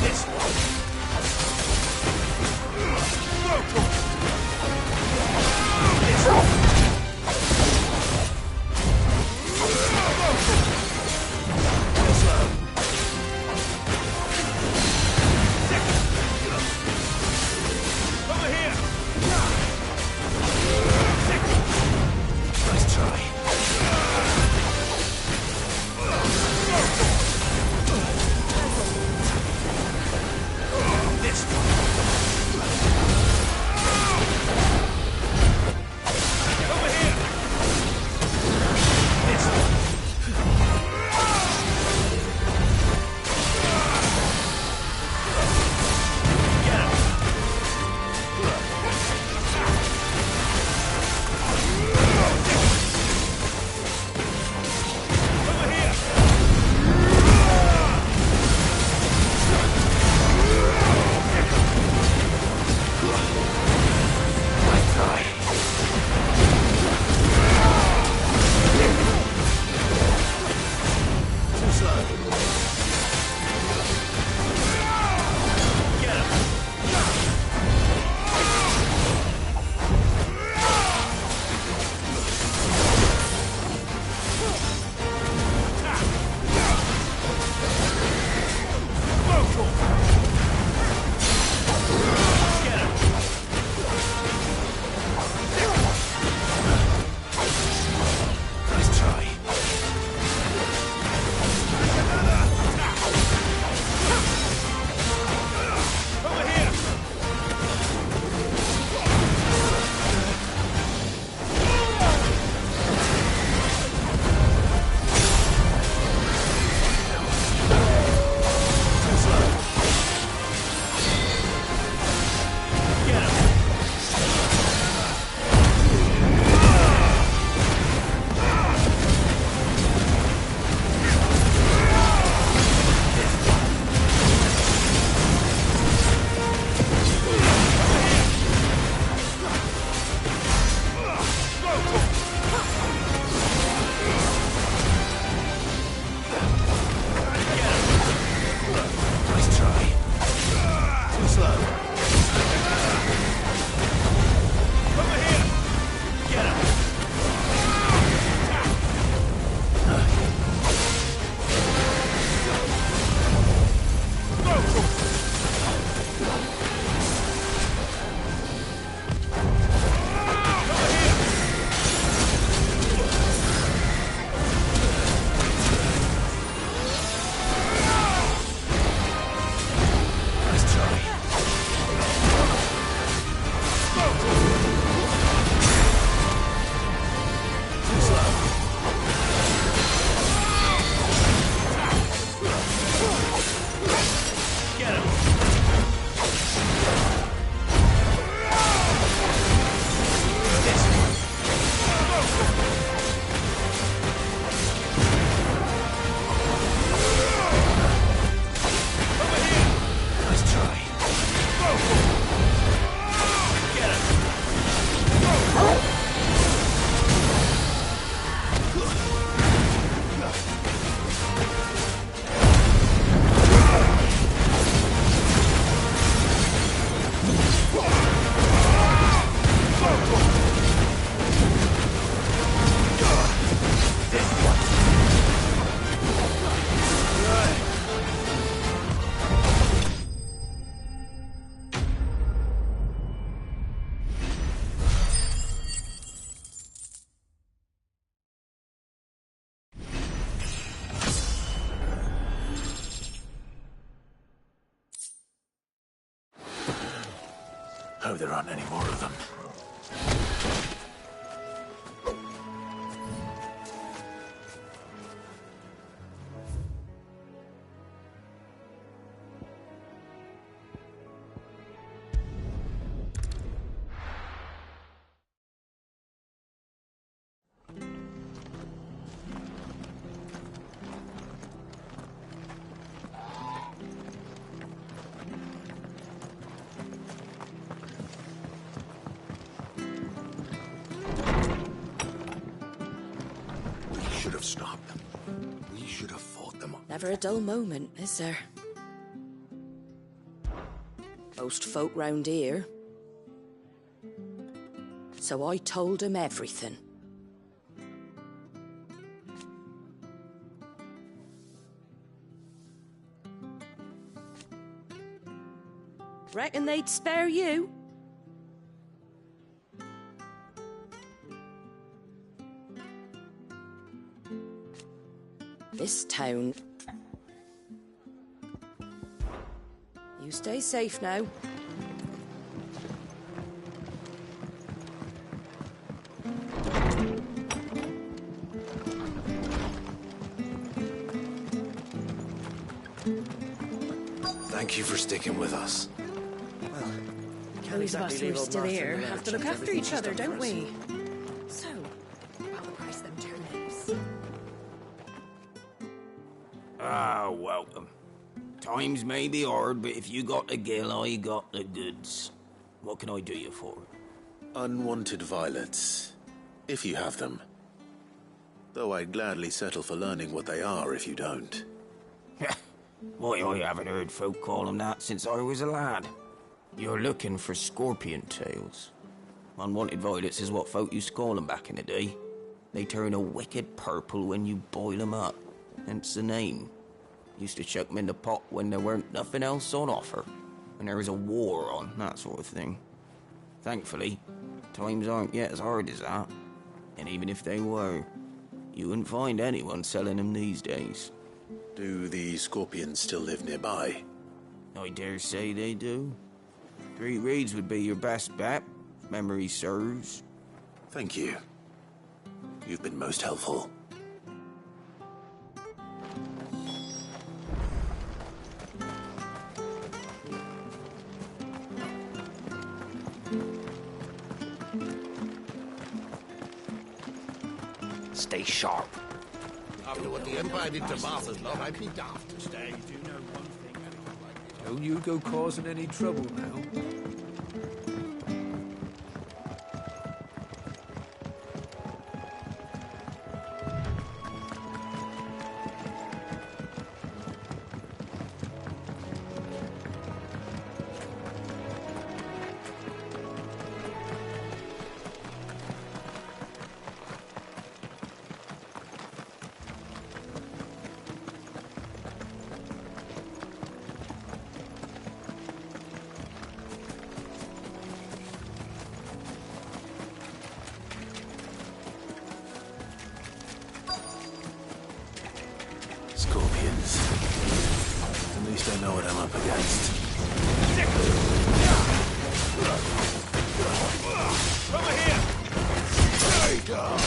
This one. hope there aren't any more of them. Never a dull moment, is there? Most folk round here. So I told him everything. Reckon they'd spare you? This town... You stay safe now. Thank you for sticking with us. Well, Those of us who are still here have to look after each other, don't we? So, I'll price them turnips. Ah, welcome. Times may be hard, but if you got the gill, I got the goods. What can I do you for? Unwanted violets, if you have them. Though I'd gladly settle for learning what they are if you don't. Why, I haven't heard folk call them that since I was a lad. You're looking for scorpion tails. Unwanted violets is what folk used to call them back in the day. They turn a wicked purple when you boil them up, hence the name. Used to chuck them in the pot when there weren't nothing else on offer. When there was a war on, that sort of thing. Thankfully, times aren't yet as hard as that. And even if they were, you wouldn't find anyone selling them these days. Do the scorpions still live nearby? I dare say they do. 3 Reeds would be your best bet, if memory serves. Thank you. You've been most helpful. Stay sharp. After what the Empire did to Martha's lot, I'd be daft to stay. Do you know one thing anyone like this? Don't you go causing any trouble now. Scorpions. At least I know what I'm up against. Over here! There you go!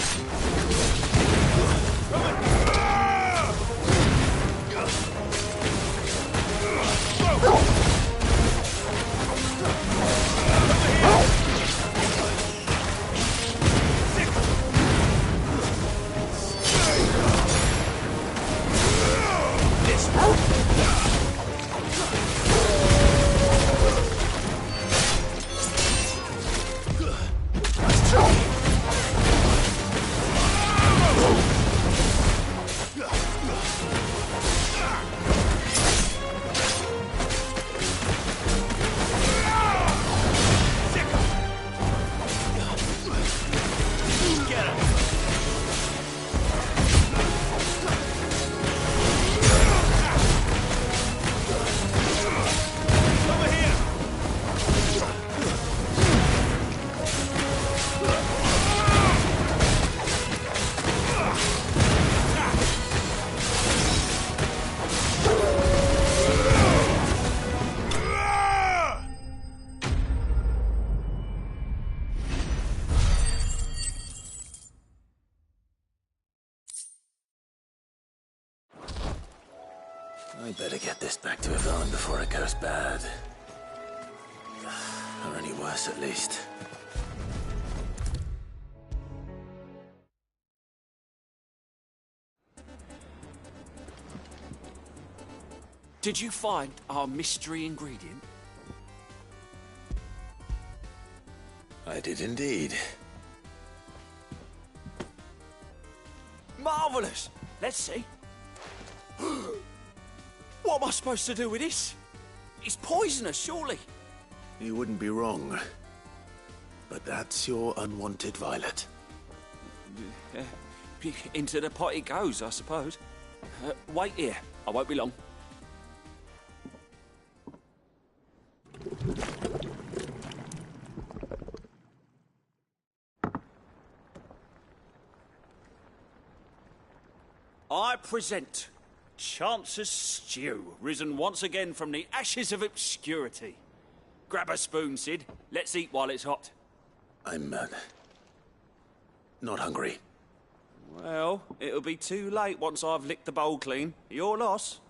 I better get this back to Yvonne before it goes bad. Or any worse, at least. Did you find our mystery ingredient? I did indeed. Marvellous! Let's see. What am I supposed to do with this? It's poisonous, surely. You wouldn't be wrong. But that's your unwanted violet. Into the pot it goes, I suppose. Wait here. I won't be long. I present Chance's Stew, risen once again from the ashes of obscurity. Grab a spoon, Sid. Let's eat while it's hot. I'm, not hungry. Well, it'll be too late once I've licked the bowl clean. Your loss.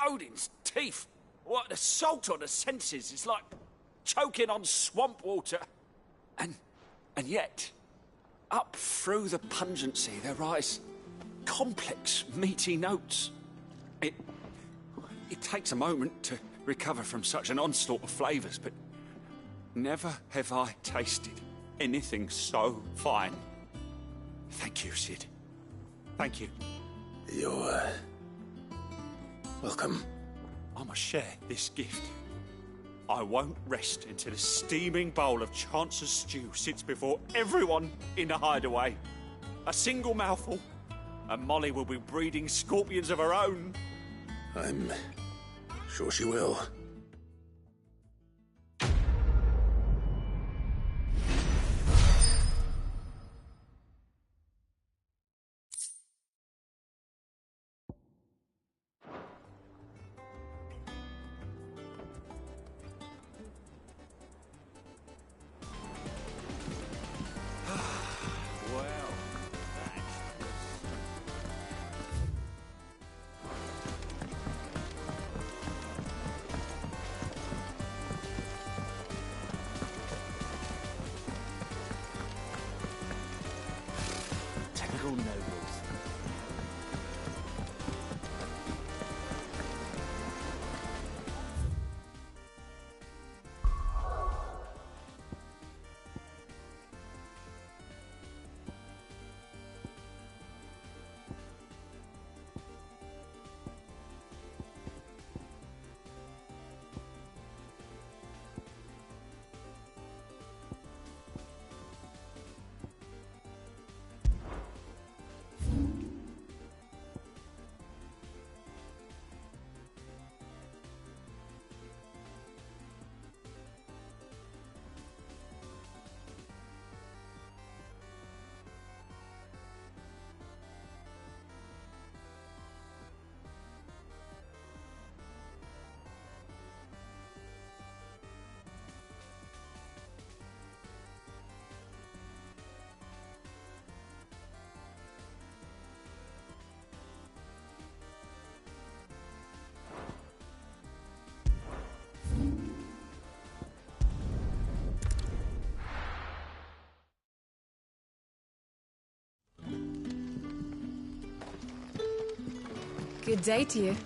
Odin's teeth. What, the salt on the senses is like choking on swamp water. And yet, up through the pungency there rise complex, meaty notes. It takes a moment to recover from such an onslaught of flavours, but never have I tasted anything so fine. Thank you, Sid. Thank you. You're, welcome. I must share this gift. I won't rest until a steaming bowl of Chance's stew sits before everyone in the hideaway. A single mouthful, and Molly will be breeding scorpions of her own. I'm sure she will. Good day to you.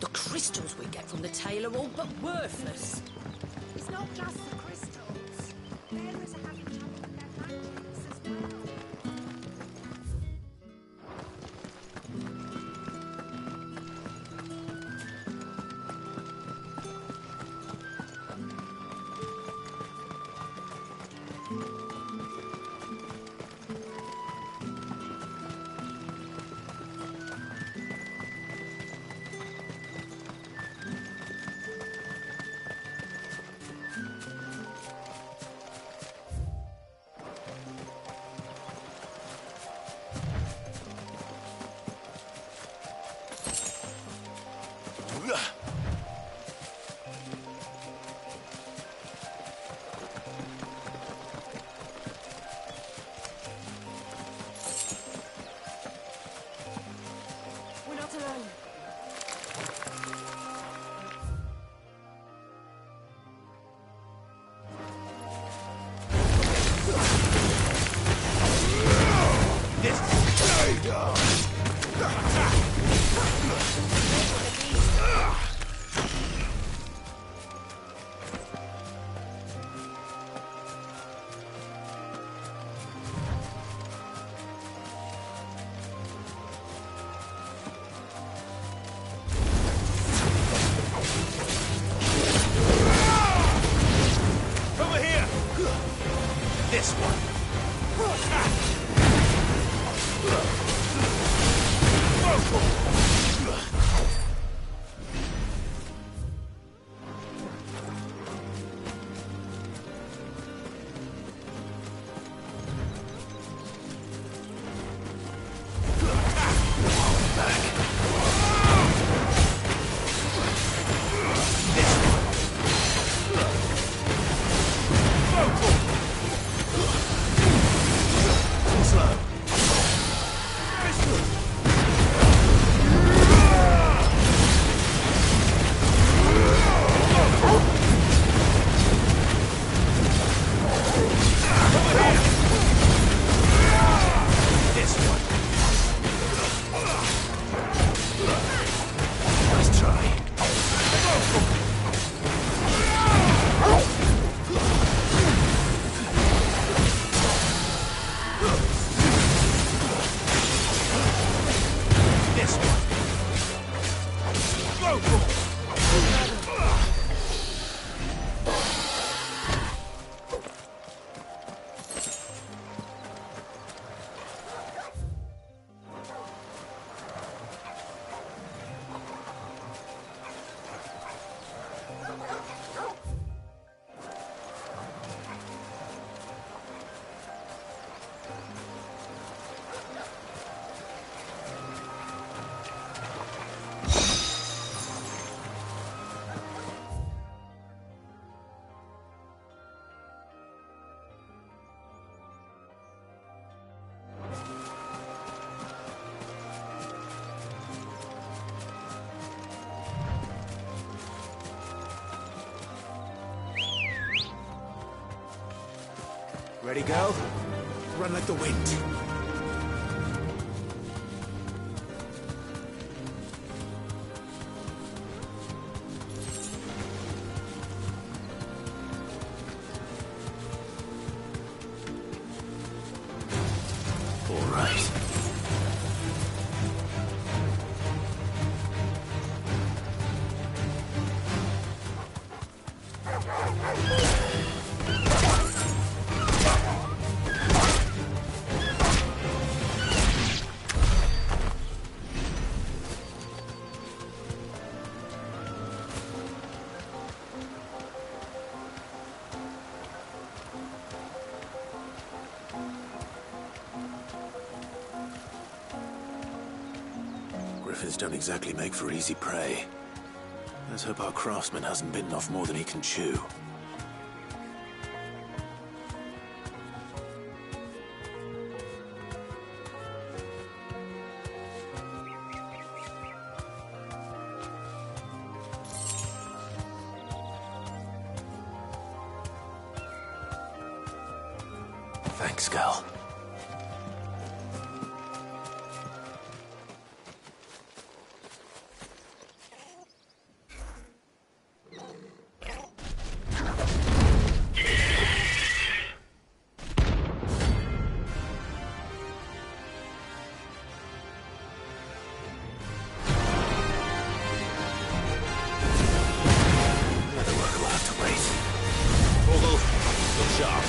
The crystals we get from the tail are all but worthless. It's not just the crystals. Bearers are having trouble with their magics as well. Ready, go? Run like the wind. All right. Griffins don't exactly make for easy prey. Let's hope our craftsman hasn't bitten off more than he can chew. Thanks, Gal. Look sharp.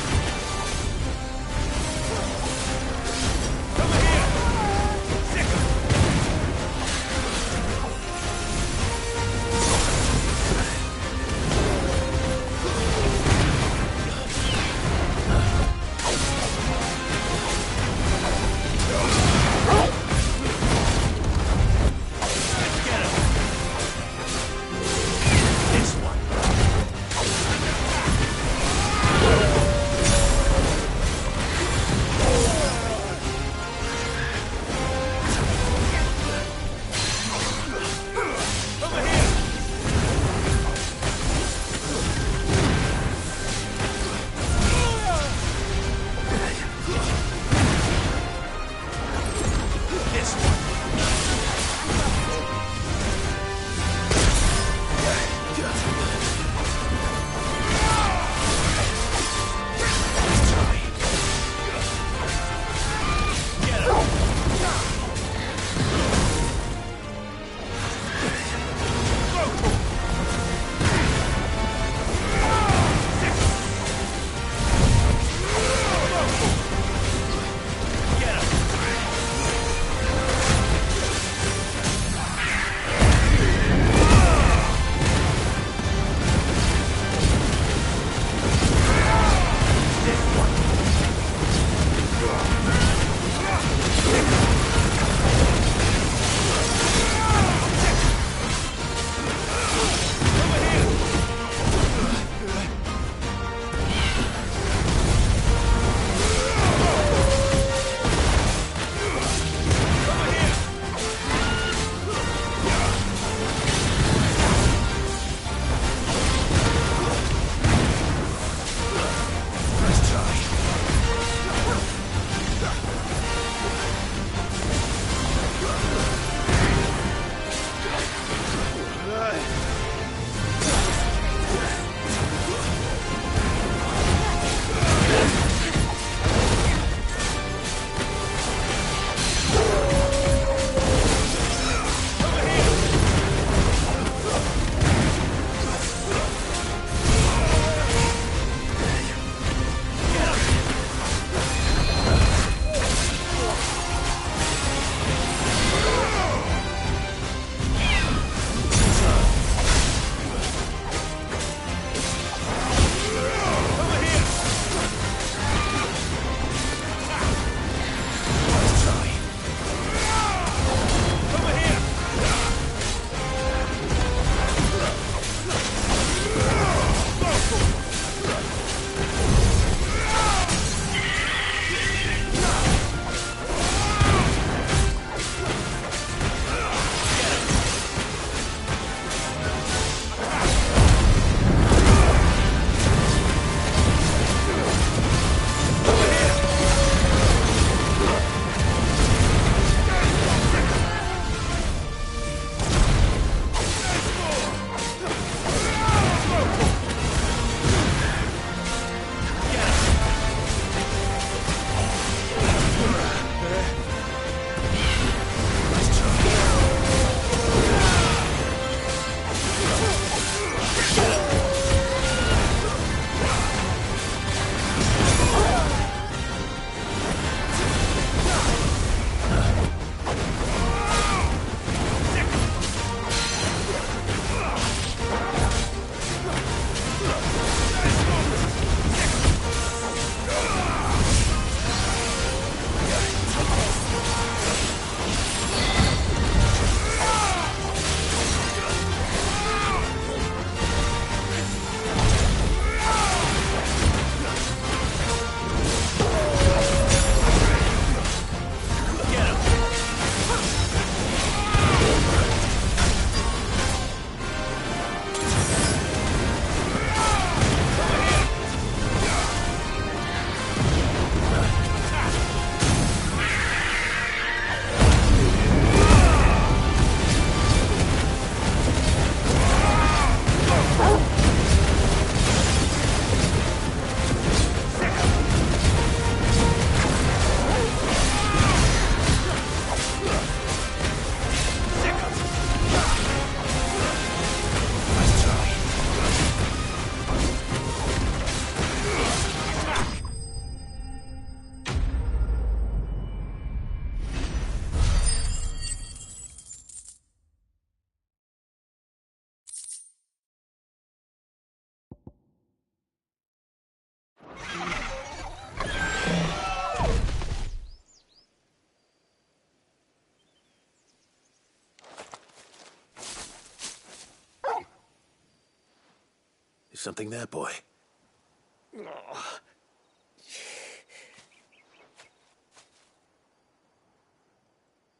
Is something there, boy?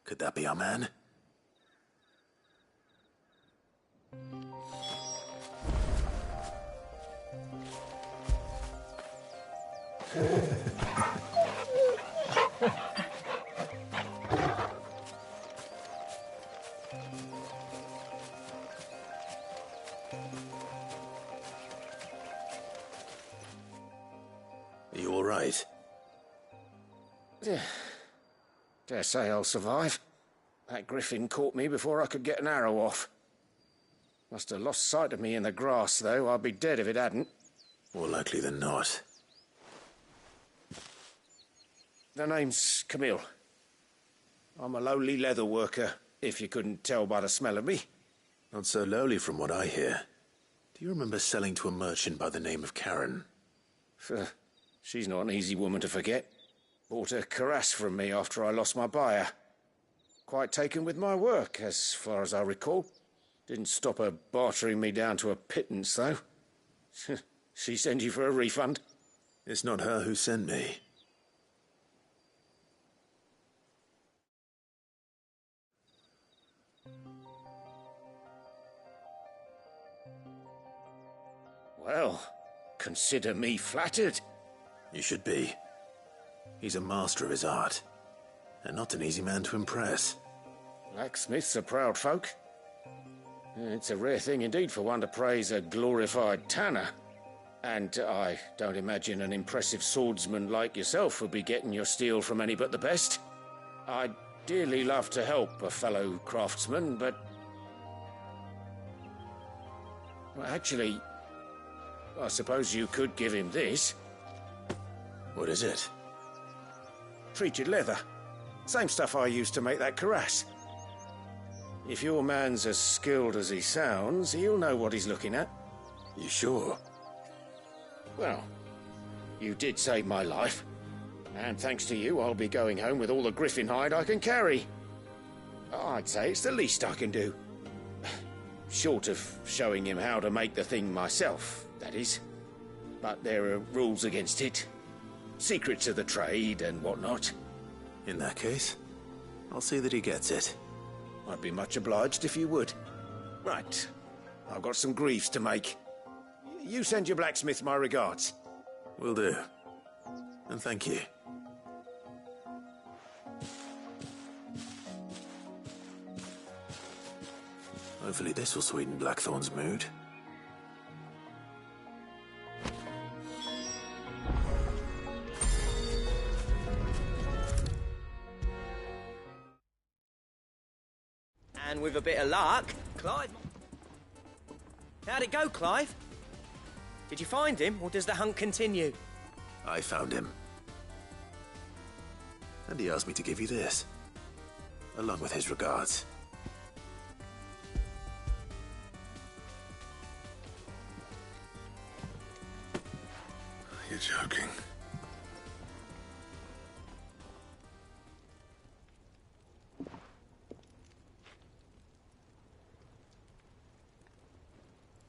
Could that be our man? Are you all right? Dare say I'll survive. That griffin caught me before I could get an arrow off. Must have lost sight of me in the grass, though. I'd be dead if it hadn't. More likely than not. The name's Camille. I'm a lowly leather worker, if you couldn't tell by the smell of me. Not so lowly from what I hear. Do you remember selling to a merchant by the name of Karen? She's not an easy woman to forget. Bought a cuirass from me after I lost my buyer. Quite taken with my work, as far as I recall. Didn't stop her bartering me down to a pittance, though. She sent you for a refund? It's not her who sent me. Well, consider me flattered. You should be. He's a master of his art, and not an easy man to impress. Blacksmiths are proud folk. It's a rare thing indeed for one to praise a glorified tanner. And I don't imagine an impressive swordsman like yourself would be getting your steel from any but the best. I'd dearly love to help a fellow craftsman, but... Well, actually, I suppose you could give him this. What is it? Treated leather. Same stuff I used to make that cuirass. If your man's as skilled as he sounds, he'll know what he's looking at. You sure? Well, you did save my life. And thanks to you, I'll be going home with all the griffin hide I can carry. I'd say it's the least I can do. Short of showing him how to make the thing myself, that is. But there are rules against it. Secrets of the trade and whatnot. In that case, I'll see that he gets it. I'd be much obliged if you would. Right. I've got some greaves to make. You send your blacksmith my regards. Will do. And thank you. Hopefully this will sweeten Blackthorn's mood. And with a bit of luck, Clive... How'd it go, Clive? Did you find him, or does the hunt continue? I found him. And he asked me to give you this, along with his regards. You're joking.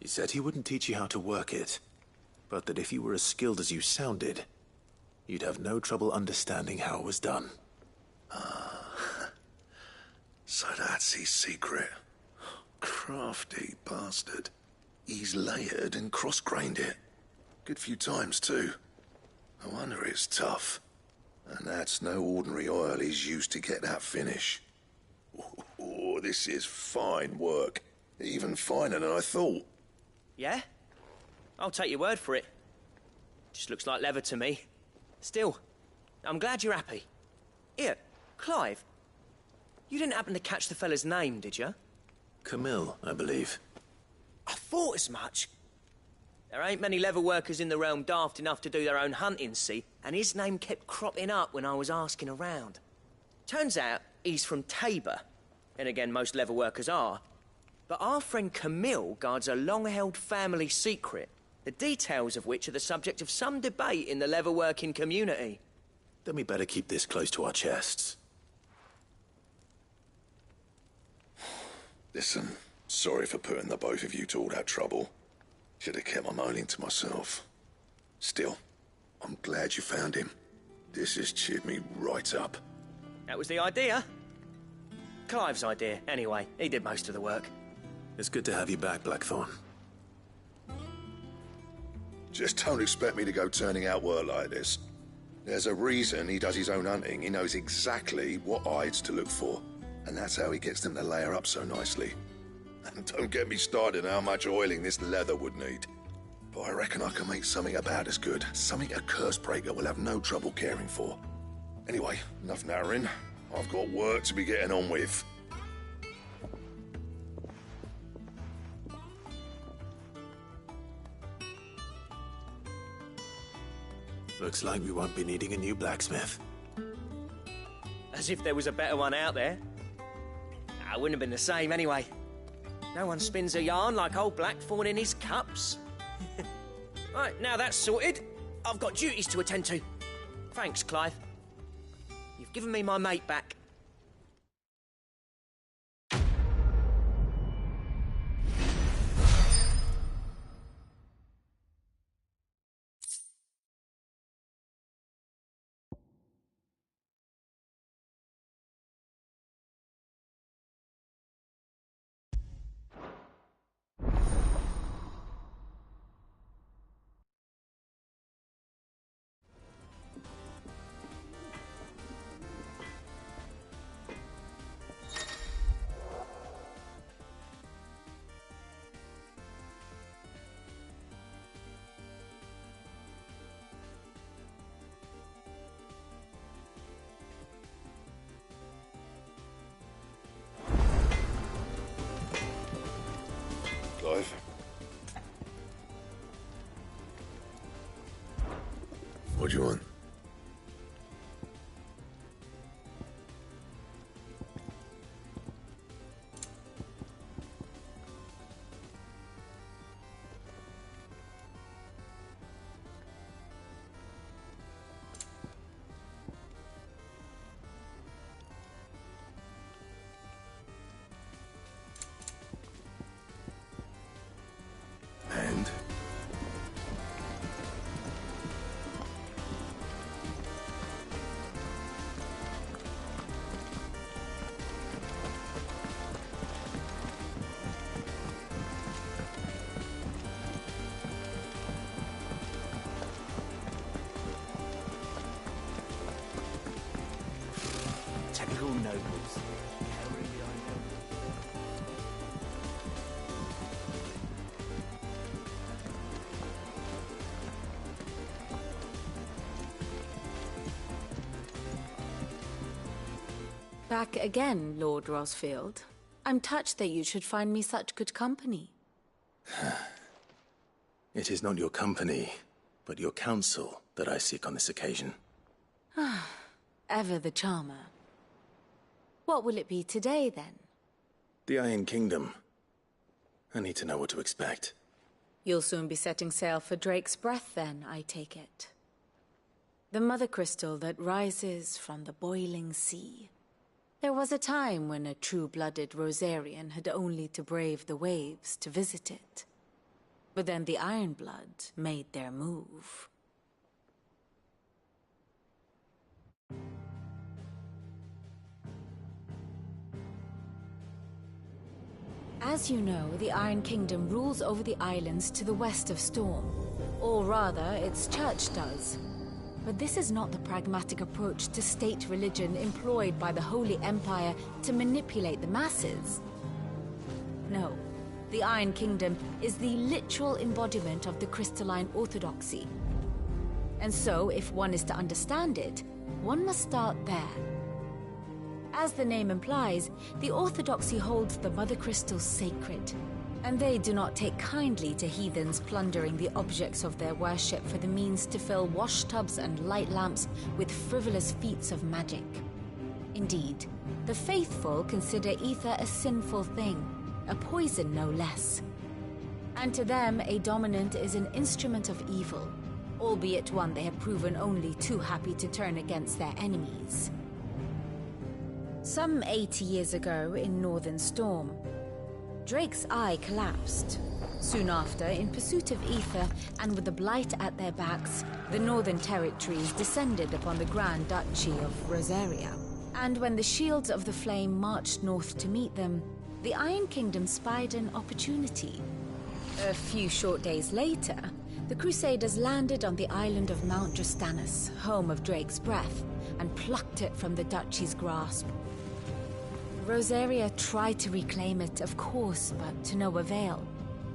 He said he wouldn't teach you how to work it, but that if you were as skilled as you sounded, you'd have no trouble understanding how it was done. So that's his secret. Crafty bastard. He's layered and cross-grained it. Good few times, too. No wonder it's tough. And that's no ordinary oil he's used to get that finish. Oh, this is fine work. Even finer than I thought. Yeah? I'll take your word for it. Just looks like leather to me. Still, I'm glad you're happy. Here, Clive, you didn't happen to catch the fella's name, did you? Camille, I believe. I thought as much. There ain't many leather workers in the realm daft enough to do their own hunting, see? And his name kept cropping up when I was asking around. Turns out he's from Tabor. And again, most leather workers are. But our friend Camille guards a long-held family secret, the details of which are the subject of some debate in the leather-working community. Then we better keep this close to our chests. Listen, sorry for putting the both of you to all that trouble. Should have kept my moaning to myself. Still, I'm glad you found him. This has cheered me right up. That was the idea. Clive's idea, anyway. He did most of the work. It's good to have you back, Blackthorn. Just don't expect me to go turning out work like this. There's a reason he does his own hunting. He knows exactly what hides to look for. And that's how he gets them to layer up so nicely. And don't get me started on how much oiling this leather would need. But I reckon I can make something about as good. Something a Cursebreaker will have no trouble caring for. Anyway, enough narrowing. I've got work to be getting on with. Looks like we won't be needing a new blacksmith. As if there was a better one out there. I wouldn't have been the same anyway. No one spins a yarn like old Blackthorn in his cups. Right, now that's sorted, I've got duties to attend to. Thanks, Clive. You've given me my mate back. Clive. What do you want? And? Typical nobles. Back again, Lord Rosfield. I'm touched that you should find me such good company. It is not your company, but your counsel that I seek on this occasion. Ever the charmer. What will it be today, then? The Iron Kingdom. I need to know what to expect. You'll soon be setting sail for Drake's Breath, then, I take it. The mother crystal that rises from the boiling sea. There was a time when a true-blooded Rosarian had only to brave the waves to visit it. But then the Ironblood made their move. As you know, the Iron Kingdom rules over the islands to the west of Storm. Or rather, its church does. But this is not the pragmatic approach to state religion employed by the Holy Empire to manipulate the masses. No, the Iron Kingdom is the literal embodiment of the crystalline orthodoxy. And so, if one is to understand it, one must start there. As the name implies, the orthodoxy holds the Mother Crystals sacred, and they do not take kindly to heathens plundering the objects of their worship for the means to fill washtubs and light lamps with frivolous feats of magic. Indeed, the faithful consider ether a sinful thing, a poison no less. And to them, a dominant is an instrument of evil, albeit one they have proven only too happy to turn against their enemies. Some 80 years ago in Northern Storm, Drake's eye collapsed, Soon after, in pursuit of ether and with the Blight at their backs, the Northern Territories descended upon the Grand Duchy of Rosaria. And when the Shields of the Flame marched north to meet them, the Iron Kingdom spied an opportunity. A few short days later, the Crusaders landed on the island of Mount Justanus, home of Drake's Breath, and plucked it from the Duchy's grasp. Rosaria tried to reclaim it, of course, but to no avail.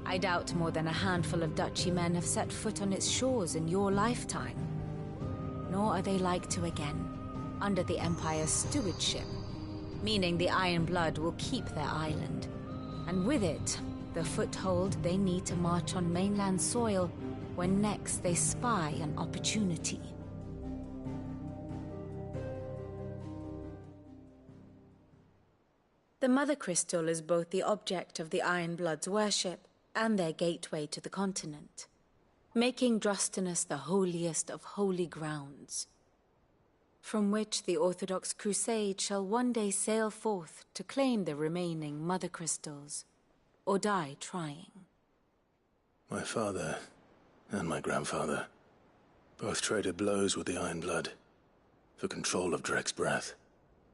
I doubt more than a handful of Duchy men have set foot on its shores in your lifetime. Nor are they like to again, under the Empire's stewardship, meaning the Iron Blood will keep their island, and with it, the foothold they need to march on mainland soil when next they spy an opportunity. The Mother Crystal is both the object of the Iron Blood's worship and their gateway to the continent, making Drostanus the holiest of holy grounds, from which the Orthodox Crusade shall one day sail forth to claim the remaining Mother Crystals, or die trying. My father and my grandfather both traded blows with the Iron Blood for control of Drake's Breath.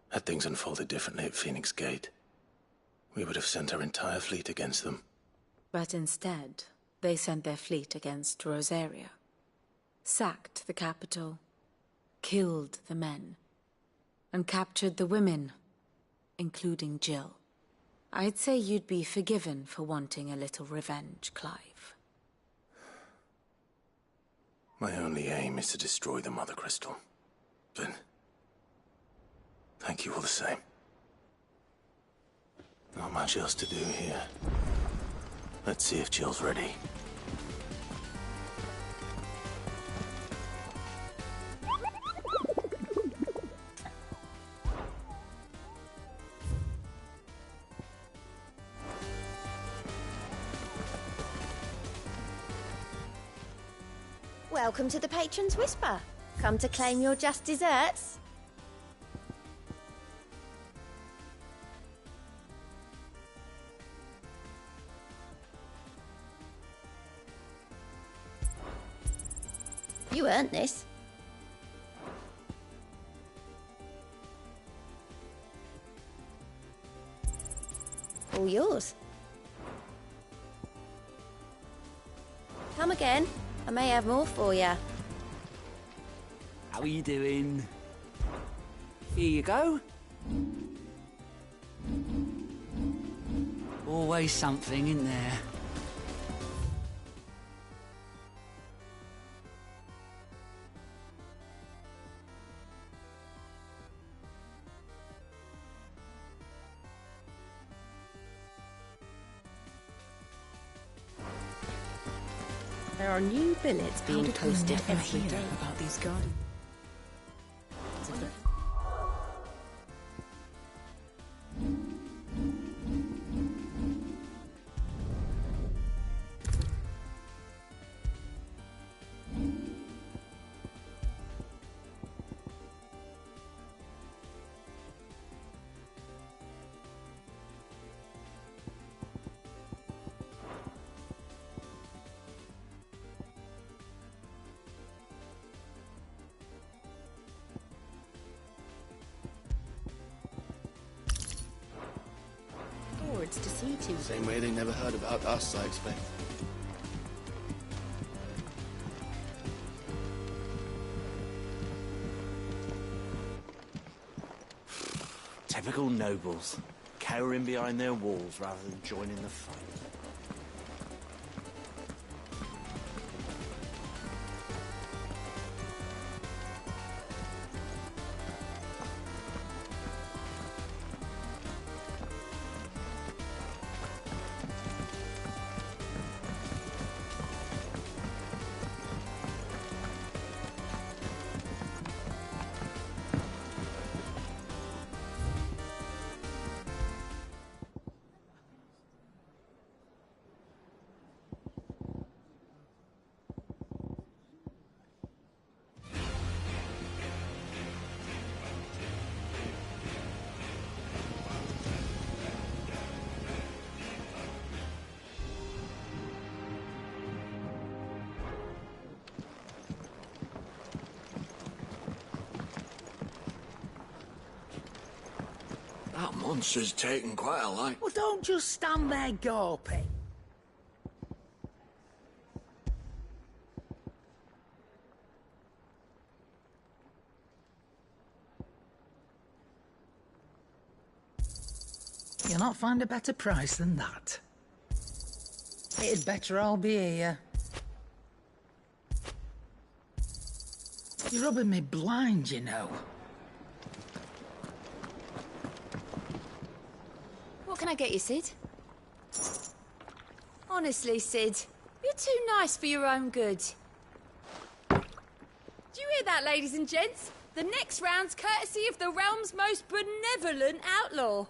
Had things unfolded differently at Phoenix Gate, we would have sent our entire fleet against them. But instead, they sent their fleet against Rosaria, sacked the capital, killed the men, and captured the women, including Jill. I'd say you'd be forgiven for wanting a little revenge, Clive. My only aim is to destroy the Mother Crystal. But thank you all the same. Not much else to do here. Let's see if Jill's ready. Welcome to the Patron's Whisper. Come to claim your just desserts? You earned this. All yours. Come again. I may have more for you. How are you doing? Here you go. Always something in there. There are new billets being posted every day about these gardens. To see to. Same way they never heard about us, I expect. Typical nobles, cowering behind their walls rather than joining the fight. Monster's taken quite a light. Well, don't just stand there gawping. You'll not find a better price than that. It'd better all be here. You're rubbing me blind, you know. What can I get you, Sid? Honestly, Sid, you're too nice for your own good. Do you hear that, ladies and gents? The next round's courtesy of the realm's most benevolent outlaw.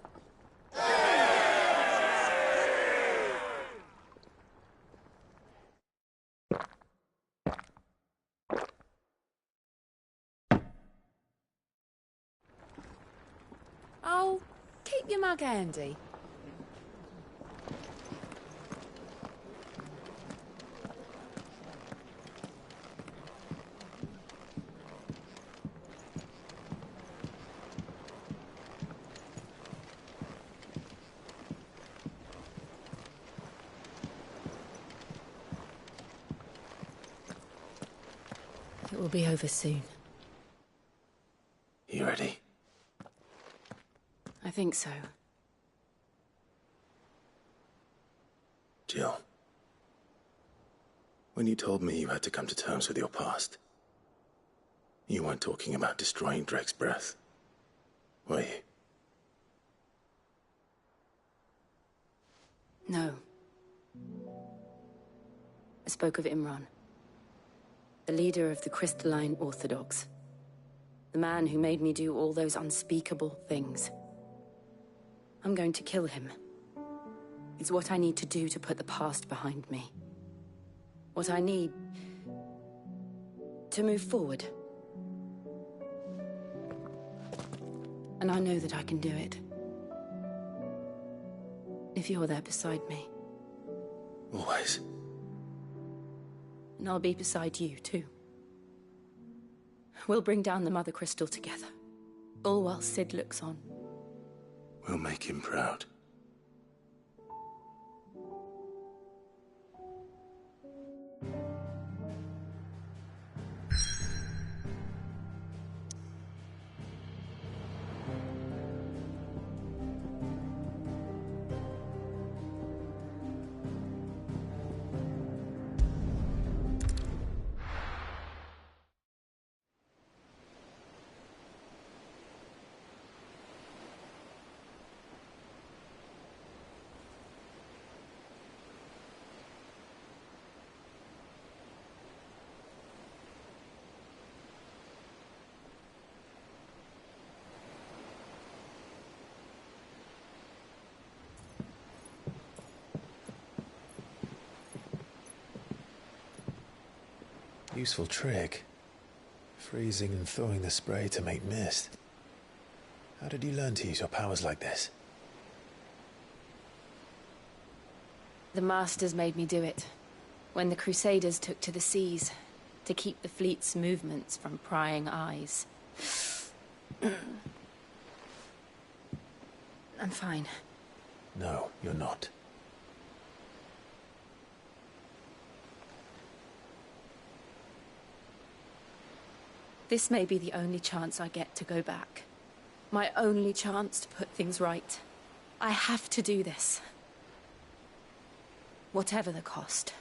Oh, keep your mug handy. It will be over soon. You ready? I think so. Jill, when you told me you had to come to terms with your past, you weren't talking about destroying Drake's breath, were you? No. I spoke of Imran, the leader of the Crystalline Orthodox. The man who made me do all those unspeakable things. I'm going to kill him. It's what I need to do to put the past behind me. What I need to move forward. And I know that I can do it. If you're there beside me. Always. And I'll be beside you, too. We'll bring down the Mother Crystal together. All while Sid looks on. We'll make him proud. Useful trick. Freezing and thawing the spray to make mist. How did you learn to use your powers like this? The Masters made me do it. When the Crusaders took to the seas, to keep the fleet's movements from prying eyes. I'm fine. No, you're not. This may be the only chance I get to go back. My only chance to put things right. I have to do this. Whatever the cost.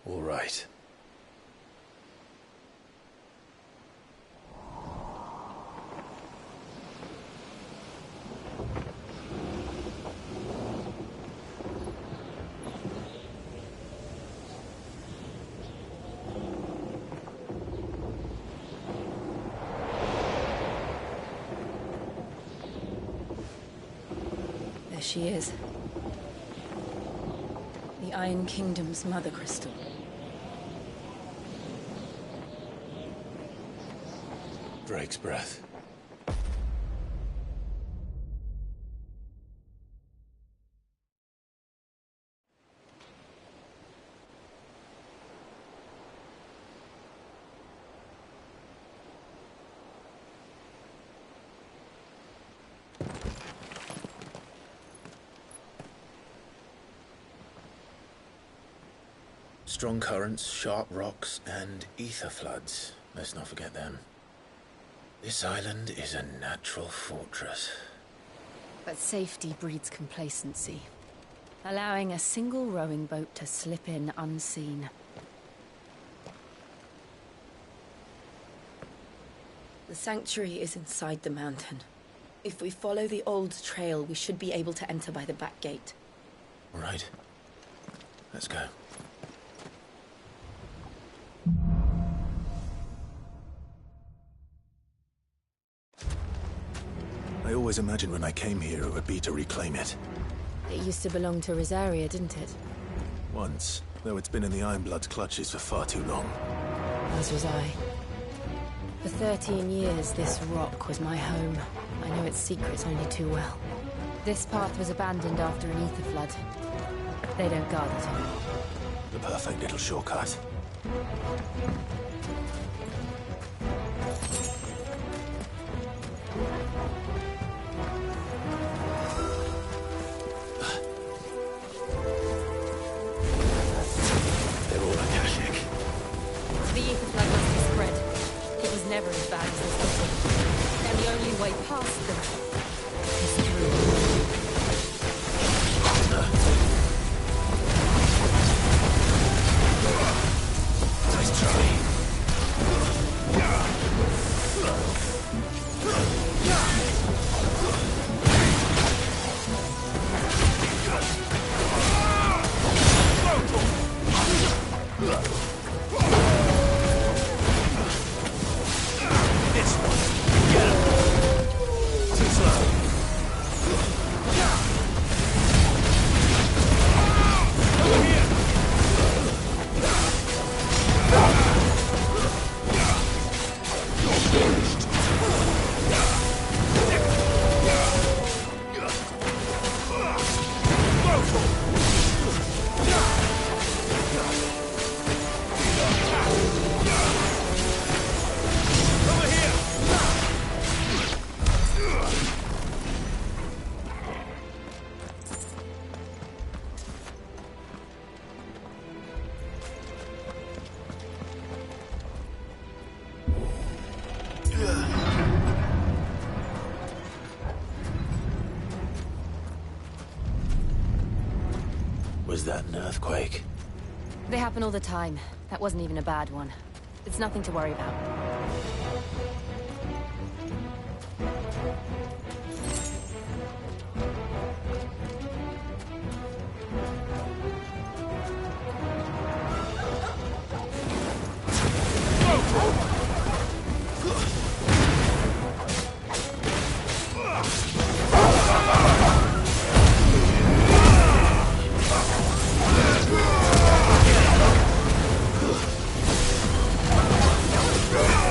All right. There she is. The Iron Kingdom's Mother Crystal. Drake's breath. Strong currents, sharp rocks, and ether floods. Let's not forget them. This island is a natural fortress. But safety breeds complacency, allowing a single rowing boat to slip in unseen. The sanctuary is inside the mountain. If we follow the old trail, we should be able to enter by the back gate. All right. Let's go. I always imagined when I came here it would be to reclaim it. It used to belong to Rosaria, didn't it? Once, though it's been in the Ironblood's clutches for far too long. As was I. For 13 years, this rock was my home. I know its secrets only too well. This path was abandoned after an ether flood. They don't guard it anymore. The perfect little shortcut. They're all Akashic. The ether flood must be spread. It was never as bad as this was. And the only way past them is through. Nice try. Was that an earthquake? They happen all the time. That wasn't even a bad one. It's nothing to worry about. Go!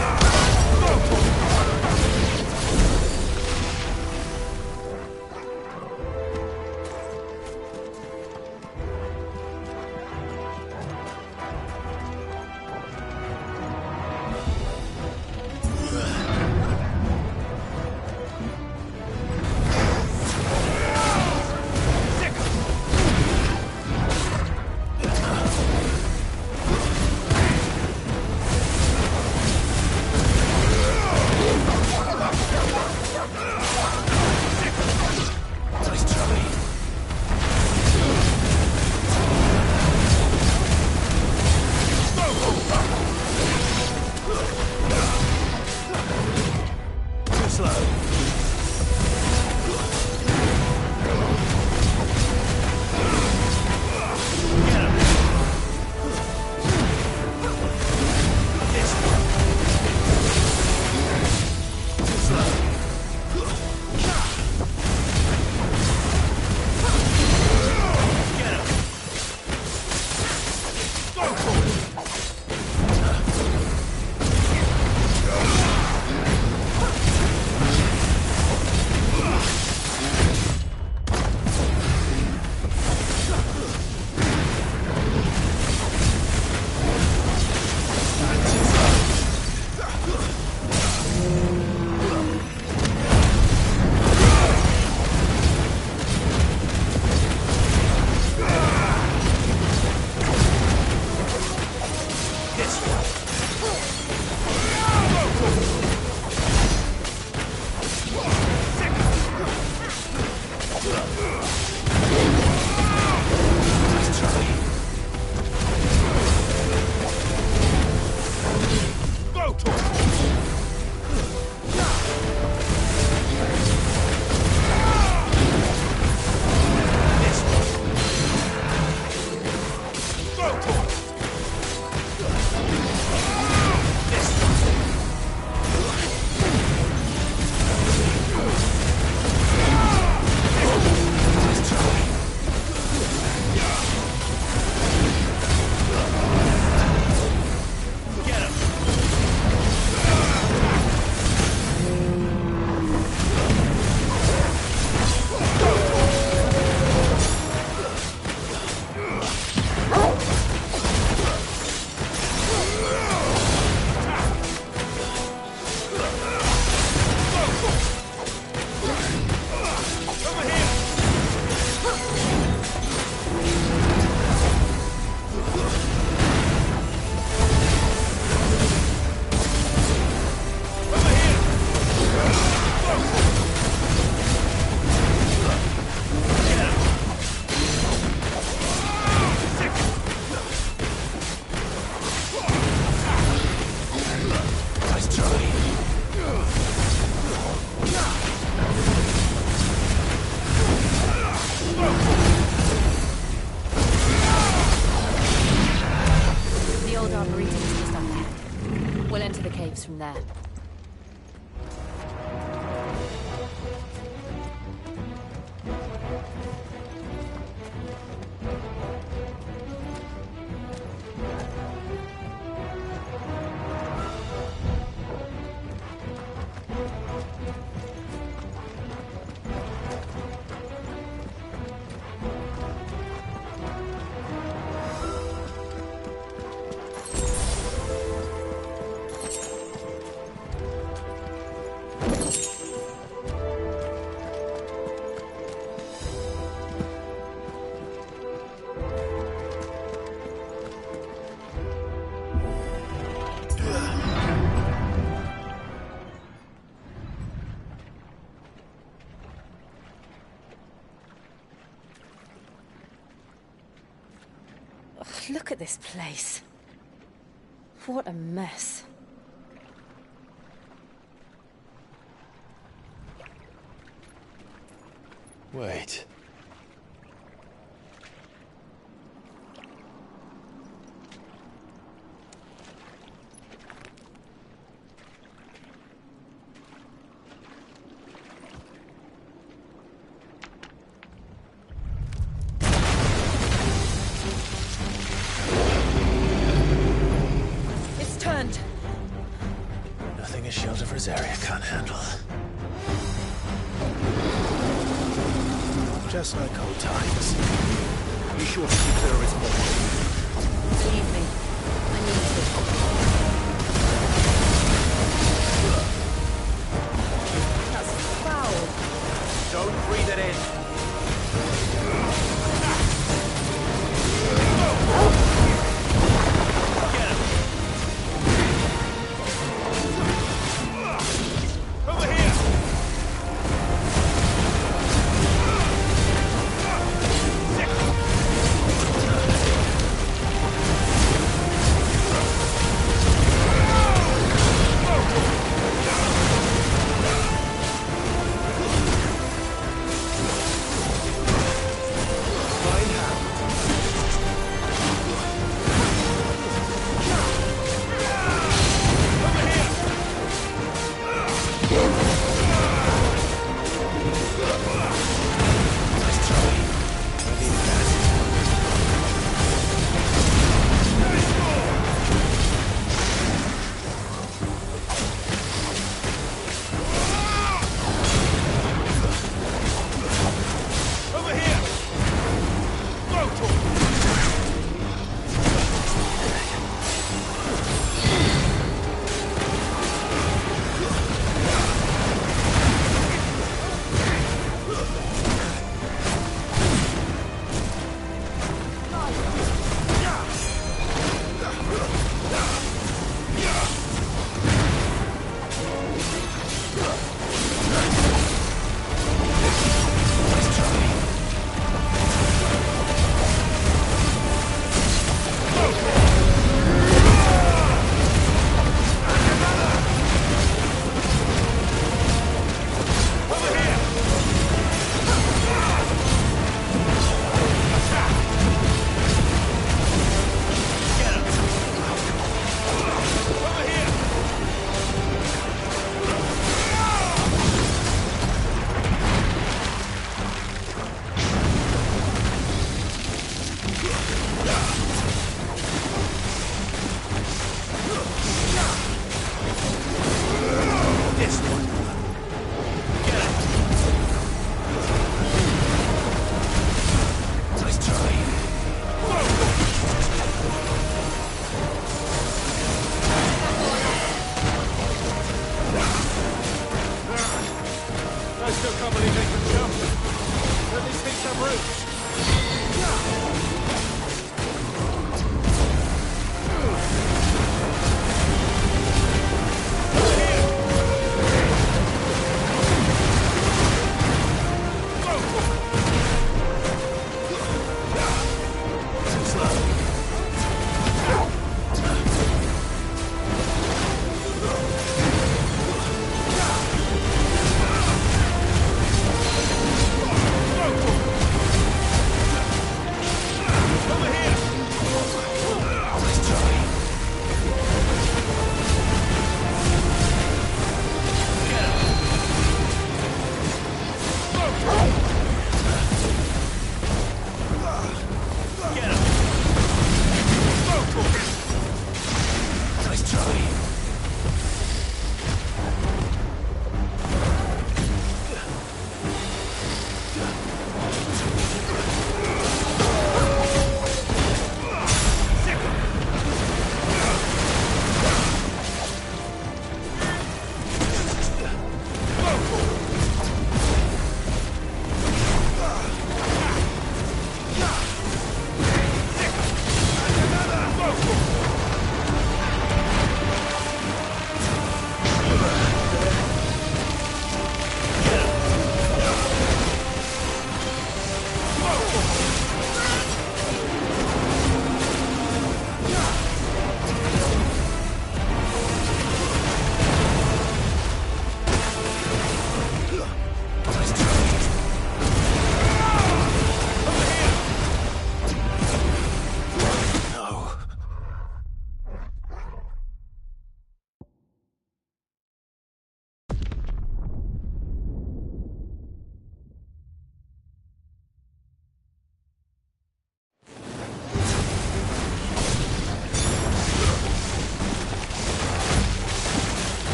From there. Look at this place. What a mess. Wait. Nothing a shield of Rosaria can't handle. Just like old times. Be sure to keep clear of its body. Believe me, I need to. That's foul. Don't breathe it in.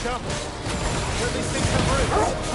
chum. Don't these things have roots?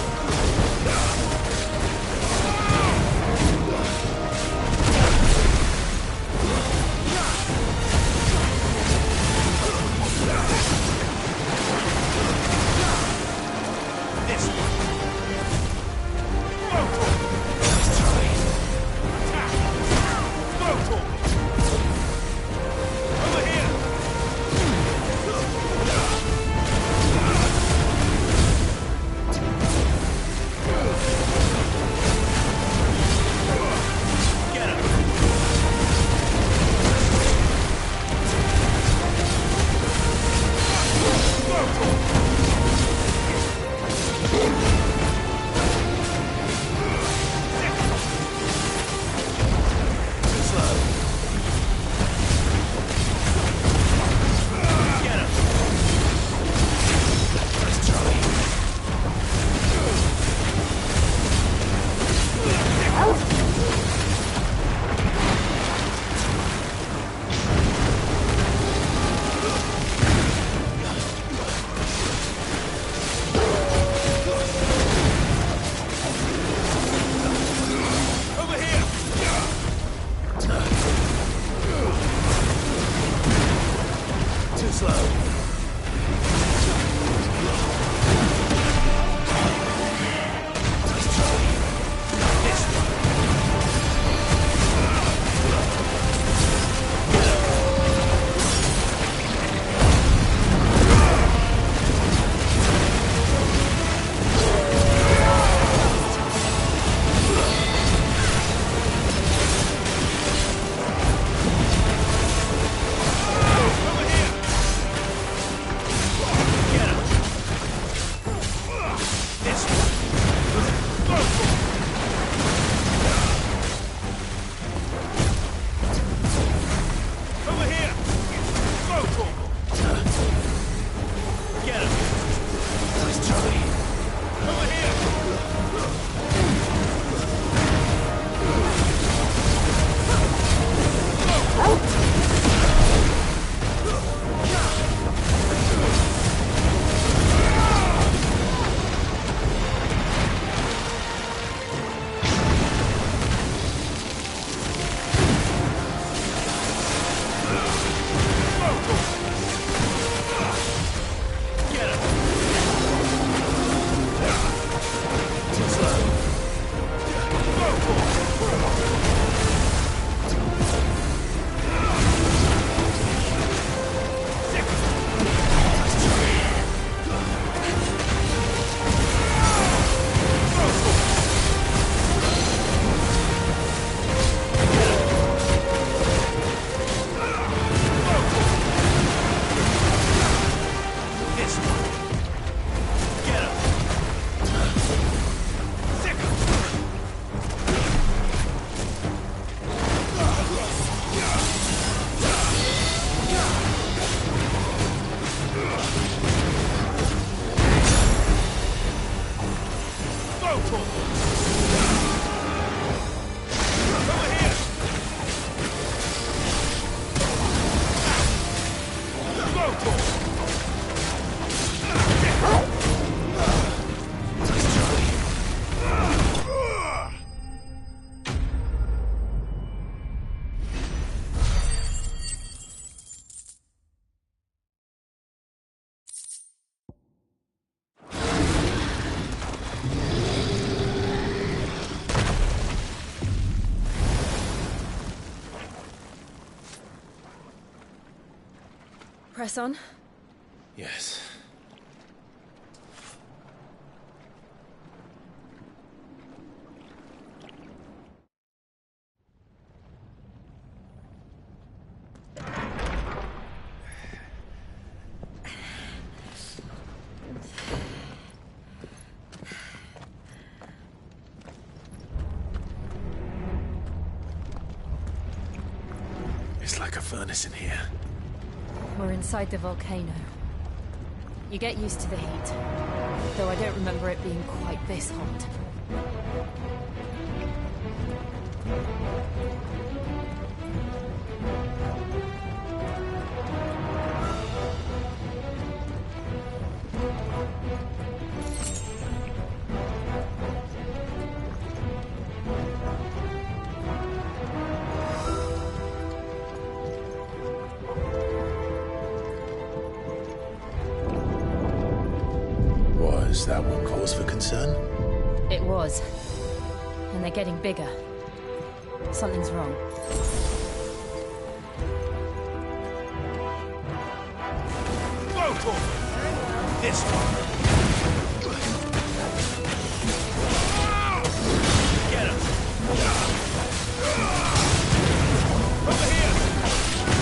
Press on? Yes. It's like a furnace in here. We're inside the volcano. You get used to the heat, though I don't remember it being quite this hot. Was that one cause for concern? It was. And they're getting bigger. Something's wrong. Go for it! This one! Get him! Over here!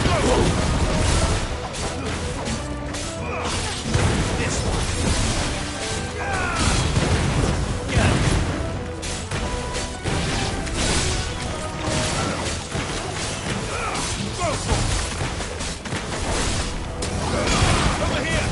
Go! This one! Get him! Go for it! Over here!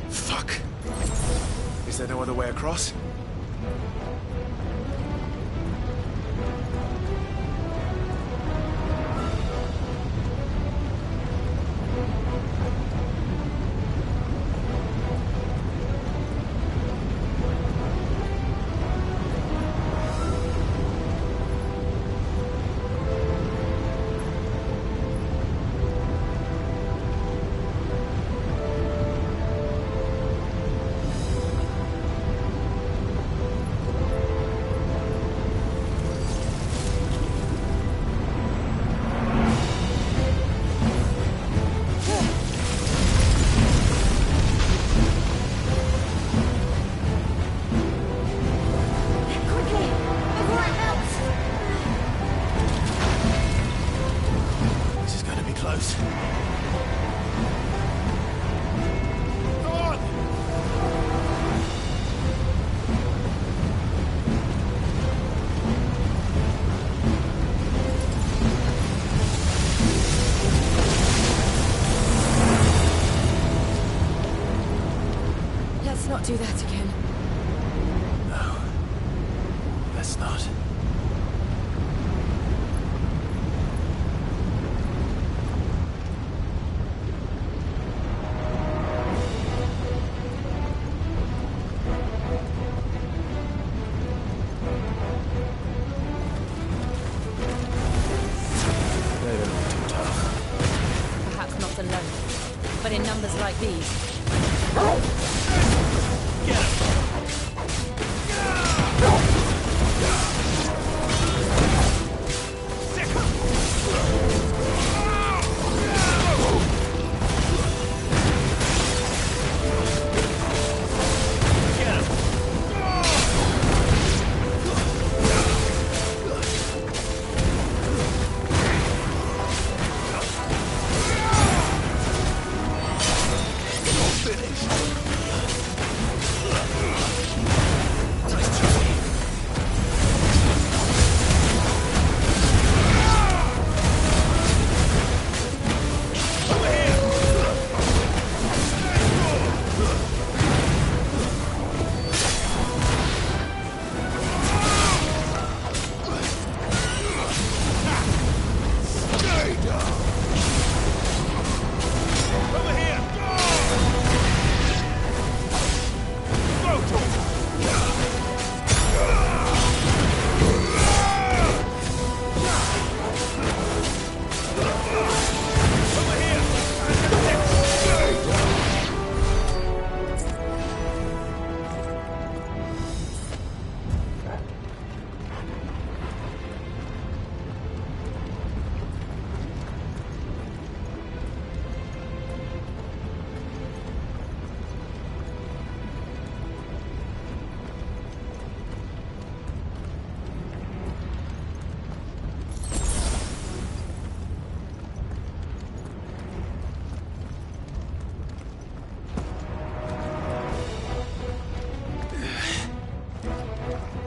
Fuck. Is there no other way across? Let's not do that again. No. Let's not. They don't look too tough. Perhaps not alone, but in numbers like these.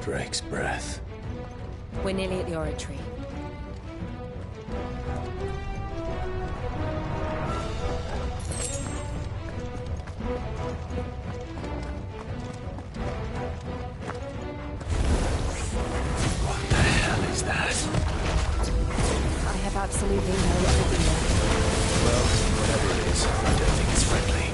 Drake's breath. We're nearly at the oratory. What the hell is that? I have absolutely no idea. Well, whatever it is, I don't think it's friendly.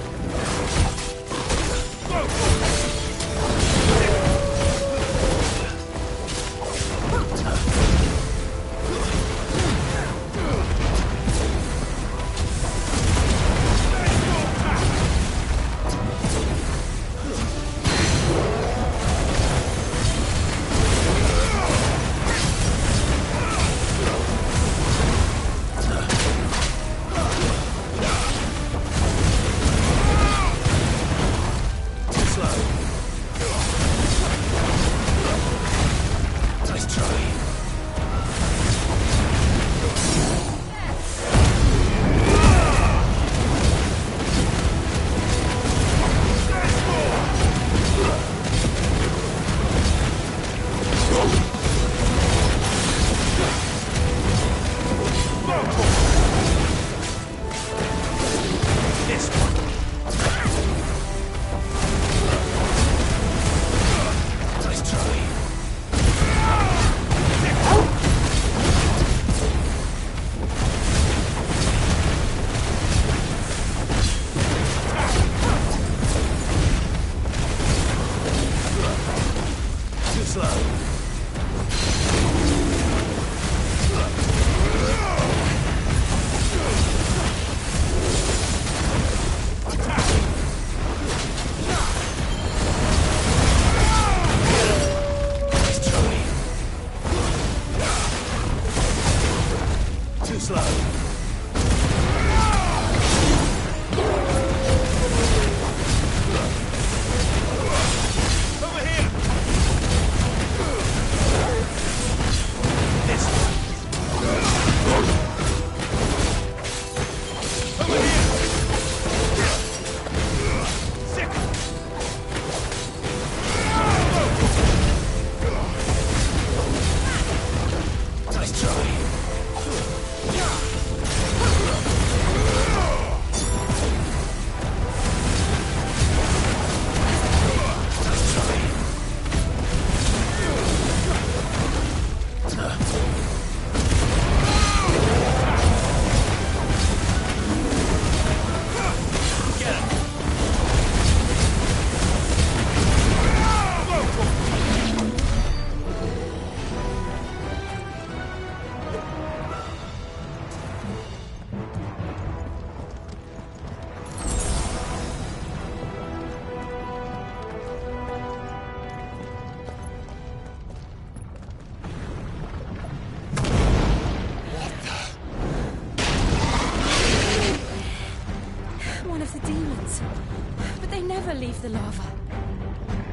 But they never leave the lava.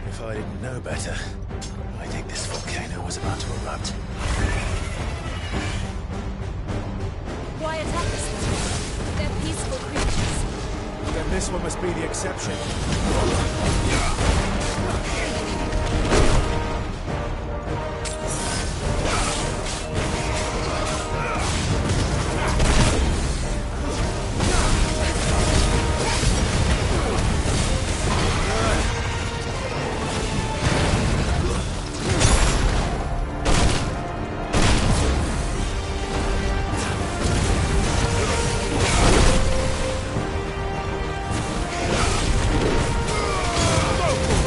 If I didn't know better, I think this volcano was about to erupt. Why attack us then? They're peaceful creatures. Then this one must be the exception. Go!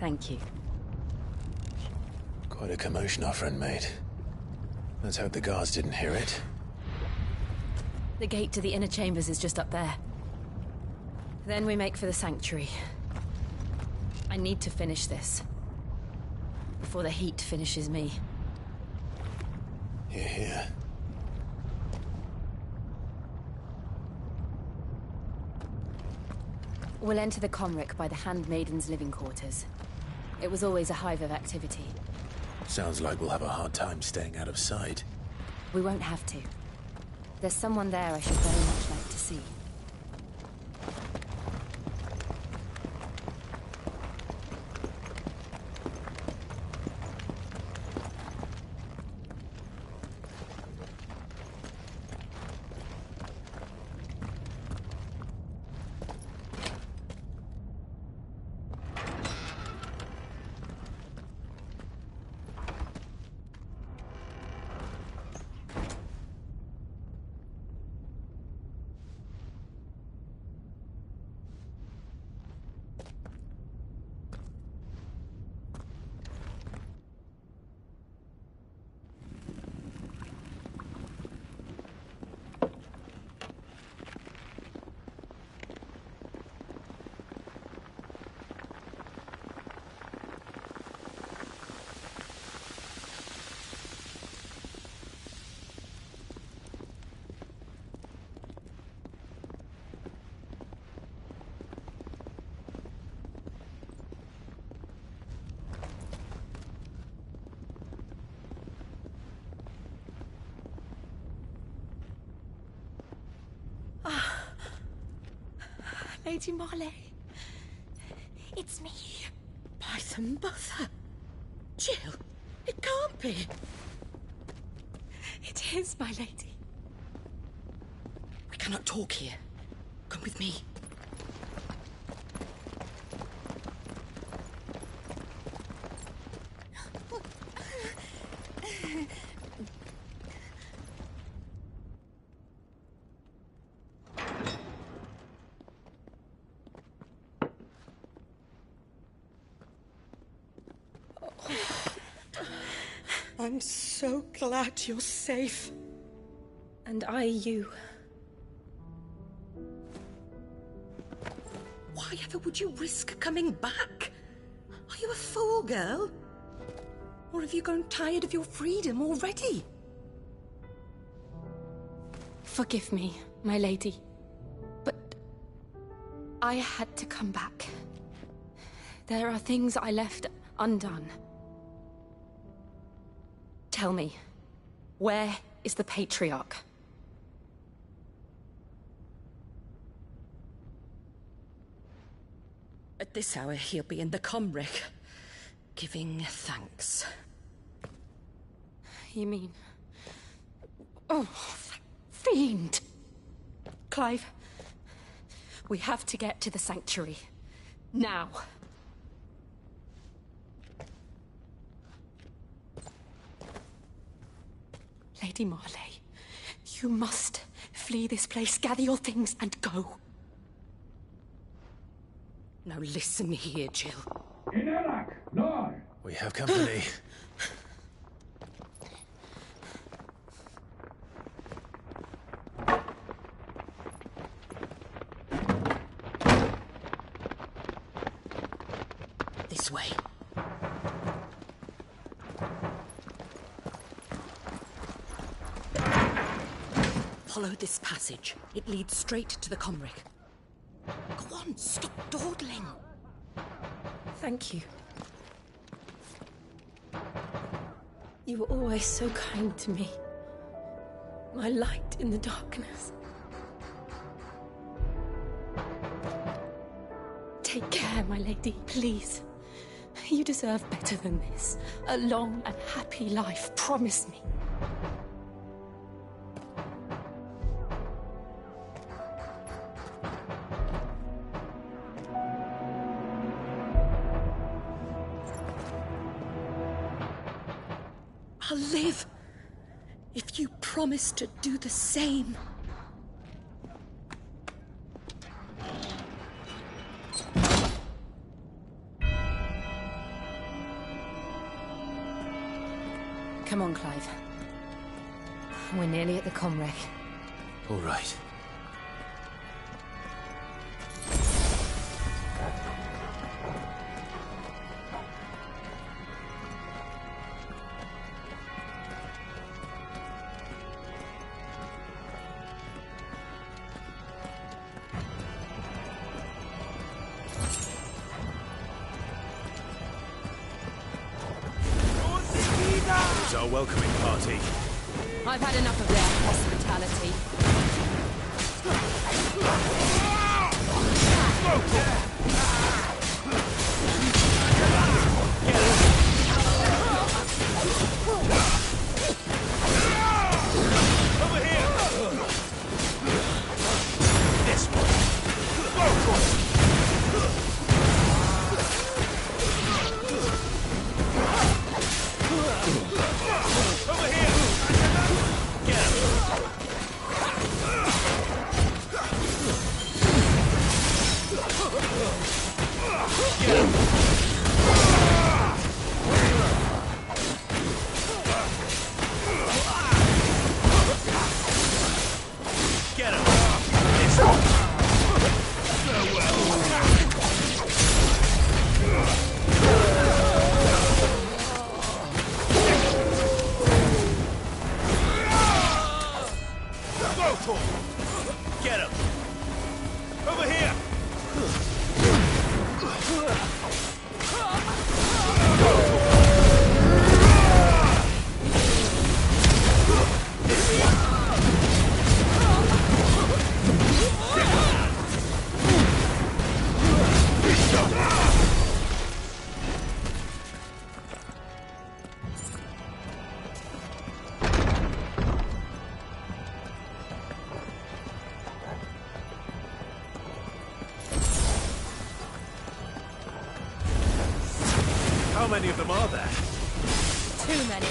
Thank you. Quite a commotion our friend made. Let's hope the guards didn't hear it. The gate to the inner chambers is just up there. Then we make for the sanctuary. I need to finish this. Before the heat finishes me. Hear, hear. We'll enter the Comric by the Handmaiden's living quarters. It was always a hive of activity. Sounds like we'll have a hard time staying out of sight. We won't have to. There's someone there I should very much like to see. Lady Marley. It's me. By the mother. Jill, it can't be. It is, my lady. We cannot talk here. Come with me. I'm so glad you're safe. And I you. Why ever would you risk coming back? Are you a fool, girl? Or have you grown tired of your freedom already? Forgive me, my lady. But I had to come back. There are things I left undone. Tell me, where is the Patriarch? At this hour, he'll be in the Comric, giving thanks. You mean... Oh, fiend! Clive, we have to get to the sanctuary. Now. Lady Marley, you must flee this place, gather your things, and go. Now listen here, Jill. Inarak, Lord! We have company. This way. Follow this passage. It leads straight to the Comric. Go on, stop dawdling. Thank you. You were always so kind to me. My light in the darkness. Take care, my lady, please. You deserve better than this. A long and happy life, promise me. I'll live if you promise to do the same. Come on, Clive. We're nearly at the Comwreck. All right. It's our welcoming party. I've had enough of their hospitality. Over here! This one. Over here! Get him! Get him! Get him! This one! Get him! Over here! How many of them are there? Too many.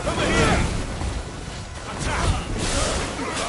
Over here! Attack!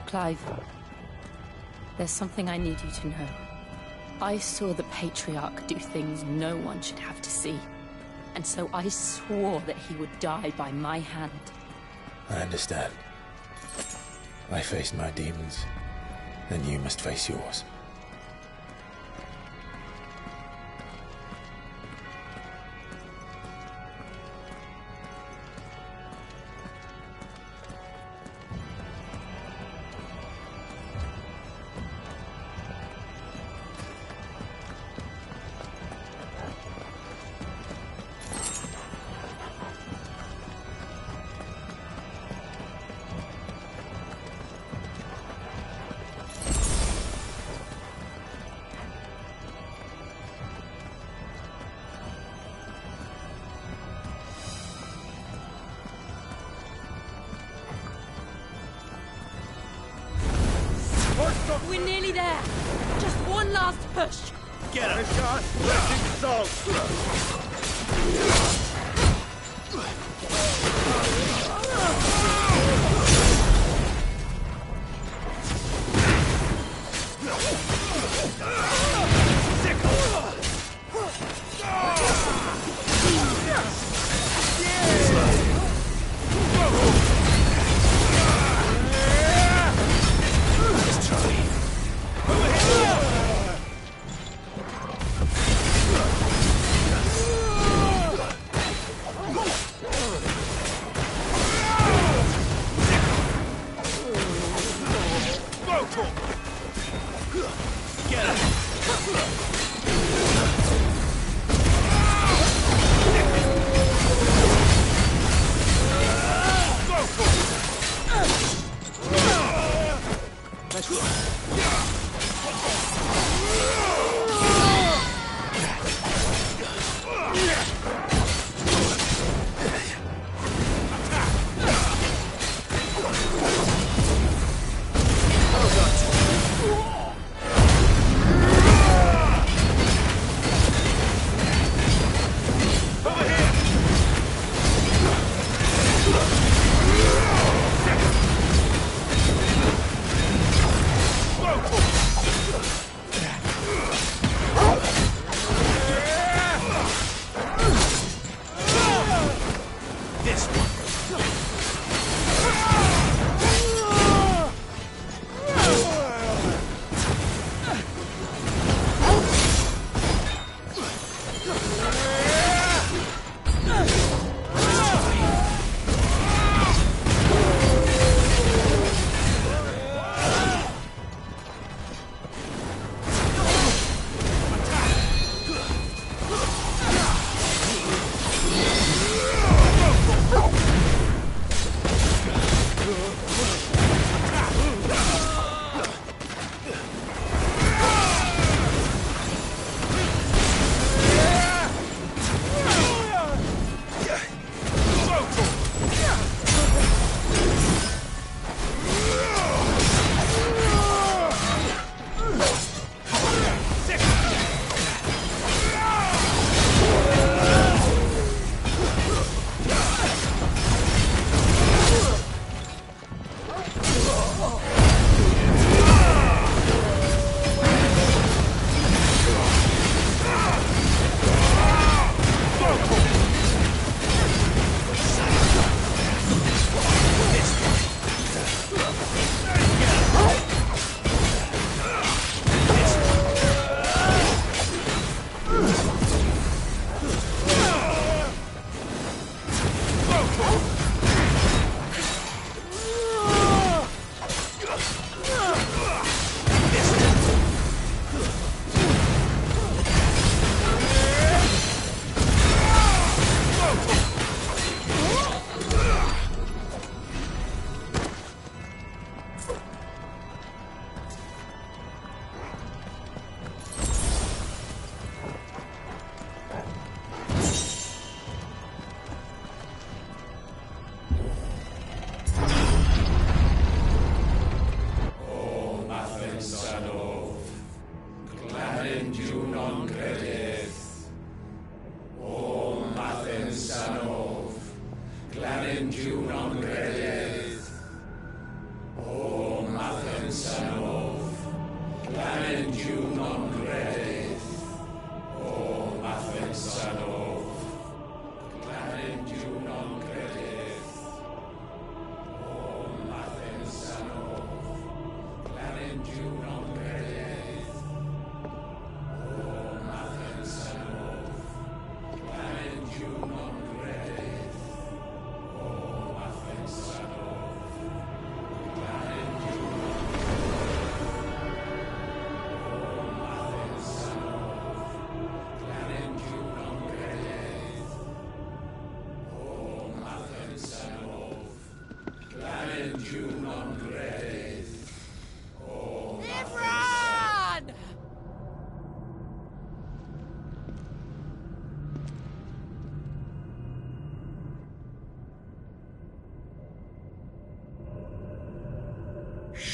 Clive, there's something I need you to know. I saw the Patriarch do things no one should have to see. And so I swore that he would die by my hand. I understand. I faced my demons, and you must face yours. We're nearly there. Just one last push. Get him! Shot! Salt!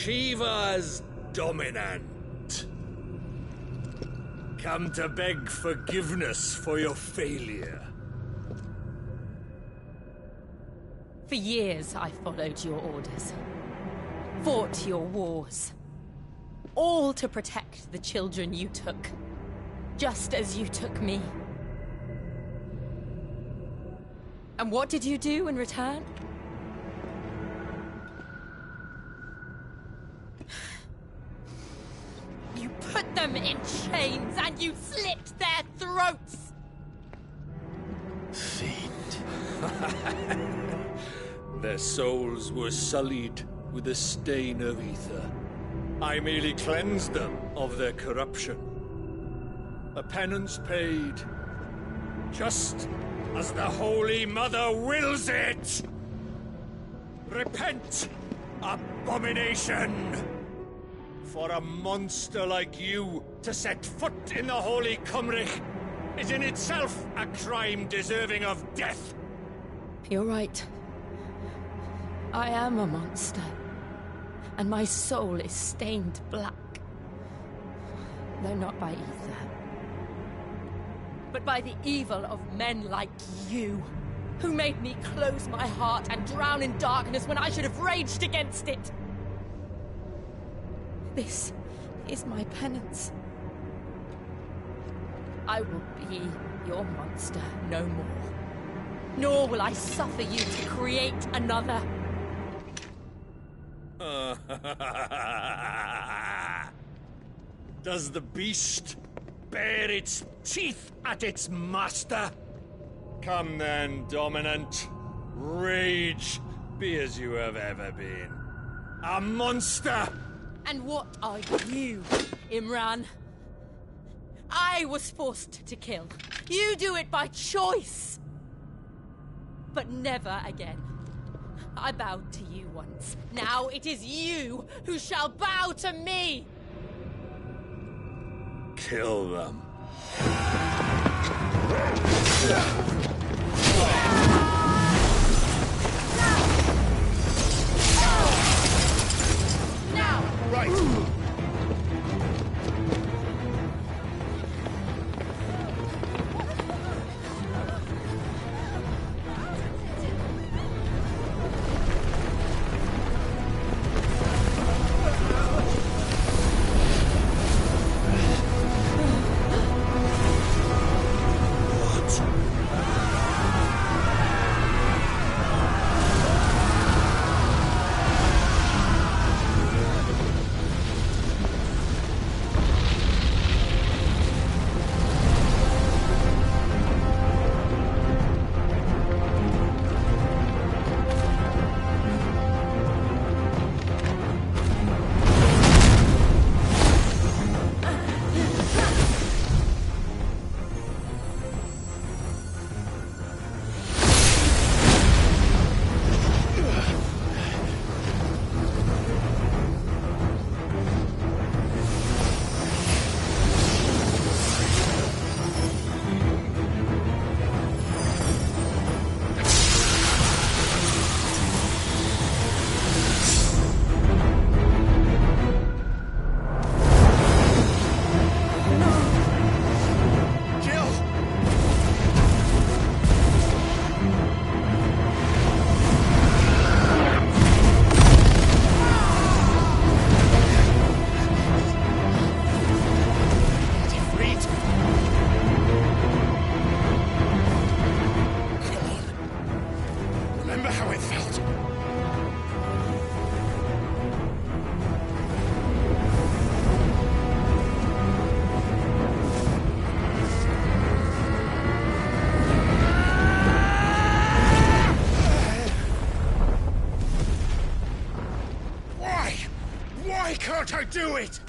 Shiva's dominant. Come to beg forgiveness for your failure. For years I followed your orders. Fought your wars. All to protect the children you took. Just as you took me. And what did you do in return? You put them in chains and you slit their throats! Fiend. Their souls were sullied with the stain of ether. I merely cleansed them of their corruption. A penance paid, just as the Holy Mother wills it! Repent, abomination! For a monster like you to set foot in the Holy Cymric is in itself a crime deserving of death! You're right. I am a monster. And my soul is stained black. Though not by ether. But by the evil of men like you, who made me close my heart and drown in darkness when I should have raged against it. This is my penance. I will be your monster no more. Nor will I suffer you to create another. Does the beast bare its teeth at its master? Come then, dominant. Rage, be as you have ever been. A monster! And what are you, Imran? I was forced to kill. You do it by choice. But never again. I bowed to you once. Now it is you who shall bow to me! Kill them. Now! Right! Can't I do it?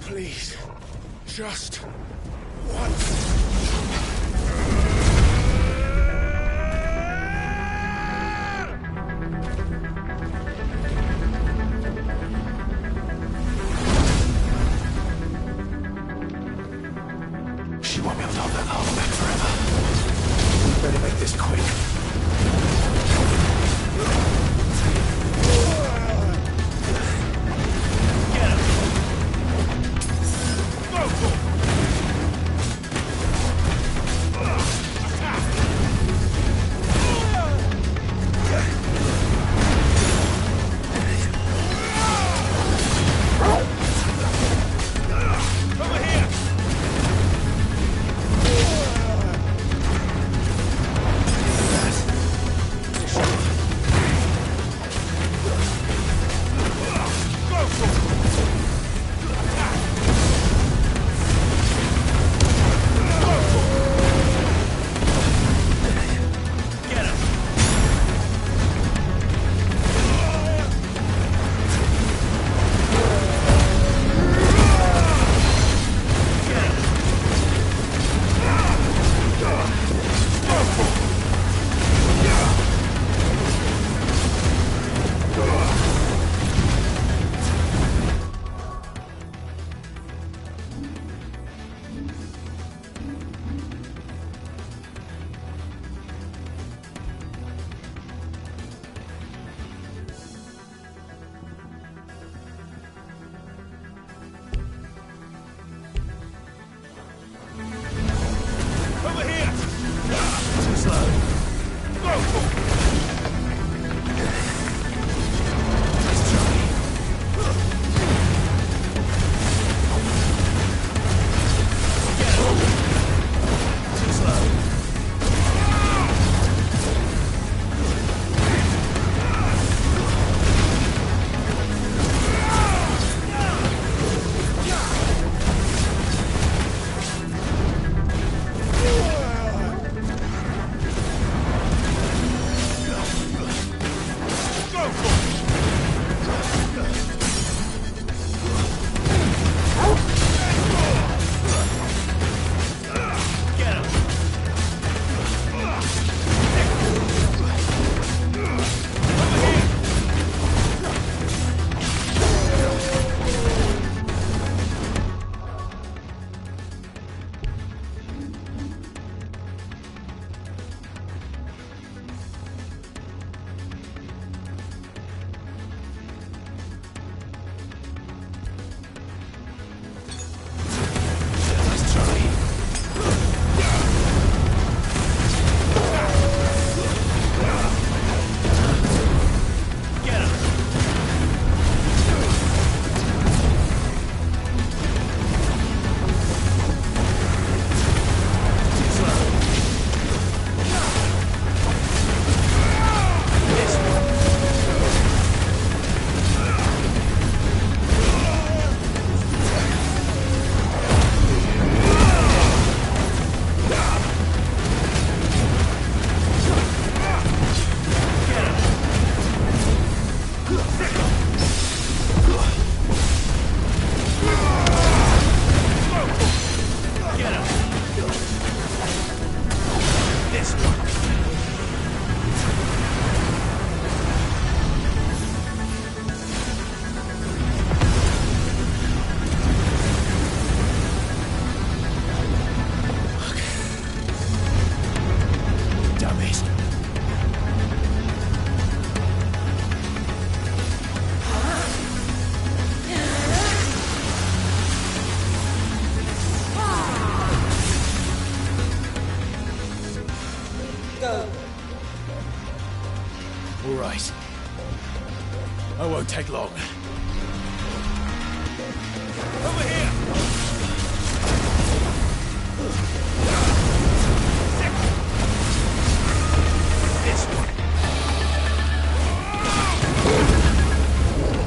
Please, just once. She won't be able to hold that armor back forever. Better make this quick. All right. I won't take long. Over here! This one. Go!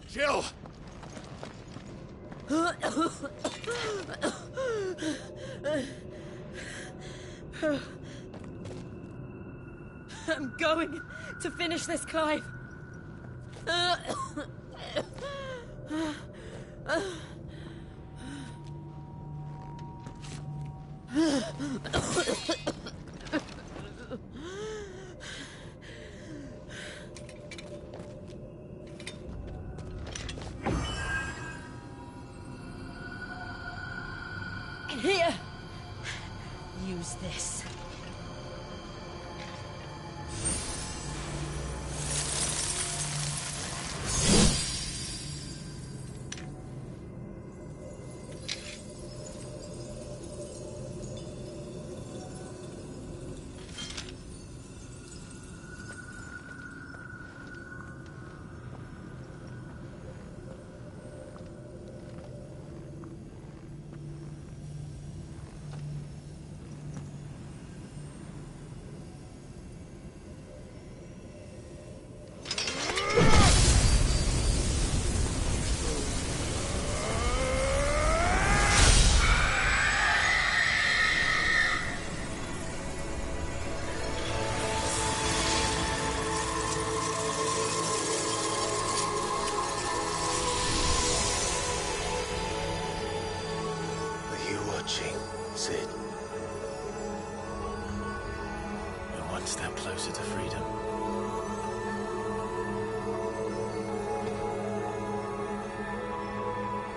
Jill! I'm going to finish this, Clive. Here. Use this. Sid. We're one step closer to freedom.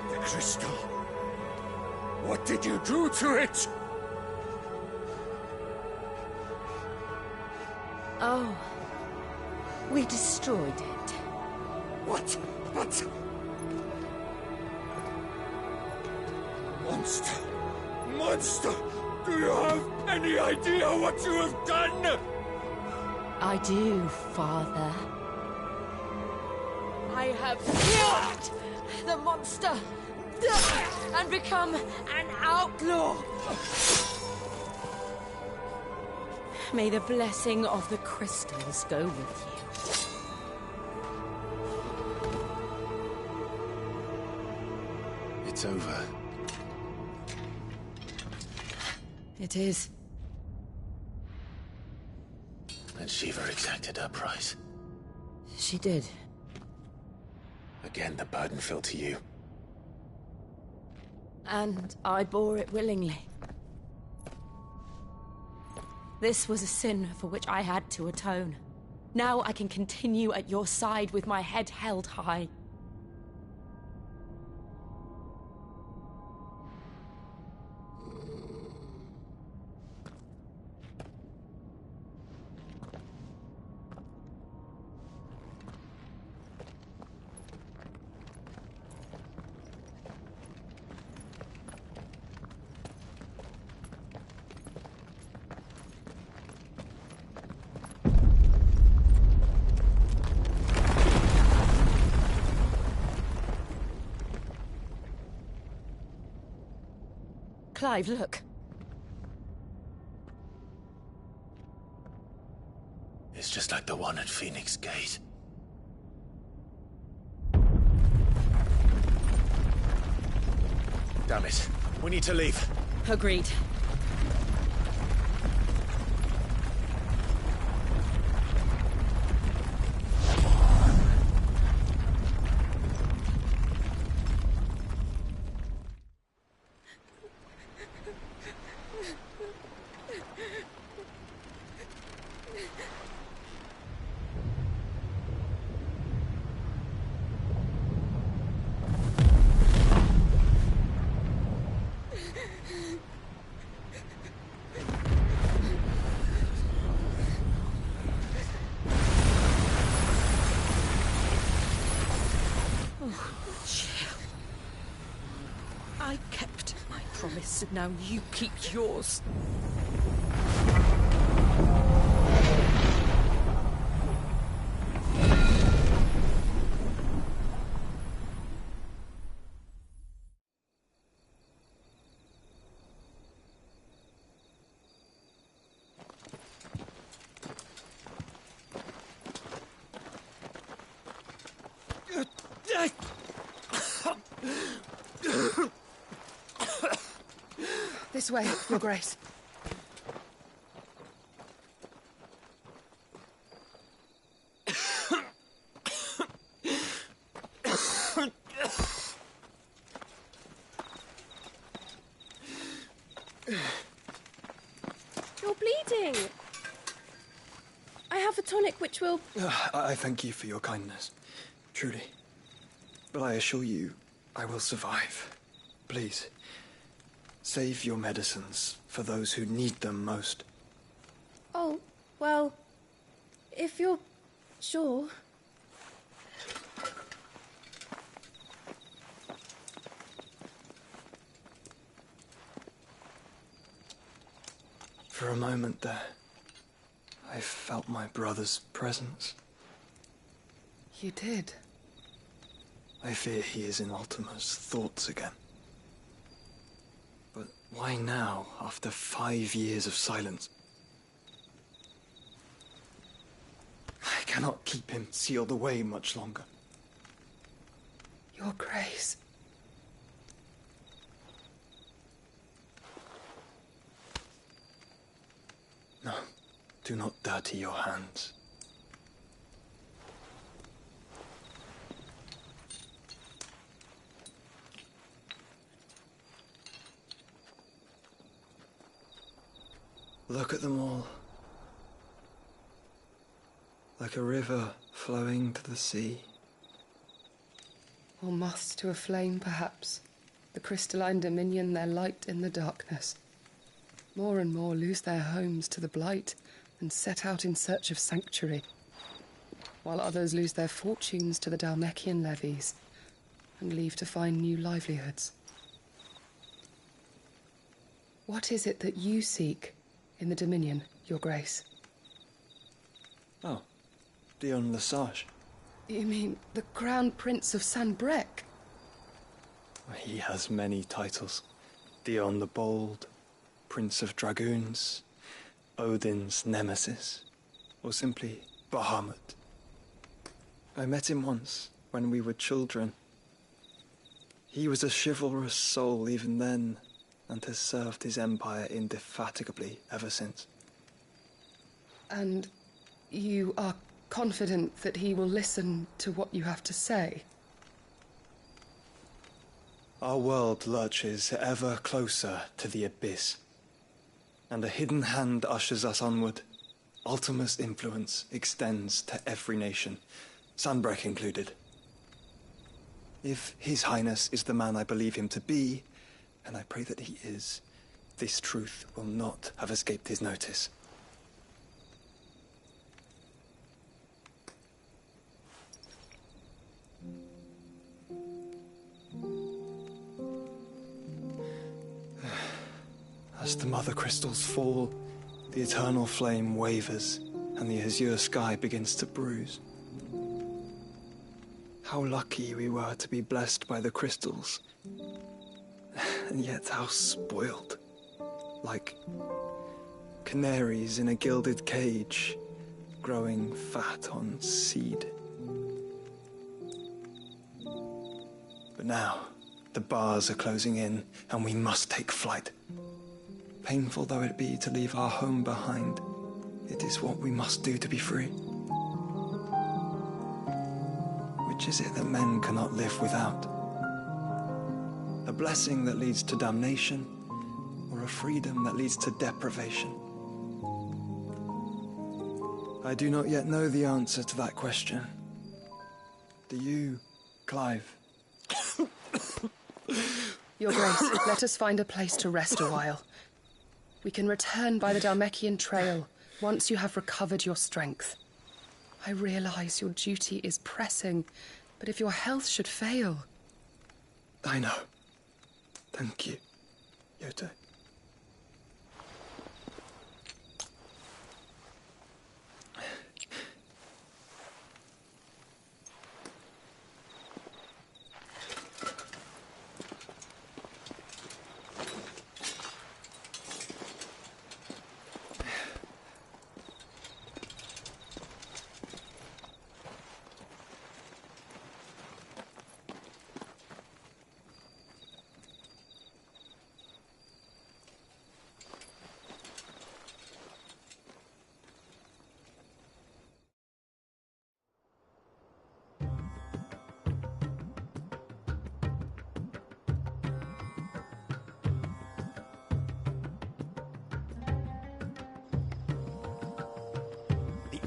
The crystal. What did you do to it? Oh. We destroyed it. What? Monster! Monster! Do you have any idea what you have done? I do, Father. I have killed the monster and become an outlaw. May the blessing of the crystals go with you. It's over. It is. And Shiva exacted her price. She did. Again, the burden fell to you. And I bore it willingly. This was a sin for which I had to atone. Now I can continue at your side with my head held high. Clive, look. It's just like the one at Phoenix Gate. Damn it. We need to leave. Agreed. I kept my promise, and now you keep yours. This way, Your Grace. You're bleeding. I have a tonic which will... I thank you for your kindness, truly. But I assure you, I will survive. Please, save your medicines for those who need them most. Oh, well, if you're sure... For a moment there, I felt my brother's presence. You did? I fear he is in Ultima's thoughts again. But why now, after 5 years of silence? I cannot keep him sealed away much longer. Your Grace. No, do not dirty your hands. Look at them all. Like a river flowing to the sea. Or moths to a flame, perhaps. The crystalline dominion, their light in the darkness. More and more lose their homes to the blight and set out in search of sanctuary, while others lose their fortunes to the Dhalmekian levies and leave to find new livelihoods. What is it that you seek in the Dominion, Your Grace? Oh, Dion Lesage. You mean the Crown Prince of Sanbreque? He has many titles. Dion the Bold, Prince of Dragoons, Odin's Nemesis, or simply Bahamut. I met him once, when we were children. He was a chivalrous soul even then, and has served his empire indefatigably ever since. And you are confident that he will listen to what you have to say? Our world lurches ever closer to the abyss, and a hidden hand ushers us onward. Ultima's influence extends to every nation, Sanbreque included. If His Highness is the man I believe him to be, and I pray that he is, this truth will not have escaped his notice. As the mother crystals fall, the eternal flame wavers, and the azure sky begins to bruise. How lucky we were to be blessed by the crystals, and yet how spoiled. Like canaries in a gilded cage, growing fat on seed. But now, the bars are closing in, and we must take flight. Painful though it be to leave our home behind, it is what we must do to be free. Which is it that men cannot live without? A blessing that leads to damnation, or a freedom that leads to deprivation? I do not yet know the answer to that question. Do you, Clive? Your Grace, let us find a place to rest a while. We can return by the Dhalmekian trail once you have recovered your strength. I realize your duty is pressing, but if your health should fail... I know. Thank you, Yote.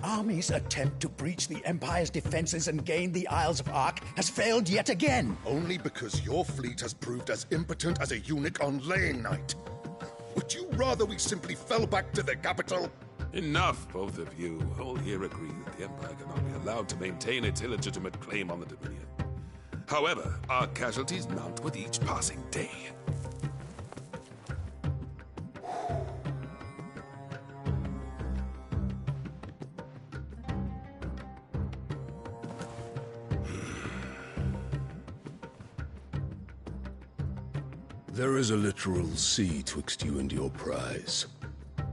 army's attempt to breach the Empire's defenses and gain the Isles of Ark has failed yet again. Only because your fleet has proved as impotent as a eunuch on laying night. Would you rather we simply fell back to the capital? Enough, both of you. All here agree that the Empire cannot be allowed to maintain its illegitimate claim on the Dominion. However, our casualties mount with each passing day. There is a literal sea twixt you and your prize.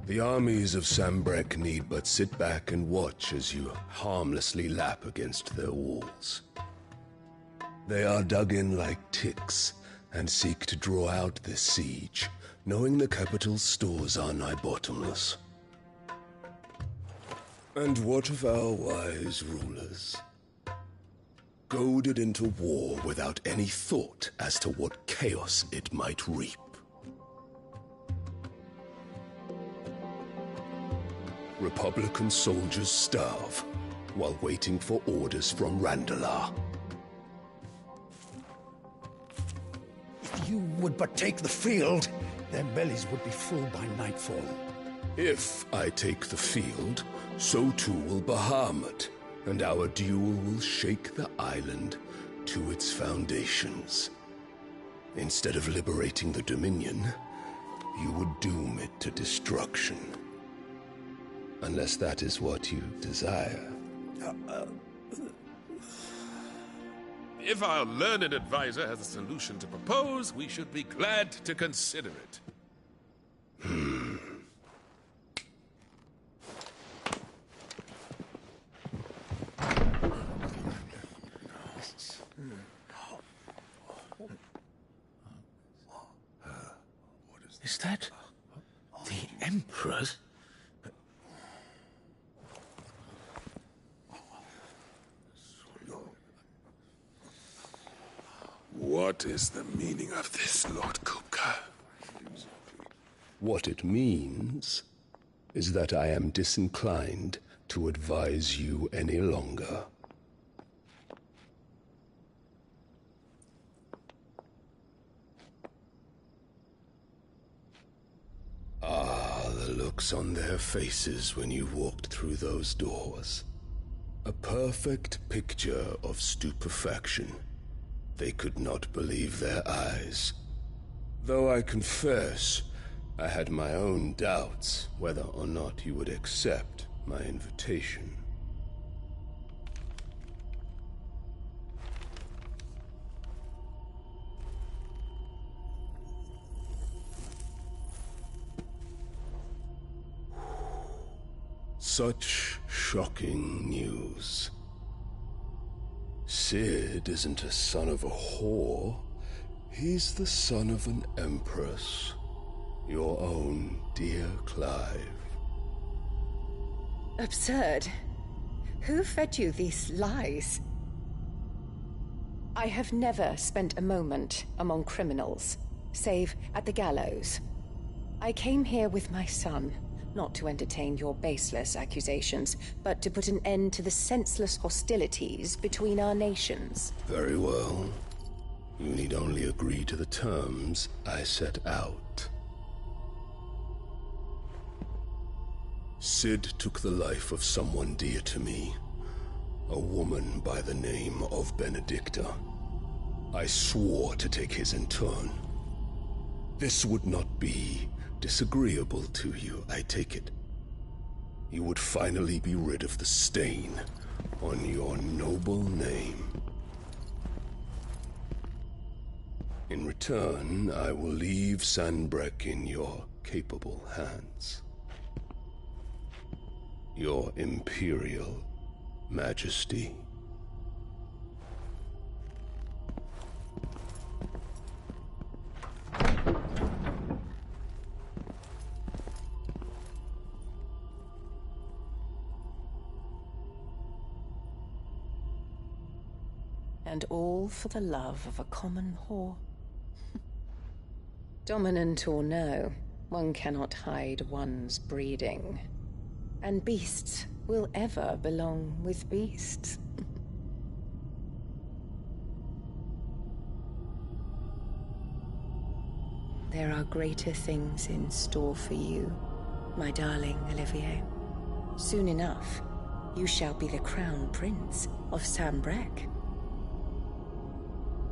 The armies of Sanbreque need but sit back and watch as you harmlessly lap against their walls. They are dug in like ticks and seek to draw out this siege, knowing the capital's stores are nigh bottomless. And what of our wise rulers? Goaded into war without any thought as to what chaos it might reap. Republican soldiers starve while waiting for orders from Randalar. If you would but take the field, their bellies would be full by nightfall. If I take the field, so too will Bahamut, and our duel will shake the island to its foundations. Instead of liberating the Dominion, you would doom it to destruction. Unless that is what you desire. If our learned advisor has a solution to propose, we should be glad to consider it. Is that the Emperor's? What is the meaning of this, Lord Kupka? What it means is that I am disinclined to advise you any longer. Ah, the looks on their faces when you walked through those doors. A perfect picture of stupefaction. They could not believe their eyes. Though I confess, I had my own doubts whether or not you would accept my invitation. Such shocking news. Cid isn't a son of a whore. He's the son of an empress. Your own dear Clive. Absurd. Who fed you these lies? I have never spent a moment among criminals, save at the gallows. I came here with my son, not to entertain your baseless accusations, but to put an end to the senseless hostilities between our nations. Very well. You need only agree to the terms I set out. Cid took the life of someone dear to me, a woman by the name of Benedicta. I swore to take his in turn. This would not be disagreeable to you, I take it. You would finally be rid of the stain on your noble name. In return, I will leave Sanbreque in your capable hands. Your Imperial Majesty. And all for the love of a common whore. Dominant or no, one cannot hide one's breeding. And beasts will ever belong with beasts. There are greater things in store for you, my darling Olivier. Soon enough, you shall be the crown prince of Sambrec.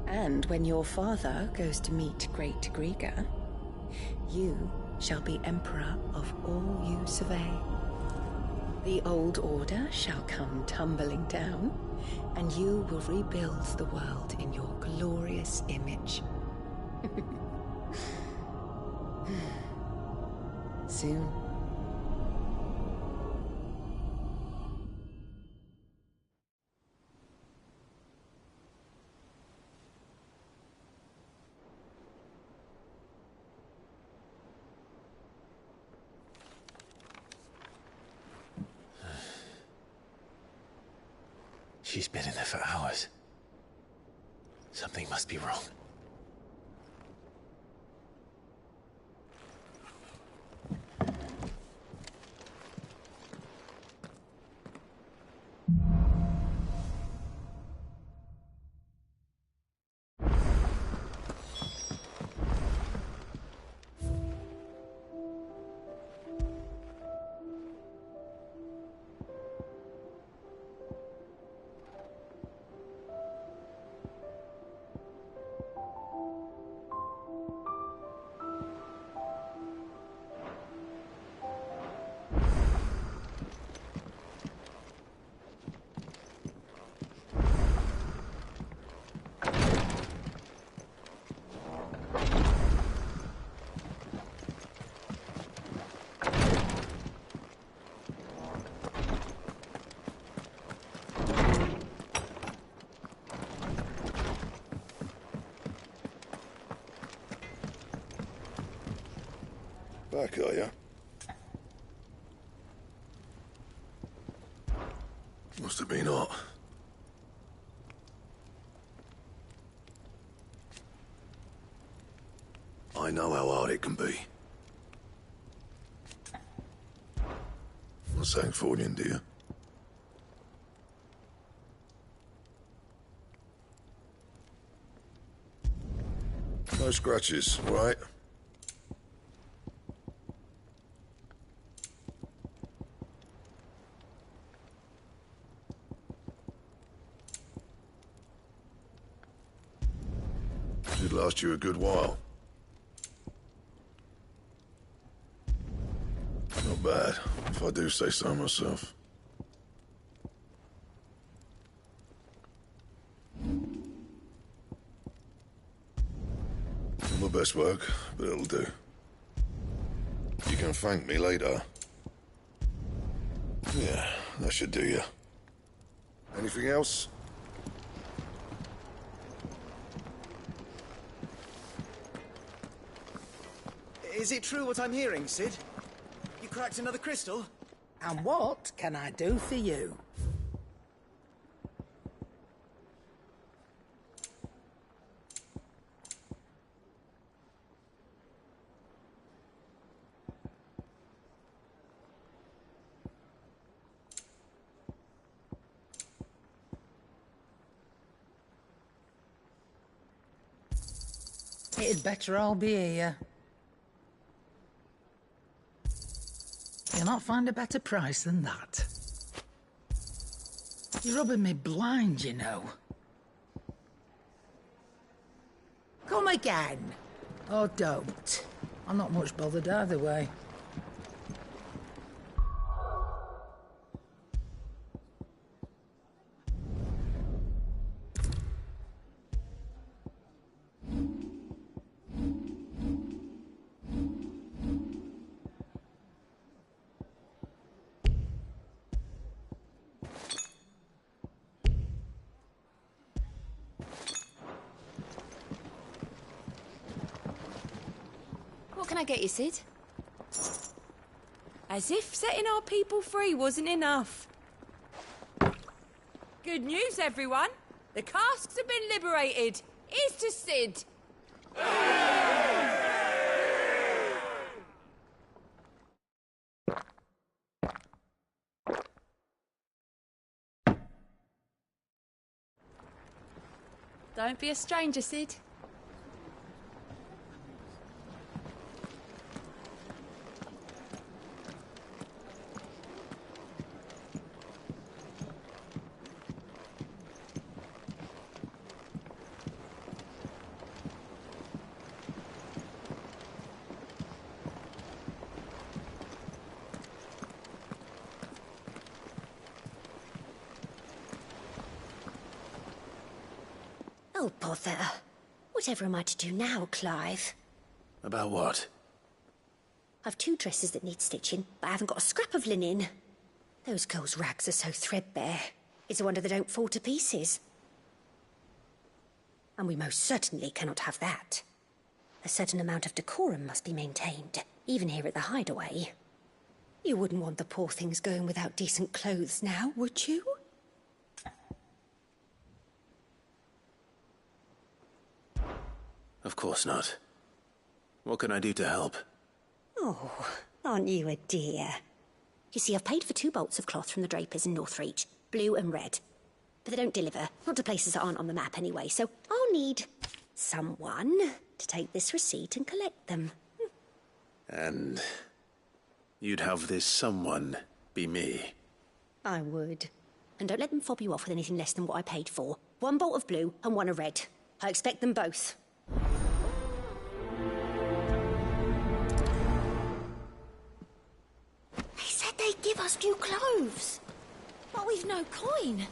And when your father goes to meet Great Griga, you shall be emperor of all you survey. The old order shall come tumbling down, and you will rebuild the world in your glorious image. Soon. She's been in there for hours. Something must be wrong. Back, are you? Must have been hot. I know how hard it can be. Not Sancfordian, do you? No scratches, right? Should last you a good while. Not bad, if I do say so myself. Not my best work, but it'll do. You can thank me later. Yeah, that should do you. Anything else? Is it true what I'm hearing, Cid? You cracked another crystal? And what can I do for you? It'd better all be here. You'll not find a better price than that. You're rubbing me blind, you know. Come again. Or don't. I'm not much bothered either way. What can I get you, Cid? As if setting our people free wasn't enough. Good news, everyone. The casks have been liberated. Here's to Cid. Don't be a stranger, Cid. Oh, bother. Whatever am I to do now, Clive? About what? I've 2 dresses that need stitching, but I haven't got a scrap of linen. Those girls' rags are so threadbare. It's a wonder they don't fall to pieces. And we most certainly cannot have that. A certain amount of decorum must be maintained, even here at the Hideaway. You wouldn't want the poor things going without decent clothes now, would you? Of course not. What can I do to help? Oh, aren't you a dear? You see, I've paid for 2 bolts of cloth from the drapers in Northreach, blue and red. But they don't deliver, not to places that aren't on the map anyway, so I'll need someone to take this receipt and collect them. And you'd have this someone be me? I would. And don't let them fob you off with anything less than what I paid for. 1 bolt of blue and 1 of red. I expect them both. They said they'd give us new clothes. But we've no coin.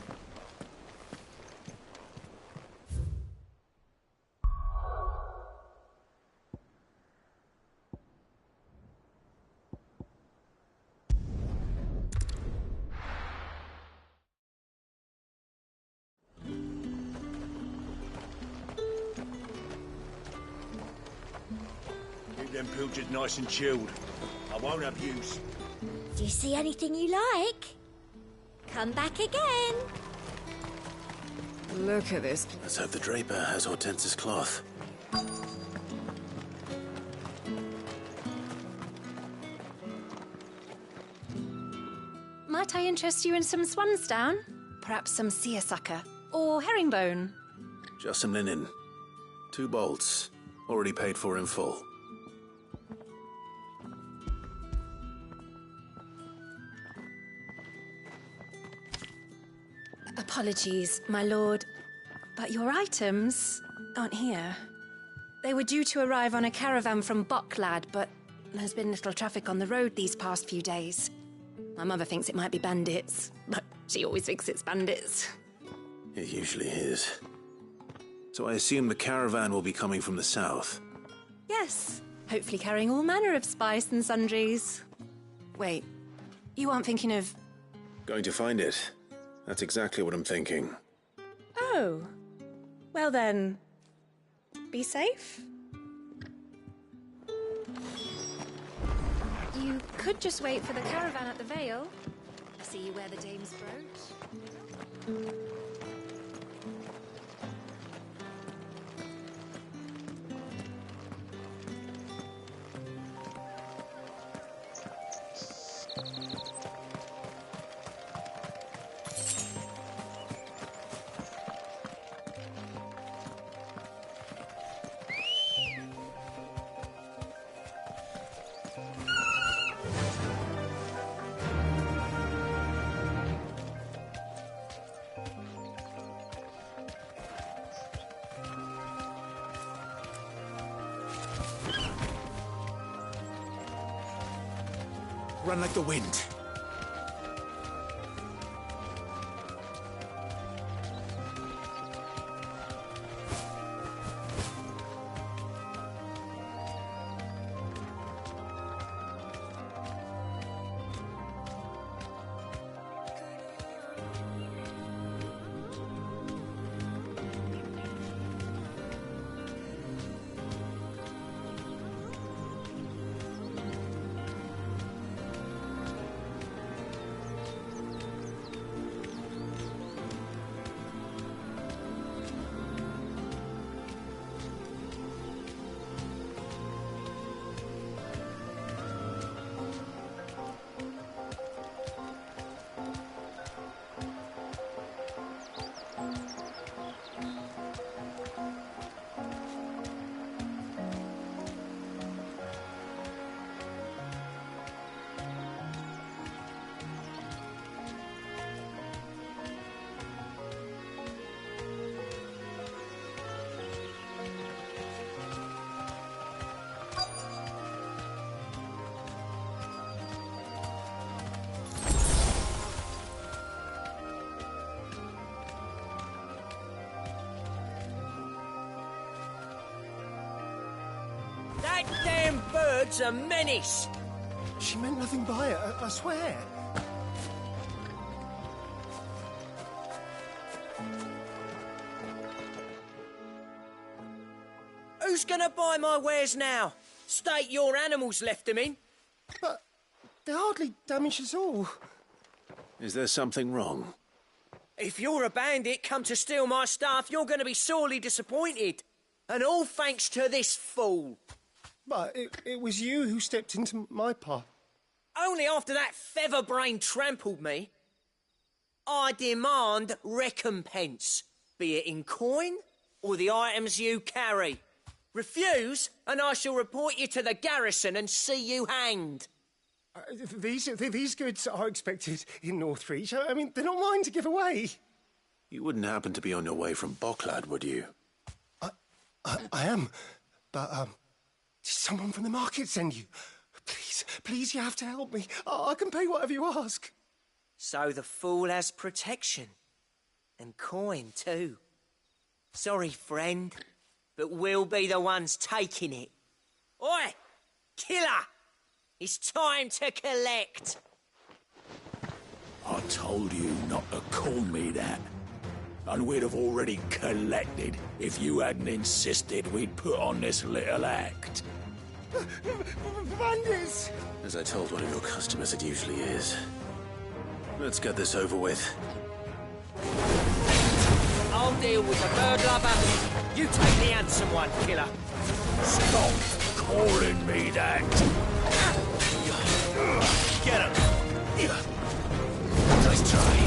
Keep them pilchards nice and chilled. I won't abuse. Do you see anything you like? Come back again. Look at this. Let's hope the draper has Hortense's cloth. Might I interest you in some swansdown? Perhaps some seersucker? Or herringbone? Just some linen. 2 bolts. Already paid for in full. Apologies, my lord, but your items aren't here. They were due to arrive on a caravan from Bocklad, but there's been little traffic on the road these past few days. My mother thinks it might be bandits, but she always thinks it's bandits. It usually is. So I assume the caravan will be coming from the south. Yes, hopefully carrying all manner of spice and sundries. Wait, you aren't thinking of... Going to find it. That's exactly what I'm thinking. Oh. Well then, be safe. You could just wait for the caravan at the Vale. See you wear the dame's brooch. Run like the wind. lad's a menace. She meant nothing by it, I swear. Who's gonna buy my wares now? State your animals left them in. But they're hardly damaged at all. Is there something wrong? If you're a bandit come to steal my stuff, you're gonna be sorely disappointed. And all thanks to this fool. But it was you who stepped into my path. Only after that feather-brain trampled me. I demand recompense, be it in coin or the items you carry. Refuse, and I shall report you to the garrison and see you hanged. These goods are expected in Northreach. I mean, they're not mine to give away. You wouldn't happen to be on your way from Boklad, would you? I am, but did someone from the market send you? Please, you have to help me. I can pay whatever you ask. So the fool has protection. And coin, too. Sorry, friend, but we'll be the ones taking it. Oi! Killer! It's time to collect. I told you not to call me that. And we'd have already collected if you hadn't insisted we'd put on this little act. Bandits! As I told one of your customers, it usually is. Let's get this over with. I'll deal with the bird lover. You take the handsome one, killer. Stop calling me that. Get him. Nice try.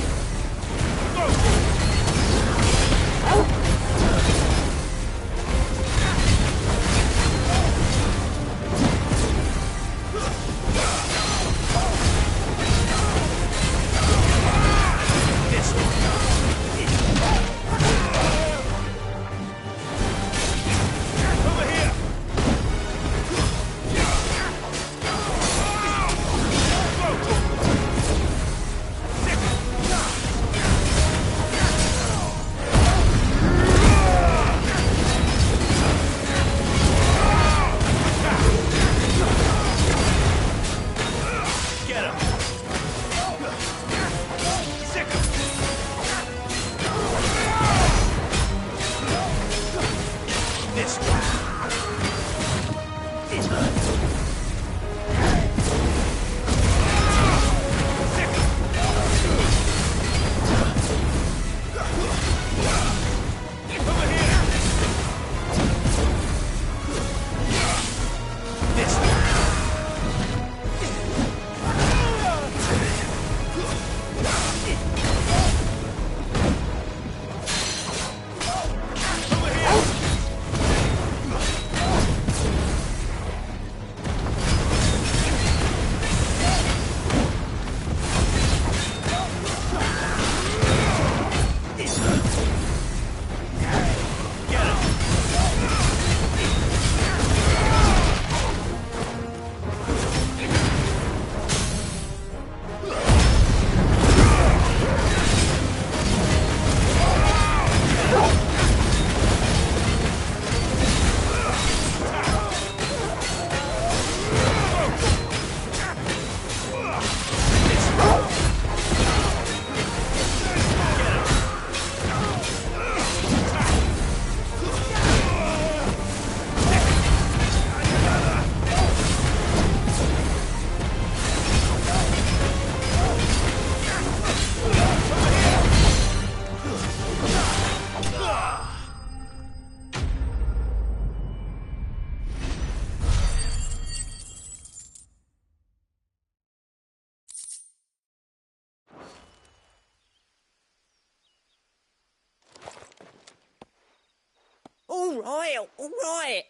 All right.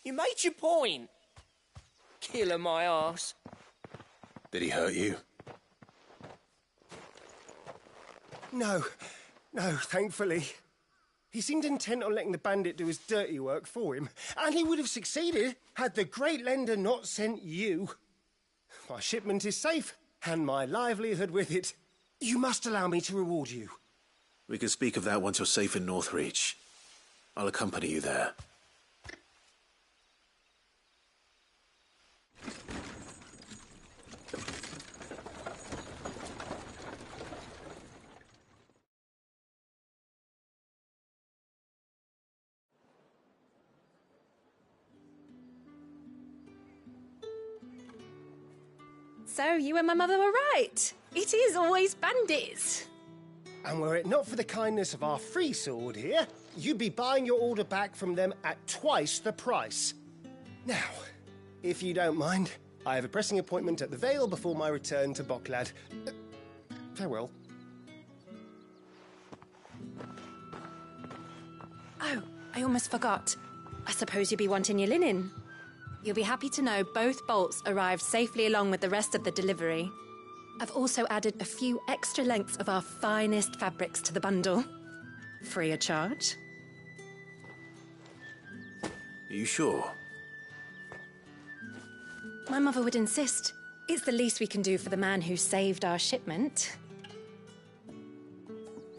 You made your point. Killer my arse. Did he hurt you? No, thankfully. He seemed intent on letting the bandit do his dirty work for him, and he would have succeeded had the Great Lender not sent you. My shipment is safe, and my livelihood with it. You must allow me to reward you. We can speak of that once you're safe in Northreach. I'll accompany you there. So you and my mother were right. It is always bandits. And were it not for the kindness of our free sword here, you'd be buying your order back from them at twice the price. Now, if you don't mind, I have a pressing appointment at the Vale before my return to Boklad. Farewell. Oh, I almost forgot. I suppose you'll be wanting your linen. You'll be happy to know both bolts arrived safely along with the rest of the delivery. I've also added a few extra lengths of our finest fabrics to the bundle. Free of charge. Are you sure? My mother would insist. It's the least we can do for the man who saved our shipment.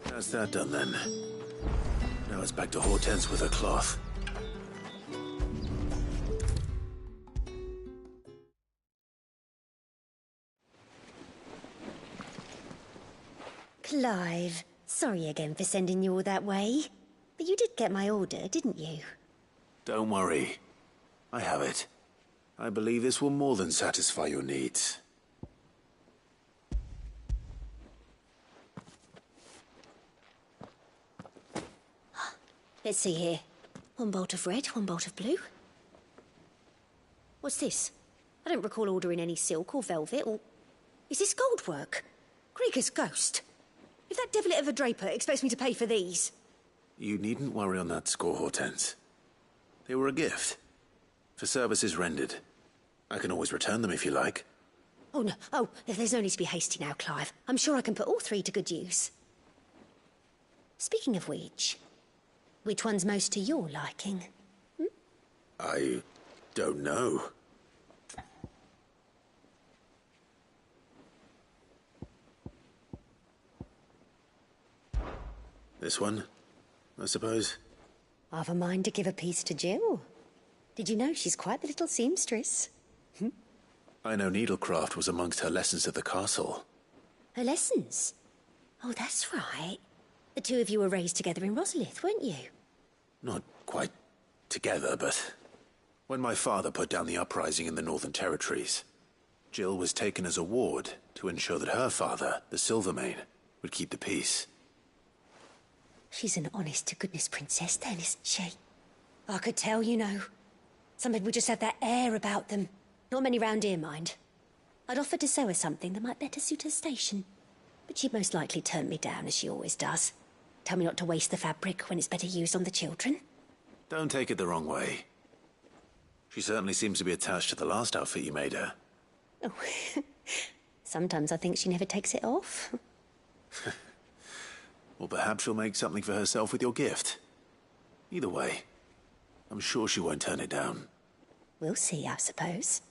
That's that done then. Now it's back to Hortense with her cloth. Clive, sorry again for sending you all that way. But you did get my order, didn't you? Don't worry. I have it. I believe this will more than satisfy your needs. Let's see here. One bolt of red, one bolt of blue. What's this? I don't recall ordering any silk or velvet or... Is this gold work? Krieger's ghost. If that devilet of a draper expects me to pay for these... You needn't worry on that score, Hortense. They were a gift. For services rendered. I can always return them if you like. Oh, no. Oh, there's no need to be hasty now, Clive. I'm sure I can put all three to good use. Speaking of which one's most to your liking? I don't know. This one, I suppose. I've a mind to give a piece to Jill. Did you know she's quite the little seamstress? I know needlecraft was amongst her lessons at the castle. Her lessons? Oh, that's right. The two of you were raised together in Rosalith, weren't you? Not quite together, but... When my father put down the uprising in the Northern Territories, Jill was taken as a ward to ensure that her father, the Silvermane, would keep the peace. She's an honest-to-goodness princess then, isn't she? I could tell, you know. Some people just have that air about them. Not many round here, mind. I'd offered to sew her something that might better suit her station. But she'd most likely turn me down, as she always does. Tell me not to waste the fabric when it's better used on the children. Don't take it the wrong way. She certainly seems to be attached to the last outfit you made her. Oh, sometimes I think she never takes it off. Or perhaps she'll make something for herself with your gift. Either way, I'm sure she won't turn it down. We'll see, I suppose.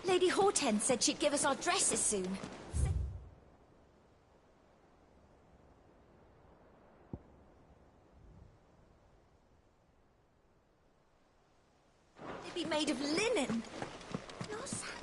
Lady Hortense said she'd give us our dresses soon. They'd be made of linen. No sackcloth.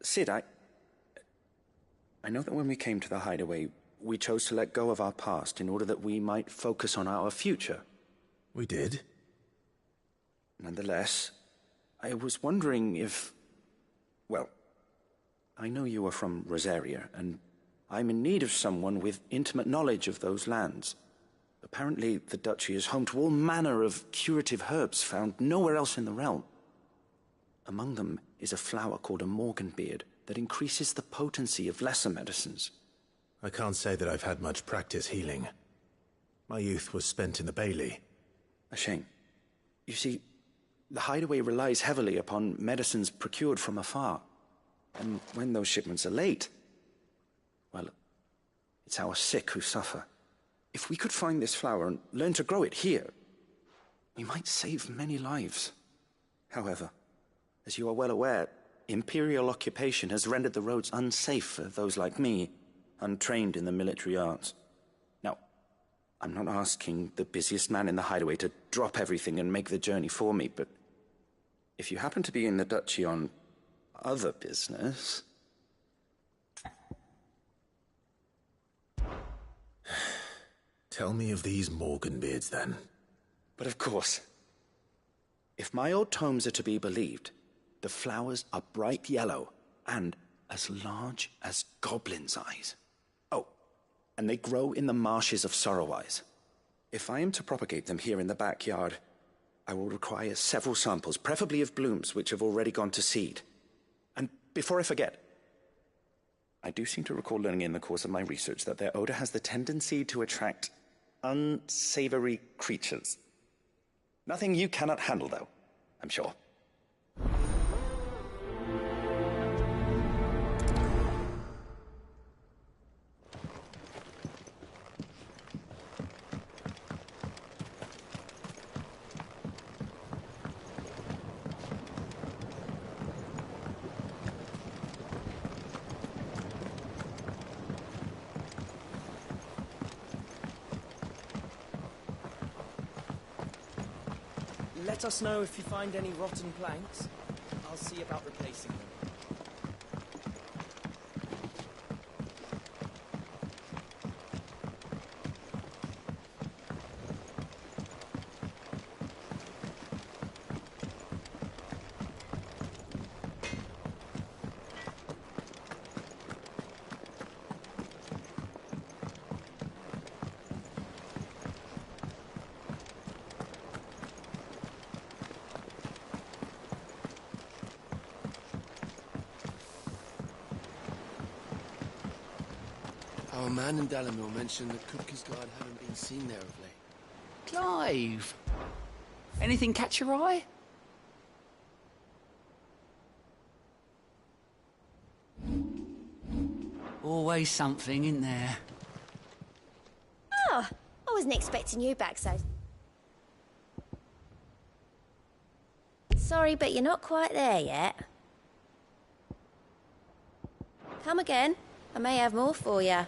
Cid, I know that when we came to the hideaway, we chose to let go of our past in order that we might focus on our future. We did? Nonetheless, I was wondering if... Well, I know you are from Rosaria, and I'm in need of someone with intimate knowledge of those lands. Apparently, the duchy is home to all manner of curative herbs found nowhere else in the realm. Among them is a flower called a Morganbeard that increases the potency of lesser medicines. I can't say that I've had much practice healing. My youth was spent in the Bailey. A shame. You see, the hideaway relies heavily upon medicines procured from afar. And when those shipments are late, well, it's our sick who suffer. If we could find this flower and learn to grow it here, we might save many lives. However, as you are well aware, Imperial occupation has rendered the roads unsafe for those like me, untrained in the military arts. Now, I'm not asking the busiest man in the hideaway to drop everything and make the journey for me, but if you happen to be in the Duchy on other business... Tell me of these Morganbeards, then. But of course. If my old tomes are to be believed, the flowers are bright yellow and as large as goblins' eyes. Oh, and they grow in the marshes of Sorrowwise. If I am to propagate them here in the backyard, I will require several samples, preferably of blooms which have already gone to seed. And before I forget, I do seem to recall learning in the course of my research that their odor has the tendency to attract unsavory creatures. Nothing you cannot handle, though, I'm sure. Let us know if you find any rotten planks. I'll see about replacing them. Our man in Dalamore mentioned that Kupka's guard haven't been seen there of late. Clive! Anything catch your eye? Always something, in there? Oh, I wasn't expecting you back so... Sorry, but you're not quite there yet. Come again. I may have more for you.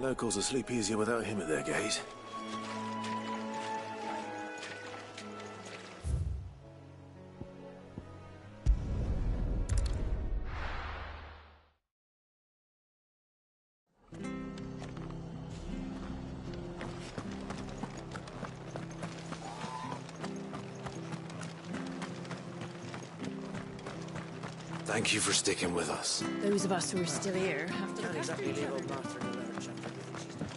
The locals will sleep easier without him at their gate. Thank you for sticking with us. Those of us who are still here have to Can't look after exactly each leave other. old Martha in the lurch after everything she's done.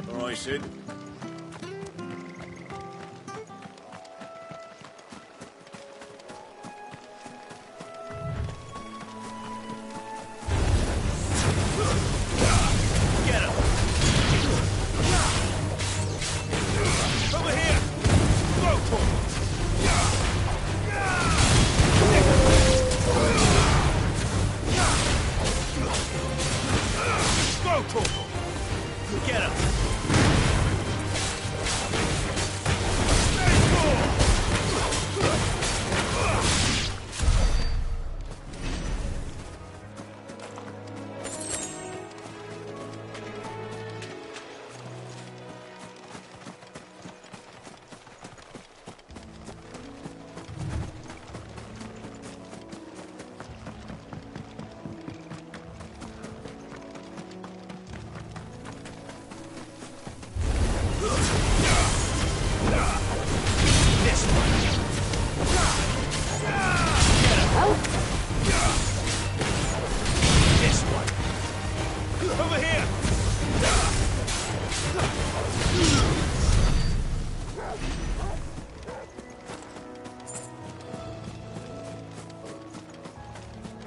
All right, Sid.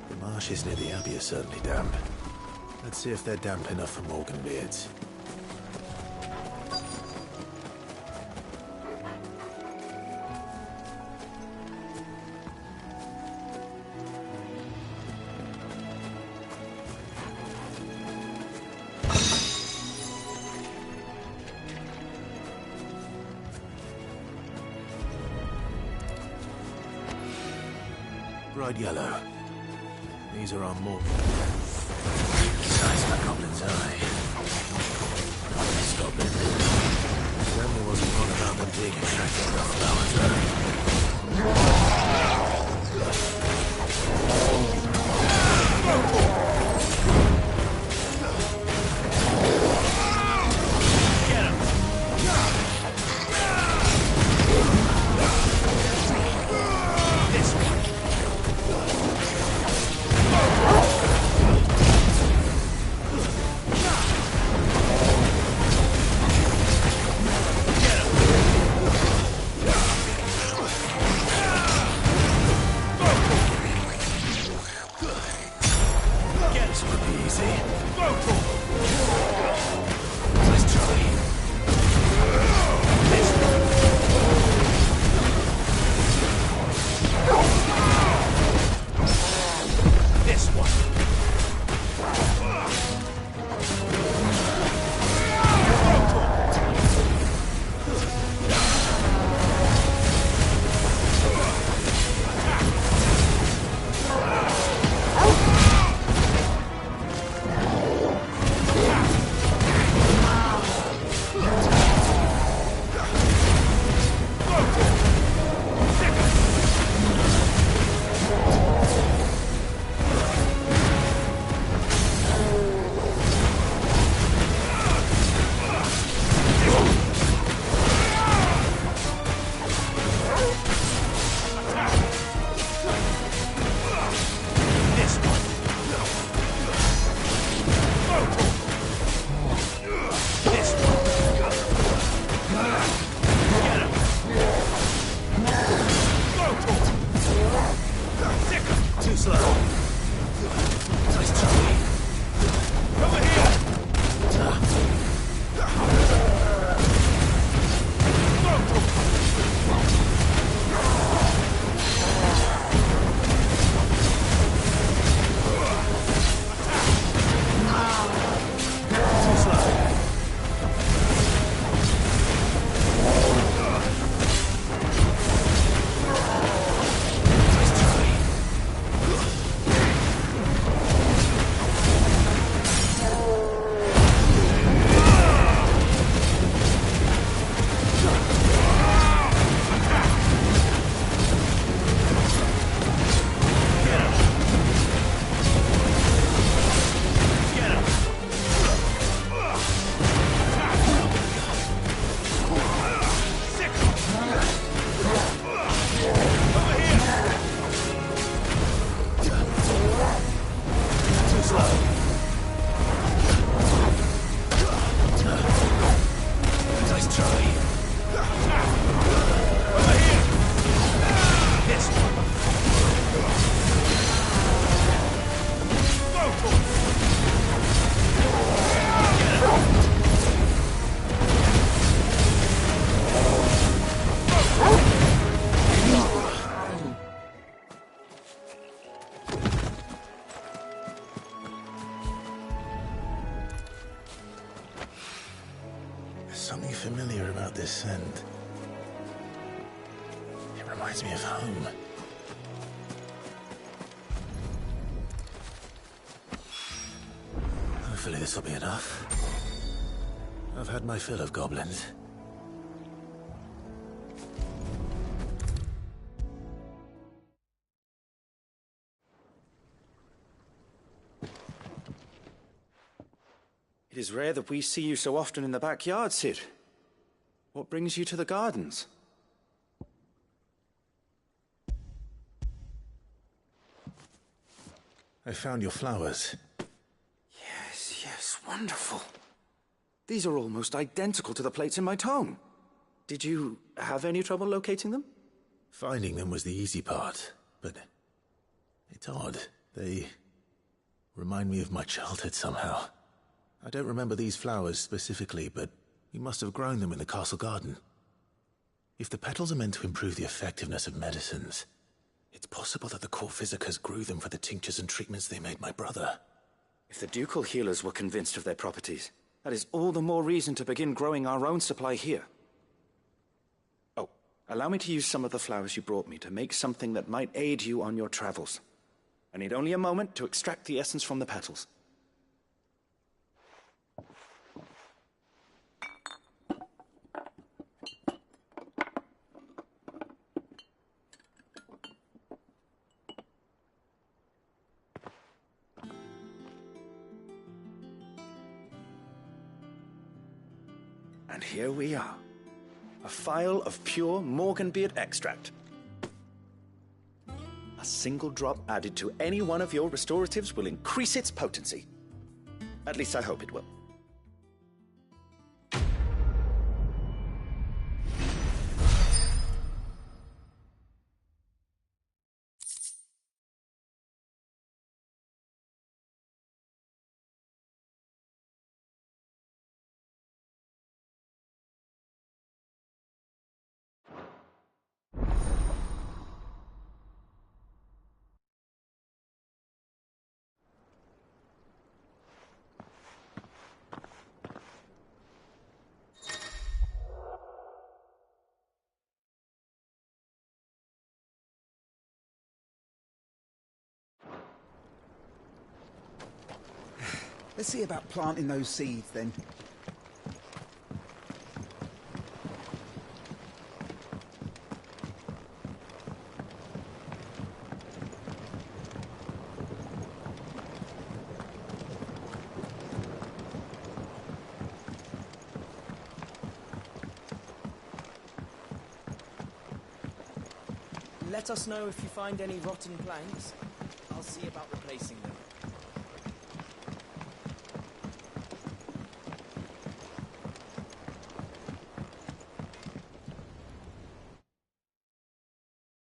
The marshes near the Abbey are certainly damp. Let's see if they're damp enough for Morgan Beards. Bright yellow. These are our Morgan. Size of a goblin's eye. This goblin. Samuel wasn't wrong about them being attracted to flowers, something familiar about this scent. It reminds me of home. Hopefully this will be enough. I've had my fill of goblins. It is rare that we see you so often in the backyard, Cid. What brings you to the gardens? I found your flowers. Yes, wonderful. These are almost identical to the plates in my tome. Did you have any trouble locating them? Finding them was the easy part, but it's odd. They remind me of my childhood somehow. I don't remember these flowers specifically, but we must have grown them in the castle garden. If the petals are meant to improve the effectiveness of medicines, it's possible that the court physicers grew them for the tinctures and treatments they made my brother. If the ducal healers were convinced of their properties, that is all the more reason to begin growing our own supply here. Oh, allow me to use some of the flowers you brought me to make something that might aid you on your travels. I need only a moment to extract the essence from the petals. And here we are. A phial of pure Morganbeard extract. A single drop added to any one of your restoratives will increase its potency. At least I hope it will. Let's see about planting those seeds, then. Let us know if you find any rotten planks. I'll see about replacing them.